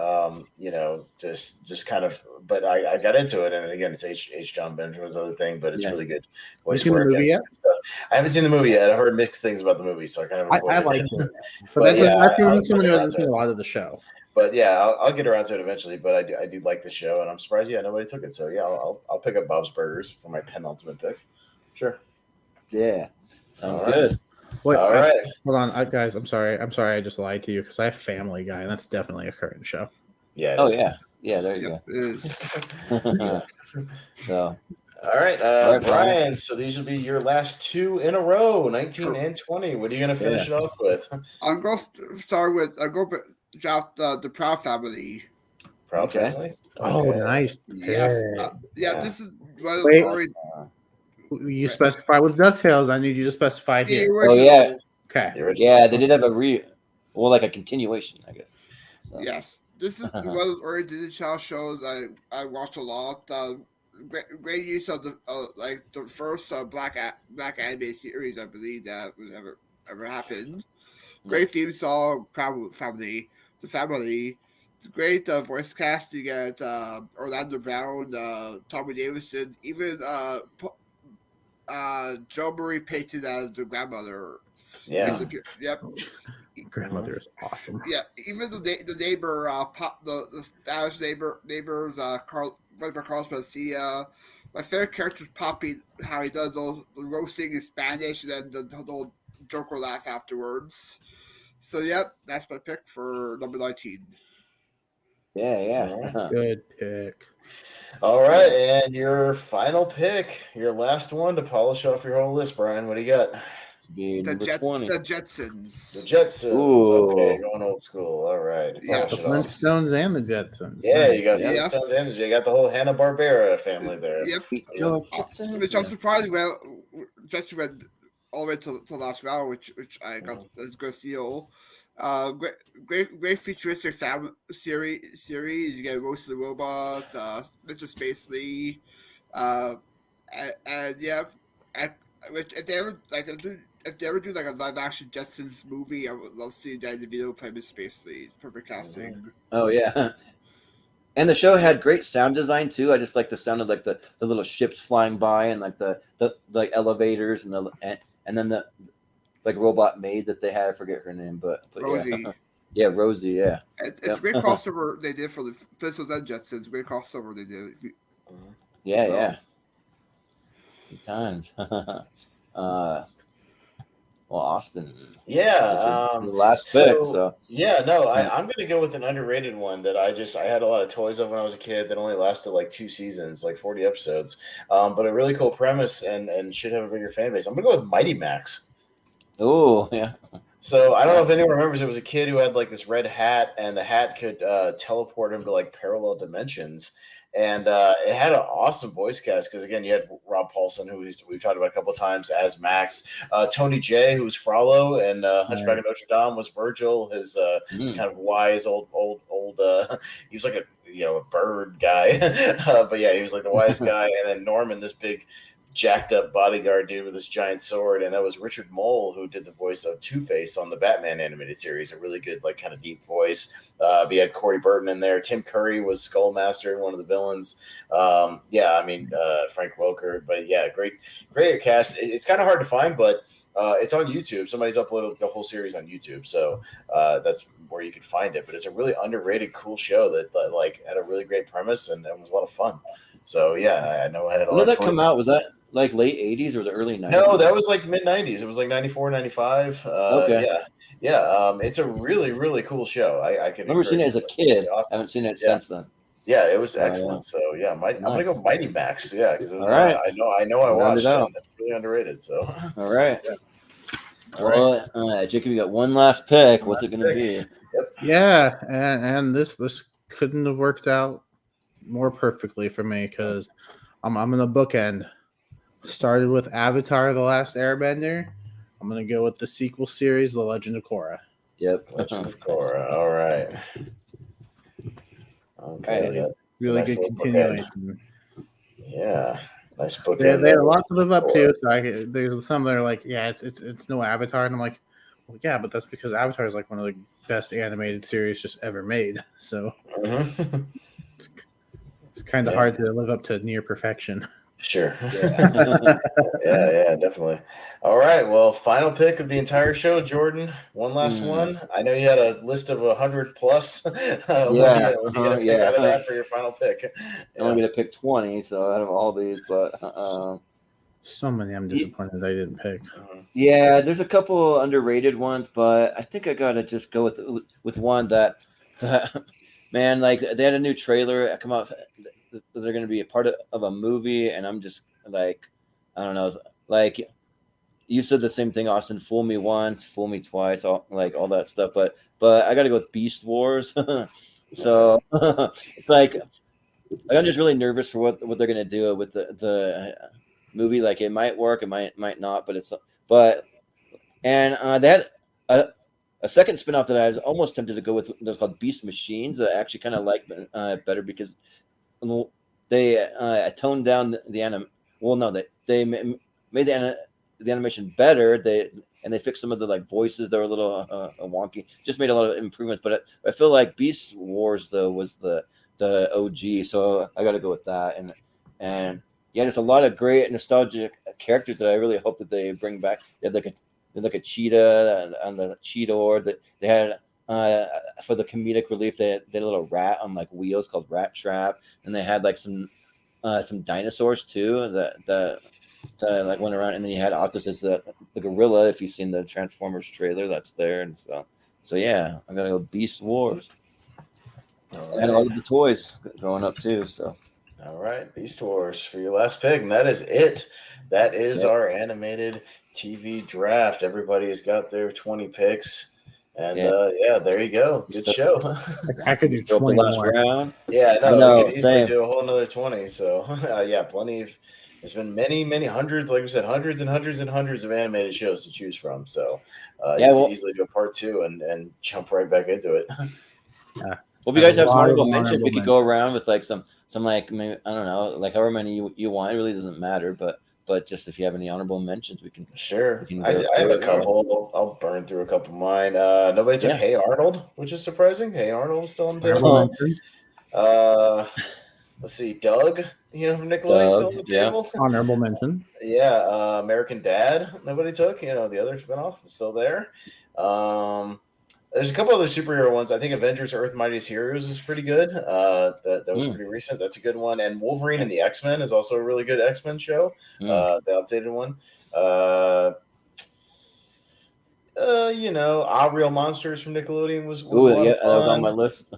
Just kind of, but I got into it, and again, it's H. John Benjamin's other thing, but it's really good. You seen the movie yet? I haven't seen the movie yet. I've heard mixed things about the movie, so I kind of I liked it. But that's someone who hasn't seen a lot of the show. But yeah, I'll get around to it eventually. But I do like the show, and I'm surprised. Yeah, nobody took it. So yeah, I'll pick up Bob's Burgers for my penultimate pick. Sure. Yeah, sounds good. Wait, all right. Hold on, guys. I'm sorry. I just lied to you because I have Family Guy, and that's definitely a current show. Yeah. Yeah. There you go. So. All right, Brian. So these will be your last 2 in a row, 19 and 20. What are you going to finish it off with? I'm going to start with draft the Proud Family. Proud Family. Oh, nice. Yes. This is you specify with DuckTales. I need you to specify here. Oh yeah. Okay. Yeah, they did have like a continuation, I guess. So. Yes, this is one of the early Disney Channel shows I watched a lot. Great use of the first black anime series I believe that was ever happened. Great theme song, Proud Family, the family. It's great voice casting at Orlando Brown, Tommy Davidson, even Jo Marie Payton as the grandmother. Yeah. Yep. Grandmother is awesome. Yeah, even the neighbor, the Spanish neighbors, Carlos Mencia. My favorite character is Poppy, how he does the roasting in Spanish and then the little Joker laugh afterwards. So, yep, that's my pick for number 19. Yeah. Good pick. All right, and your final pick, your last one to polish off your whole list, Brian. What do you got? Be number 20. The Jetsons. The Jetsons. Ooh. Okay, going old school. All right. Yeah. The Brush it off. Flintstones and the Jetsons. Yeah, Nice. you got Yeah. Flintstones and you got the whole Hanna-Barbera family there. Yep. George Uh, Jetson. which I'm surprised Jets went all the way to the last round, which I got as a good deal. Great futuristic family series. You get Roast the Robot, Mr. Spacely, and yeah, if they ever do like a live action Jetsons movie, I would love to see Danny DeVito play Mr. Spacely. Perfect casting. Oh yeah. And the show had great sound design too. I just like the sound of like the little ships flying by and like the like elevators and then the like robot maid that they had. I forget her name, but Rosie. Yeah, Rosie. Yeah, It's a great crossover they did for the Flintstones and Jetsons. Great crossover they did. yeah. Good times. Well, Austin. Yeah. The last pick. So yeah, no, I'm gonna go with an underrated one that I had a lot of toys of when I was a kid that only lasted like 2 seasons, like 40 episodes. But a really cool premise and should have a bigger fan base. I'm gonna go with Mighty Max. oh yeah. So I don't know if anyone remembers, there was a kid who had like this red hat, and the hat could teleport him to like parallel dimensions. And it had an awesome voice cast because, again, you had Rob Paulson, who we've talked about a couple of times as Max, Tony Jay, who was Frollo, and Hunchback of Notre Dame was Virgil, his kind of wise old. He was like a bird guy, but yeah, he was like the wise guy. And then Norman, this big jacked up bodyguard dude with this giant sword, and that was Richard Mole, who did the voice of Two-Face on the Batman animated series. A really good, like, kind of deep voice. We had Corey Burton in there. Tim Curry was Skullmaster, one of the villains. Frank Welker. But yeah, great cast. It's kind of hard to find, but it's on YouTube. Somebody's uploaded the whole series on YouTube, so that's where you could find it. But it's a really underrated, cool show that like had a really great premise and was a lot of fun. So yeah, I know I had. When did that come out? Was that like late 80s or the early 90s? No, that was like mid 90s. It was like 94, 95. Okay. Yeah. It's a really, really cool show. I can remember seeing it as a kid. Awesome. I haven't seen it since then. Yeah, it was excellent. So yeah, I'm gonna go Mighty Max. Yeah, because all right. I know I watched it. It's really underrated. So all right. Yeah. All right. Jacob, you got one last pick. What's it gonna be? Yep. Yeah, and this couldn't have worked out more perfectly for me because I'm gonna bookend. Started with Avatar: The Last Airbender. I'm gonna go with the sequel series, The Legend of Korra. Yep. Legend of Korra. All right. Okay. Really good continuation. Yeah. Nice book. They had a lot to live up to. So there's some that are like, yeah, it's no Avatar, and I'm like, well, yeah, but that's because Avatar is like one of the best animated series just ever made. So it's kind of hard to live up to near perfection. Sure. Yeah, definitely. All right. Well, final pick of the entire show, Jordan. One last one. I know you had a list of 100 plus. What are you gonna pick out of that for your final pick? I'm only gonna pick 20, so out of all these, but so many I'm disappointed I didn't pick. Yeah, there's a couple underrated ones, but I think I gotta just go with one that man, like they had a new trailer come out. They're going to be a part of a movie, and I'm just like, I don't know, like you said the same thing, Austin. Fool me once, fool me twice, all that stuff. But I got to go with Beast Wars. So it's like I'm just really nervous for what they're going to do with the movie. Like it might work, it might not, but they had a second spinoff that I was almost tempted to go with. That was called Beast Machines. That I actually kind of like better because they toned down the anim. Well, no, they made the animation better. They fixed some of the like voices that were a little wonky. Just made a lot of improvements. But I feel like Beast Wars though was the OG, so I got to go with that. And yeah, there's a lot of great nostalgic characters that I really hope that they bring back. They had like a cheetah and the Cheetor that they had. For the comedic relief, they had a little rat on like wheels called Rat Trap, and they had like some dinosaurs too that like went around, and then you had Octus as the gorilla. If you've seen the Transformers trailer, that's there, and so yeah, I'm gonna go Beast Wars. I had a lot of the toys growing up too, so. All right, Beast Wars for your last pick, and that is it. That is our animated TV draft. Everybody's got their 20 picks, and there you go. Good show. I could do Show up the 20 last more. round. Yeah, I no, know, we could easily same. do a whole another 20. So plenty of. There's been many hundreds, like we said, hundreds and hundreds and hundreds of animated shows to choose from. So you could easily do a part 2 and jump right back into it. Well, if you guys have some honorable mentions, honorable we could go around with like some like, maybe, I don't know, like however many you want. It really doesn't matter, but just if you have any honorable mentions, we can. Sure. We can I have a couple. I'll burn through a couple of mine. Nobody took Hey Arnold, which is surprising. Hey Arnold is still on the table. Let's see, Doug, from Nickelodeon, still on the table. Honorable mention. Yeah, American Dad, nobody took. The other spinoff is still there. There's a couple other superhero ones. I think Avengers: Earth Mightiest Heroes is pretty good. That was pretty recent. That's a good one. And Wolverine and the X-Men is also a really good X-Men show. The updated one. Real Monsters from Nickelodeon was a lot of fun. That was on my list.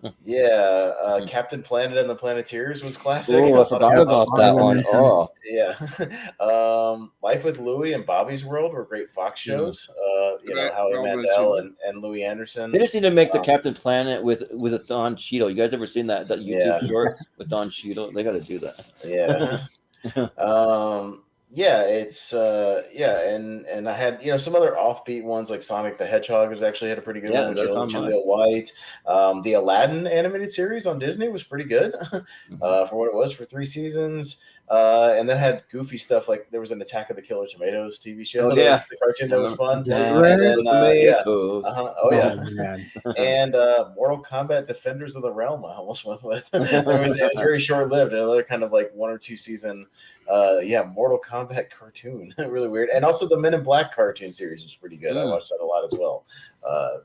Captain Planet and the Planeteers was classic. Oh, I forgot about that one. Oh, yeah. Life with Louie and Bobby's World were great Fox shows. Howie Mandel and Louie Anderson. They just need to make the Captain Planet with a Don Cheadle. You guys ever seen that YouTube short with Don Cheadle? They got to do that. Yeah. And I had some other offbeat ones like Sonic the Hedgehog actually had a pretty good one with Julia White. The Aladdin animated series on Disney was pretty good for what it was for 3 seasons. And then had goofy stuff like there was an Attack of the Killer Tomatoes TV show. The cartoon that was fun. And Mortal Kombat Defenders of the Realm. I almost went with. It was very short lived. Another kind of like 1 or 2 season. Mortal Kombat cartoon, really weird. And also the Men in Black cartoon series was pretty good. I watched that a lot as well.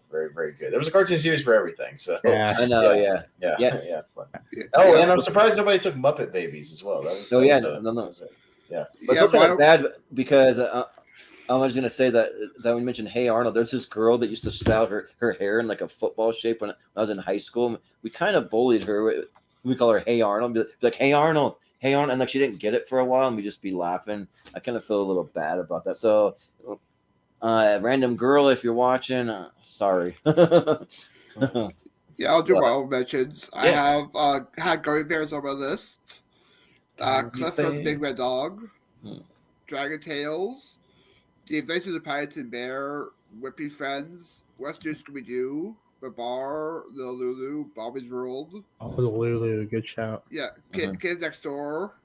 Very, very good. There was a cartoon series for everything. So I know. Yeah. Oh, and I'm surprised nobody took Muppet Babies as well. But it's kind of bad because I was going to say that when you mentioned Hey Arnold, there's this girl that used to style her hair in like a football shape when I was in high school. We kind of bullied her. We call her Hey Arnold. Be like, Hey Arnold. And like she didn't get it for a while, and we just be laughing. I kind of feel a little bad about that. So, random girl, if you're watching, sorry. I'll do my own mentions. I have had Gummy Bears on my list. Cliff the Big Red Dog, Dragon Tales, The Adventures of Pirates and Bear, Whippy Friends, Western Scooby Doo, Babar, Little Lulu, Bobby's World. Oh, Little Lulu, good shout. Yeah, Kids Next Door.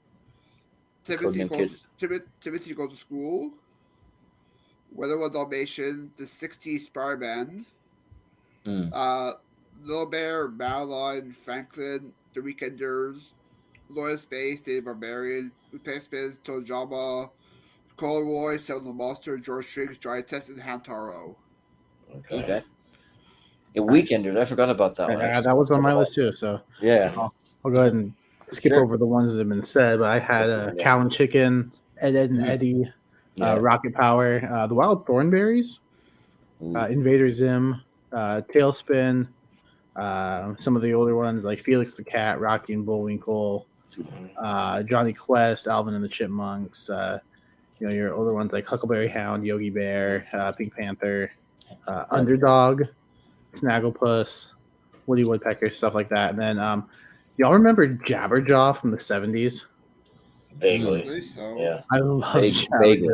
Timothy Goes to School. Weather One Dalmatian, The 60s Spider-Man. Little Bear, Madeline, Franklin, The Weekenders, Loyal Space, David Barbarian, Replacements, Tojama, Cold Roy, Seven the Monster, George Shrinks, Dry Test, and Hamtaro. Okay. Weekenders, I forgot about that one. Yeah, that was on my list too. So I'll go ahead and skip over the ones that have been said. But I had Cow and Chicken, Ed and Eddie, Rocket Power, The Wild Thornberries, Invader Zim, Tailspin, some of the older ones like Felix the Cat, Rocky and Bullwinkle, Johnny Quest, Alvin and the Chipmunks. Your older ones like Huckleberry Hound, Yogi Bear, Pink Panther, Underdog, Snagglepuss, Woody Woodpecker, stuff like that. And then y'all remember Jabberjaw from the 70s? Vaguely. Yeah. I love Vaguely.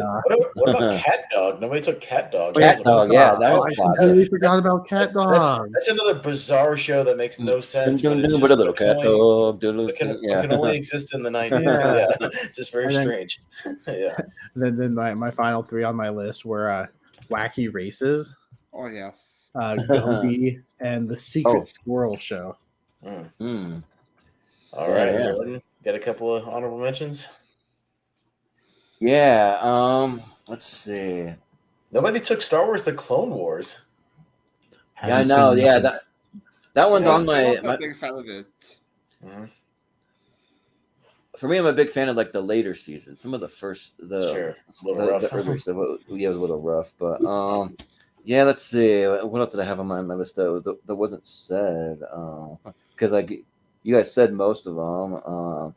What about Cat Dog? Nobody took Cat Dog. Cat Dog, that was I completely forgot about Cat Dog. That's another bizarre show that makes no sense. But it's just a little cat dog. It can only exist in the 90s. Just very strange. Then my final 3 on my list were Wacky Races. Oh, yes. Gumby, and the Secret Squirrel Show. All right, Jordan, got a couple of honorable mentions? Let's see. Nobody took Star Wars: The Clone Wars. I know. Yeah, that one's on my. I'm a big fan of it. For me, I'm a big fan of like the later seasons. Some of the first, it's a little rough. The earlier stuff, it was a little rough, but let's see. What else did I have on my list that wasn't said? Because like you guys said most of them.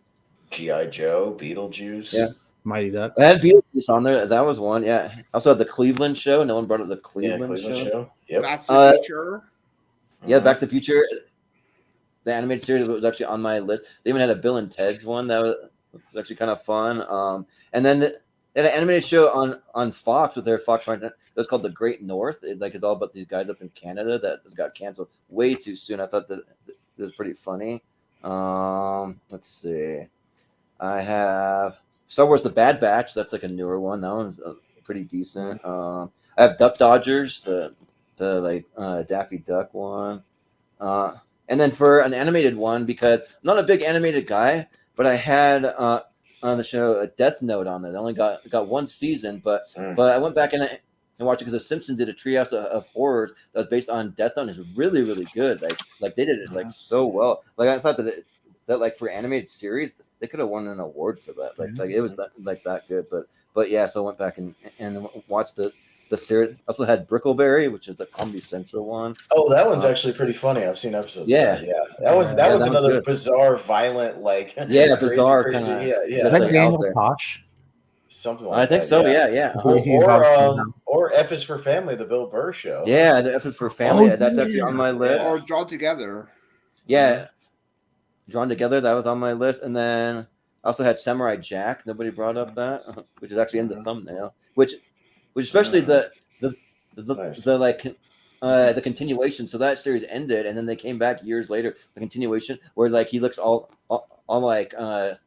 G.I. Joe, Beetlejuice. Yeah. Mighty Ducks. I had Beetlejuice on there. That was one. Yeah. I also had the Cleveland Show. No one brought up the Cleveland, show. Yep. Back to the Future. Yeah, Back to the Future. The animated series was actually on my list. They even had a Bill and Ted's one that was actually kind of fun. And then they had an animated show on Fox with their Fox. It was called The Great North. It's all about these guys up in Canada that got canceled way too soon. I thought that it was pretty funny. Let's see. I have Star Wars: The Bad Batch. That's like a newer one. That one's pretty decent. I have Duck Dodgers, the Daffy Duck one. And then for an animated one, because I'm not a big animated guy, but I had on the show a Death Note on there. They only got one season, but I went back and watched it because The Simpsons did a Treehouse of Horrors that was based on Death Note. It's really, really good. Like they did it so well. Like I thought that like for animated series, they could have won an award for that. Like it was that good. But yeah, so I went back and watched the series. I also had Brickleberry, which is the Comedy Central one. Oh, that one's actually pretty funny. I've seen episodes. Yeah, of that was another bizarre, violent, bizarre crazy, kind of. Yeah. Is that Daniel Tosh? Something like that. I think so. Yeah. Or F is for Family, the Bill Burr show. Yeah, the F is for Family. That's actually on my list. Or Drawn Together. Yeah, Drawn Together. That was on my list, and then I also had Samurai Jack. Nobody brought up that, which is actually in the thumbnail. Which especially the continuation. So that series ended, and then they came back years later. The continuation, where like he looks all like kind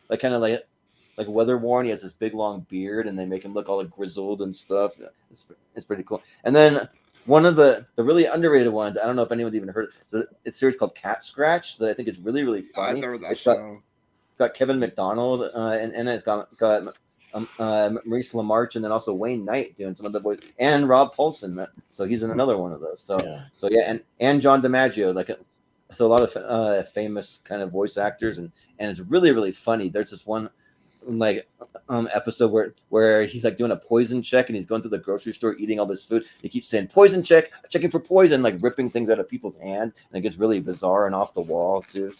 of like weather worn. He has this big long beard, and they make him look all like grizzled and stuff. It's pretty cool. And then one of the really underrated ones, I don't know if anyone's even heard it. It's a series called Cat Scratch that I think is really, really funny. I remember that show. Got Kevin McDonald, and it's got Maurice LaMarche, and then also Wayne Knight doing some of the voice, and Rob Paulson. So he's in another one of those. So and John DiMaggio, so a lot of famous kind of voice actors, and it's really, really funny. There's this one episode where he's like doing a poison check, and he's going through the grocery store eating all this food. He keeps saying poison check, checking for poison, like ripping things out of people's hand, and it gets really bizarre and off the wall too.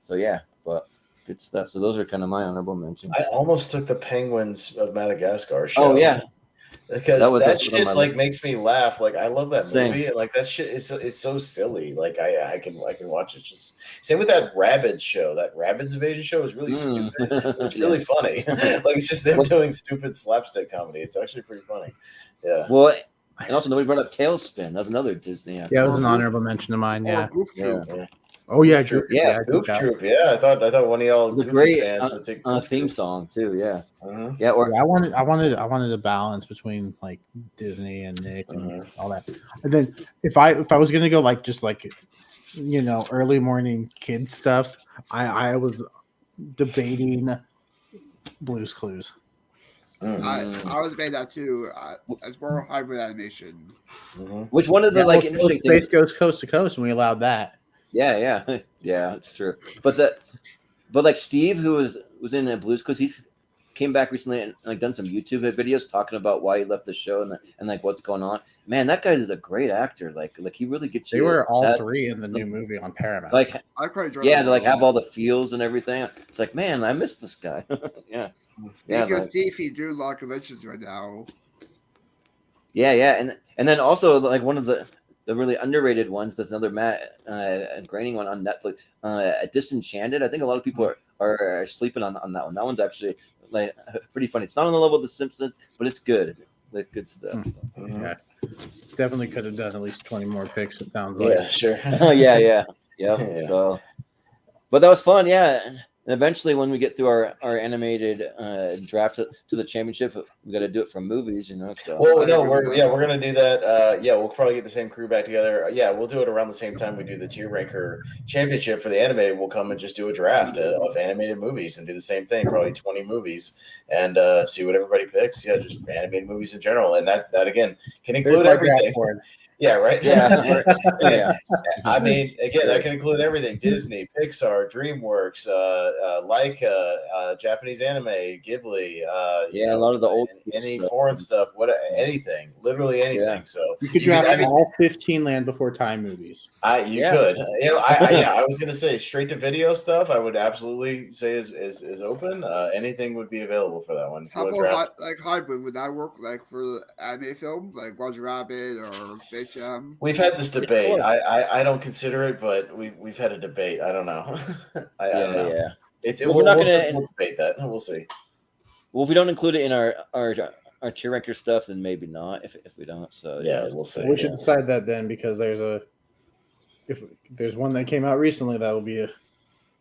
So yeah, but good stuff. So those are kind of my honorable mentions. I almost took the Penguins of Madagascar show. Oh yeah, because that shit makes me laugh. Like I love that movie, and like that shit is so silly. Like I can watch it. Just same with that Rabbids show. That Rabbids Invasion show is really stupid. It's really funny. Like it's just them doing stupid slapstick comedy. It's actually pretty funny. Yeah. Well, and also nobody brought up Tailspin. That's another Disney. Yeah, it was an honorable mention of mine. Yeah. Yeah. Oh yeah, Goof Troop. Yeah, I thought one of y'all the great theme song too. Yeah, yeah. Or I wanted a balance between like Disney and Nick and all that. And then if I was gonna go just early morning kid stuff, I was debating Blue's Clues. I was made that too. As more hybrid animation. Which one of the interesting things goes coast to coast, and we allowed that. Yeah, it's true. But like Steve, who was in Blue's Clues, he's came back recently and like done some YouTube videos talking about why he left the show and like what's going on. Man, that guy is a great actor. Like he really gets you. They were all three in the new movie on Paramount. Like to like have all the feels and everything. It's like, man, I miss this guy. Yeah. Speaking of Steve, he's doing a lot of conventions right now. Yeah, and then also like one of the really underrated ones. That's another Matt Groening one on Netflix. Disenchanted. I think a lot of people are sleeping on that one. That one's actually like pretty funny. It's not on the level of The Simpsons, but it's good. It's good stuff. Yeah, definitely could have done at least 20 more picks. It sounds like. Yeah, sure. Yeah. So, but that was fun. Yeah. And eventually, when we get through our animated draft to the championship, we got to do it from movies, So. Well, no, we're gonna do that. We'll probably get the same crew back together. Yeah, we'll do it around the same time we do the tier ranker championship for the animated. We'll come and just do a draft of animated movies and do the same thing, probably 20 movies, and see what everybody picks. Yeah, just animated movies in general, and that again can include everything. Yeah, right. Yeah. Yeah. I mean, again, that can include everything: Disney, Pixar, DreamWorks, Leica, Japanese anime, Ghibli. Yeah, a lot of the old any stuff. foreign stuff, anything, literally anything. Yeah. So You could draft all 15 Land Before Time movies. you could. I was gonna say straight to video stuff. I would absolutely say is open. Anything would be available for that one. If you How want to about draft. like hybrid? Would that work like for the anime film, like Roger Rabbit or Space Jam? We've had this debate. course. I don't consider it, but we've had a debate. I don't know. I don't know. Yeah. We're not gonna we'll debate that. We'll see. Well, if we don't include it in our tier ranker stuff, then maybe not. If we don't, so Yeah, we'll see. We should decide that then, because if there's one that came out recently that will be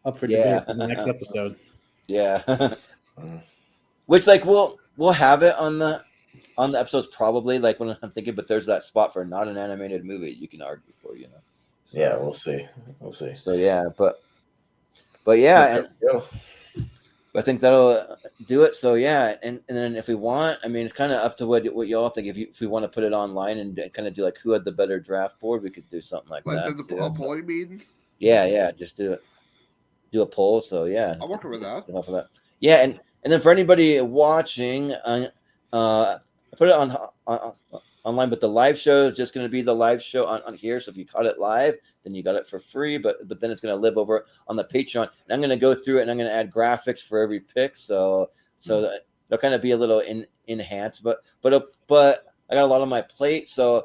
up for debate in the next episode. Yeah. Which like we'll have it on the episodes probably, like when I'm thinking, but there's that spot for not an animated movie you can argue for, you know. So, yeah, we'll see. We'll see. So yeah, but yeah, and I think that'll do it. So yeah, and then if we want, I mean, it's kind of up to what y'all think. If we want to put it online and kind of do like who had the better draft board, we could do something like that. Like the poll, you mean? Yeah, just do a poll. So yeah, I'm working with that. Enough of that. Yeah, and then for anybody watching, I put it on online, but the live show is just going to be the live show on here. So if you caught it live, then you got it for free. But then it's going to live over on the Patreon, and I'm going to go through it and I'm going to add graphics for every pick. So that it'll kind of be a little enhanced. But I got a lot on my plate, so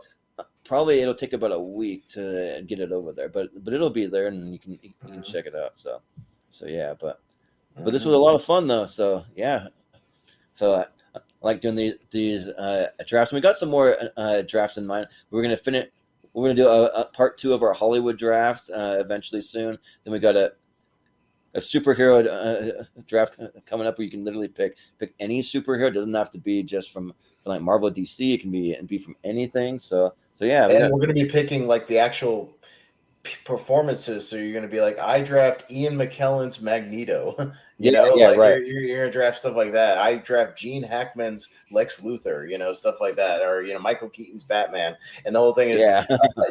probably it'll take about a week to get it over there. But it'll be there, and you can check it out. So yeah, but this was a lot of fun though. So yeah, so. I like doing these drafts. And we got some more drafts in mind. We're gonna finish. We're gonna do a part 2 of our Hollywood draft eventually soon. Then we got a superhero draft coming up where you can literally pick any superhero. It doesn't have to be just from like Marvel, DC. It can be from anything. So yeah. And we're gonna be picking like the actual performances. So you're gonna be like, I draft Ian McKellen's Magneto. Right. You're gonna draft stuff like that. I draft Gene Hackman's Lex Luthor, stuff like that, or Michael Keaton's Batman. And the whole thing is,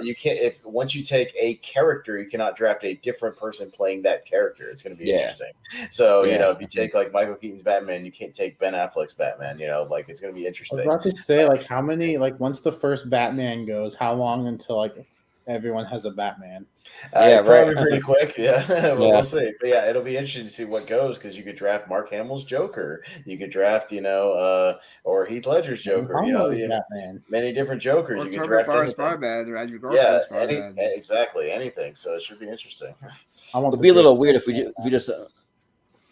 you can't. Once you take a character, you cannot draft a different person playing that character. It's gonna be interesting. So if you take like Michael Keaton's Batman, you can't take Ben Affleck's Batman. Like it's gonna be interesting. I was about to say, like, how many, like, once the first Batman goes, how long until like everyone has a Batman? Probably pretty quick. We'll see. But yeah, it'll be interesting to see what goes, because you could draft Mark Hamill's Joker. You could draft, or Heath Ledger's Joker. Many different Jokers. Or you could draft Spider-Man or Andrew Garfield's Spider-Man. Exactly, anything. So it should be interesting. It'd be a little weird if we just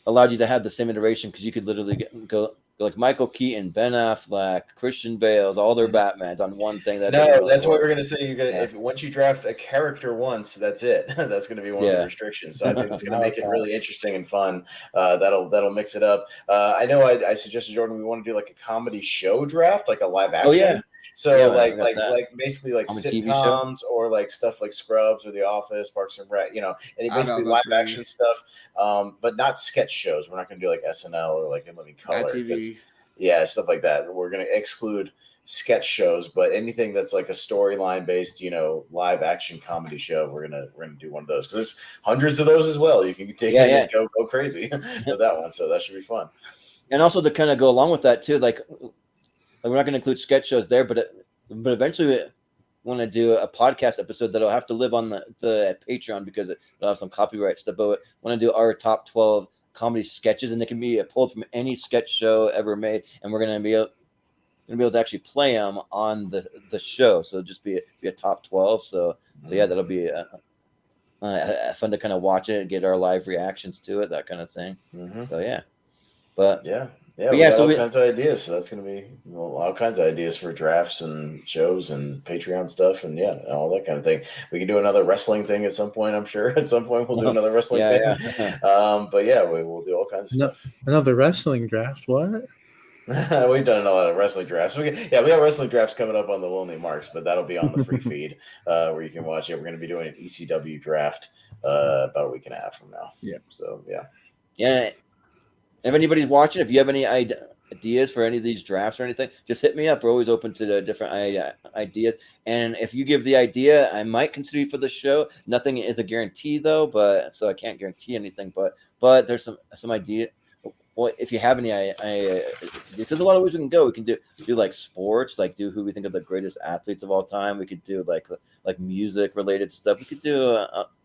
allowed you to have the same iteration, because you could literally go like Michael Keaton, Ben Affleck, Christian Bale's, all their Batmans on one thing. That's what we're gonna say. If once you draft a character once, that's it. That's gonna be one of the restrictions. So I think it's gonna make it really interesting and fun. That'll mix it up. I know I suggested, Jordan, we want to do like a comedy show draft, like a live action. Oh yeah. So like basically like sitcoms or like stuff like Scrubs or The Office, Parks and Rec, and basically live action stuff, but not sketch shows. We're not going to do like SNL or like In Living Color. Stuff like that. We're going to exclude sketch shows, but anything that's like a storyline based, live action comedy show, we're gonna do one of those, because there's hundreds of those as well. You can take and go crazy with that one. So that should be fun. And also to kind of go along with that too, like we're not going to include sketch shows there, but eventually we want to do a podcast episode that'll have to live on the Patreon, because it'll have some copyright stuff. But we want to do our top 12 comedy sketches, and they can be pulled from any sketch show ever made, and we're going to be able to actually play them on the show. So it'll just be a top 12. So yeah, that'll be fun to kind of watch it and get our live reactions to it, that kind of thing. So yeah, but yeah. Yeah, we got all kinds of ideas. So that's going to be all kinds of ideas for drafts and shows and Patreon stuff, and all that kind of thing. We can do another wrestling thing at some point. I'm sure at some point we'll do another wrestling thing. But yeah, we'll do all kinds of stuff. Another wrestling draft? What? We've done a lot of wrestling drafts. We got wrestling drafts coming up on the Lonely Marks, but that'll be on the free feed where you can watch it. We're going to be doing an ECW draft about a week and a half from now. Yeah. So yeah. Yeah. If anybody's watching, if you have any ideas for any of these drafts or anything, just hit me up. We're always open to the different ideas. And if you give the idea, I might consider you for the show. Nothing is a guarantee though, but so I can't guarantee anything. But there's some idea. Well, if you have any, there's a lot of ways we can go. We can do like sports, like do who we think are the greatest athletes of all time. We could do like music related stuff. We could do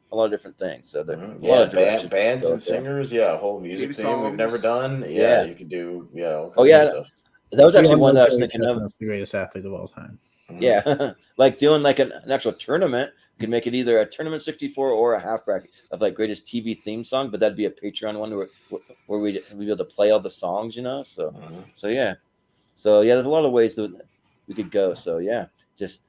a lot of different things. So there's a lot of directions bands and singers. Yeah, a whole music theme we've never done. Yeah, you could do. Yeah. Oh yeah, stuff. that was actually one that I was thinking of. The greatest athlete of all time. Yeah, like doing like an actual tournament. You could make it either a tournament 64 or a half bracket of like greatest TV theme song, but that'd be a Patreon one where we'd be able to play all the songs, you know. So yeah, there's a lot of ways that we could go. So yeah, just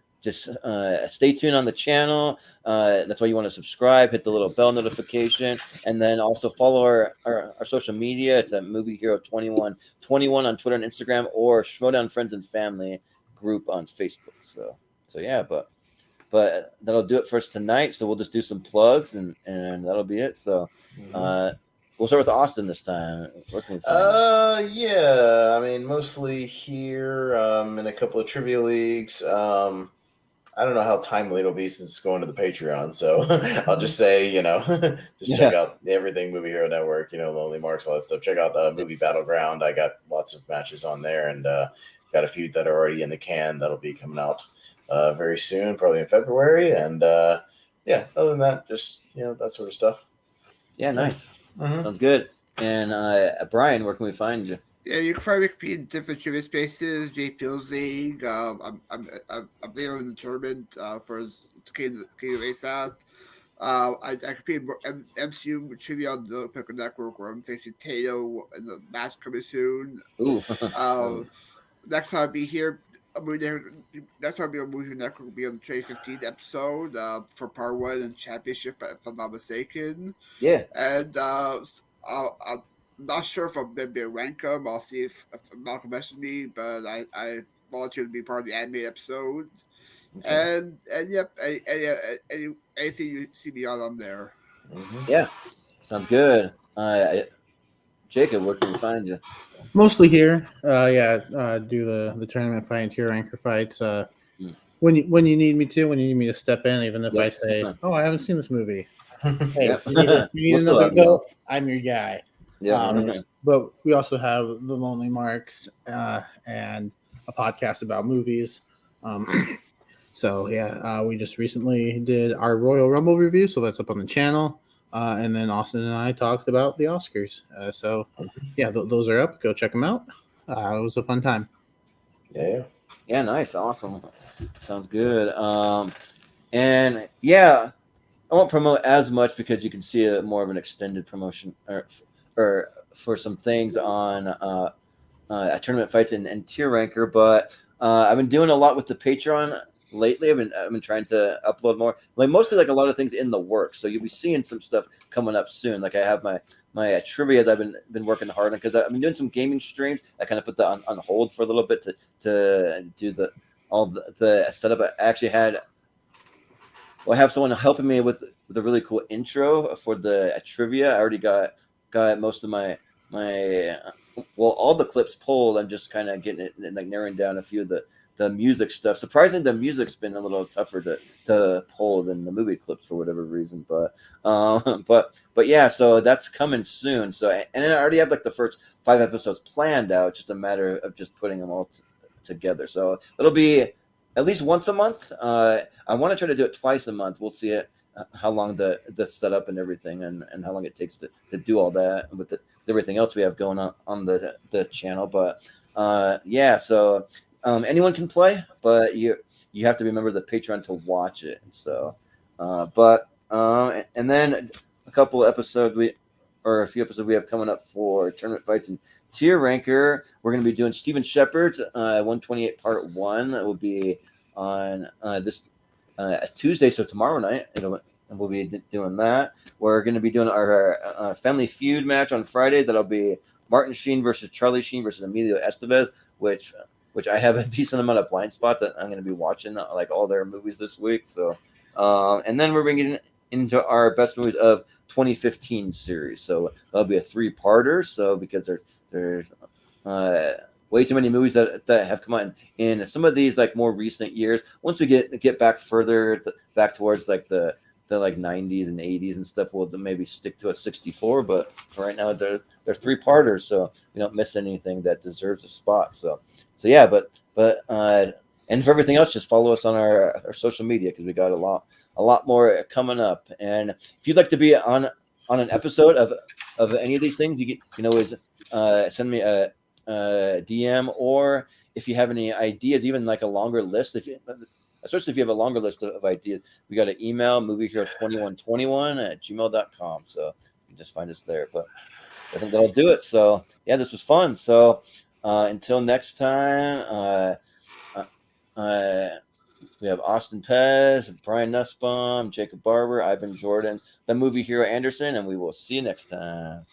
stay tuned on the channel. That's why you want to subscribe, hit the little bell notification, and then also follow our social media. It's at Movie Hero 21 on Twitter and Instagram, or Schmodown Friends and Family group on Facebook. So yeah, but that'll do it for us tonight. So we'll just do some plugs and that'll be it. So we'll start with Austin this time. Where can we find you? Yeah, I mean, mostly here in a couple of trivia leagues. I don't know how timely it'll be since it's going to the Patreon. So I'll just say, check out everything Movie Hero Network, Lonely Marks, all that stuff. Check out Movie Battleground. I got lots of matches on there, and got a few that are already in the can that'll be coming out very soon, probably in February. And other than that, just, that sort of stuff. Yeah, nice. Sounds good. And Brian, where can we find you? Yeah, you can find me in different trivia spaces. Jay Pills League. I'm there in the tournament for King of Ace out. I compete in MCU trivia on the Pickle Network, where I'm facing Tato in the match coming soon. Ooh. Next time I'll be here. Next time I'll be on Movie Network will be on the 2015 episode for Part 1 and Championship, if I'm not mistaken. Yeah. And I'm not sure if I'm going to be a rank him. I'll see if Malcolm messaged me, but I volunteered to be part of the anime episode. Okay. And yep, anything you see me on, I'm there. Yeah, sounds good. Jacob, where can we find you? Mostly here. Do the tournament fight, tier ranker fights. When you need me to step in, even if I say, "Oh, I haven't seen this movie." Hey, you need another go? I'm your guy. Yeah. But we also have the Lonely Marks and a podcast about movies. We just recently did our Royal Rumble review, so that's up on the channel. And then Austin and I talked about the Oscars. Those are up. Go check them out. It was a fun time. Yeah, nice, awesome. Sounds good. And yeah, I won't promote as much because you can see more of an extended promotion or for some things on tournament fights and tier ranker. But I've been doing a lot with the Patreon lately. I've been trying to upload more, like mostly like a lot of things in the works. So you'll be seeing some stuff coming up soon. Like I have my trivia that I've been working hard on, because I've been doing some gaming streams. I kind of put that on hold for a little bit to do the setup. I actually had. Well, I have someone helping me with a really cool intro for the trivia. I already got most of my all the clips pulled. I'm just kind of getting it, like narrowing down a few of the music stuff. Surprisingly, the music's been a little tougher to pull than the movie clips for whatever reason. But yeah, so that's coming soon. So, and I already have like the first 5 episodes planned out. It's just a matter of just putting them all together. So it'll be at least once a month. I want to try to do it twice a month. We'll see how long the setup and everything and how long it takes to do all that with everything else we have going on the channel. But so anyone can play, but you have to be a member of the Patreon to watch it. So and then a few episodes we have coming up for tournament fights and tier ranker. We're going to be doing Steven Shepard's 128 part 1. That will be on this Tuesday, so tomorrow night we'll be doing that. We're going to be doing our Family Feud match on Friday. That'll be Martin Sheen versus Charlie Sheen versus Emilio Estevez, which I have a decent amount of blind spots that I'm going to be watching, like all their movies this week. So and then we're bringing into our best movies of 2015 series. So that'll be a 3-parter. So because there's way too many movies that have come out in some of these like more recent years. Once we get back further back towards like the like 90s and 80s and stuff, we'll maybe stick to a 64. But for right now, they're 3-parters, so we don't miss anything that deserves a spot. So yeah, but and for everything else, just follow us on our social media, because we got a lot more coming up. And if you'd like to be on an episode of any of these things, you can always send me a DM, or if you have any ideas, even like a longer list, especially if you have a longer list of ideas, we got an email, moviehero2121@gmail.com. So you can just find us there. But I think that'll do it. So yeah, this was fun. So until next time, we have Austin Pez, Brian Nussbaum, Jacob Barber, Ivan Jordan, the movie hero Anderson, and we will see you next time.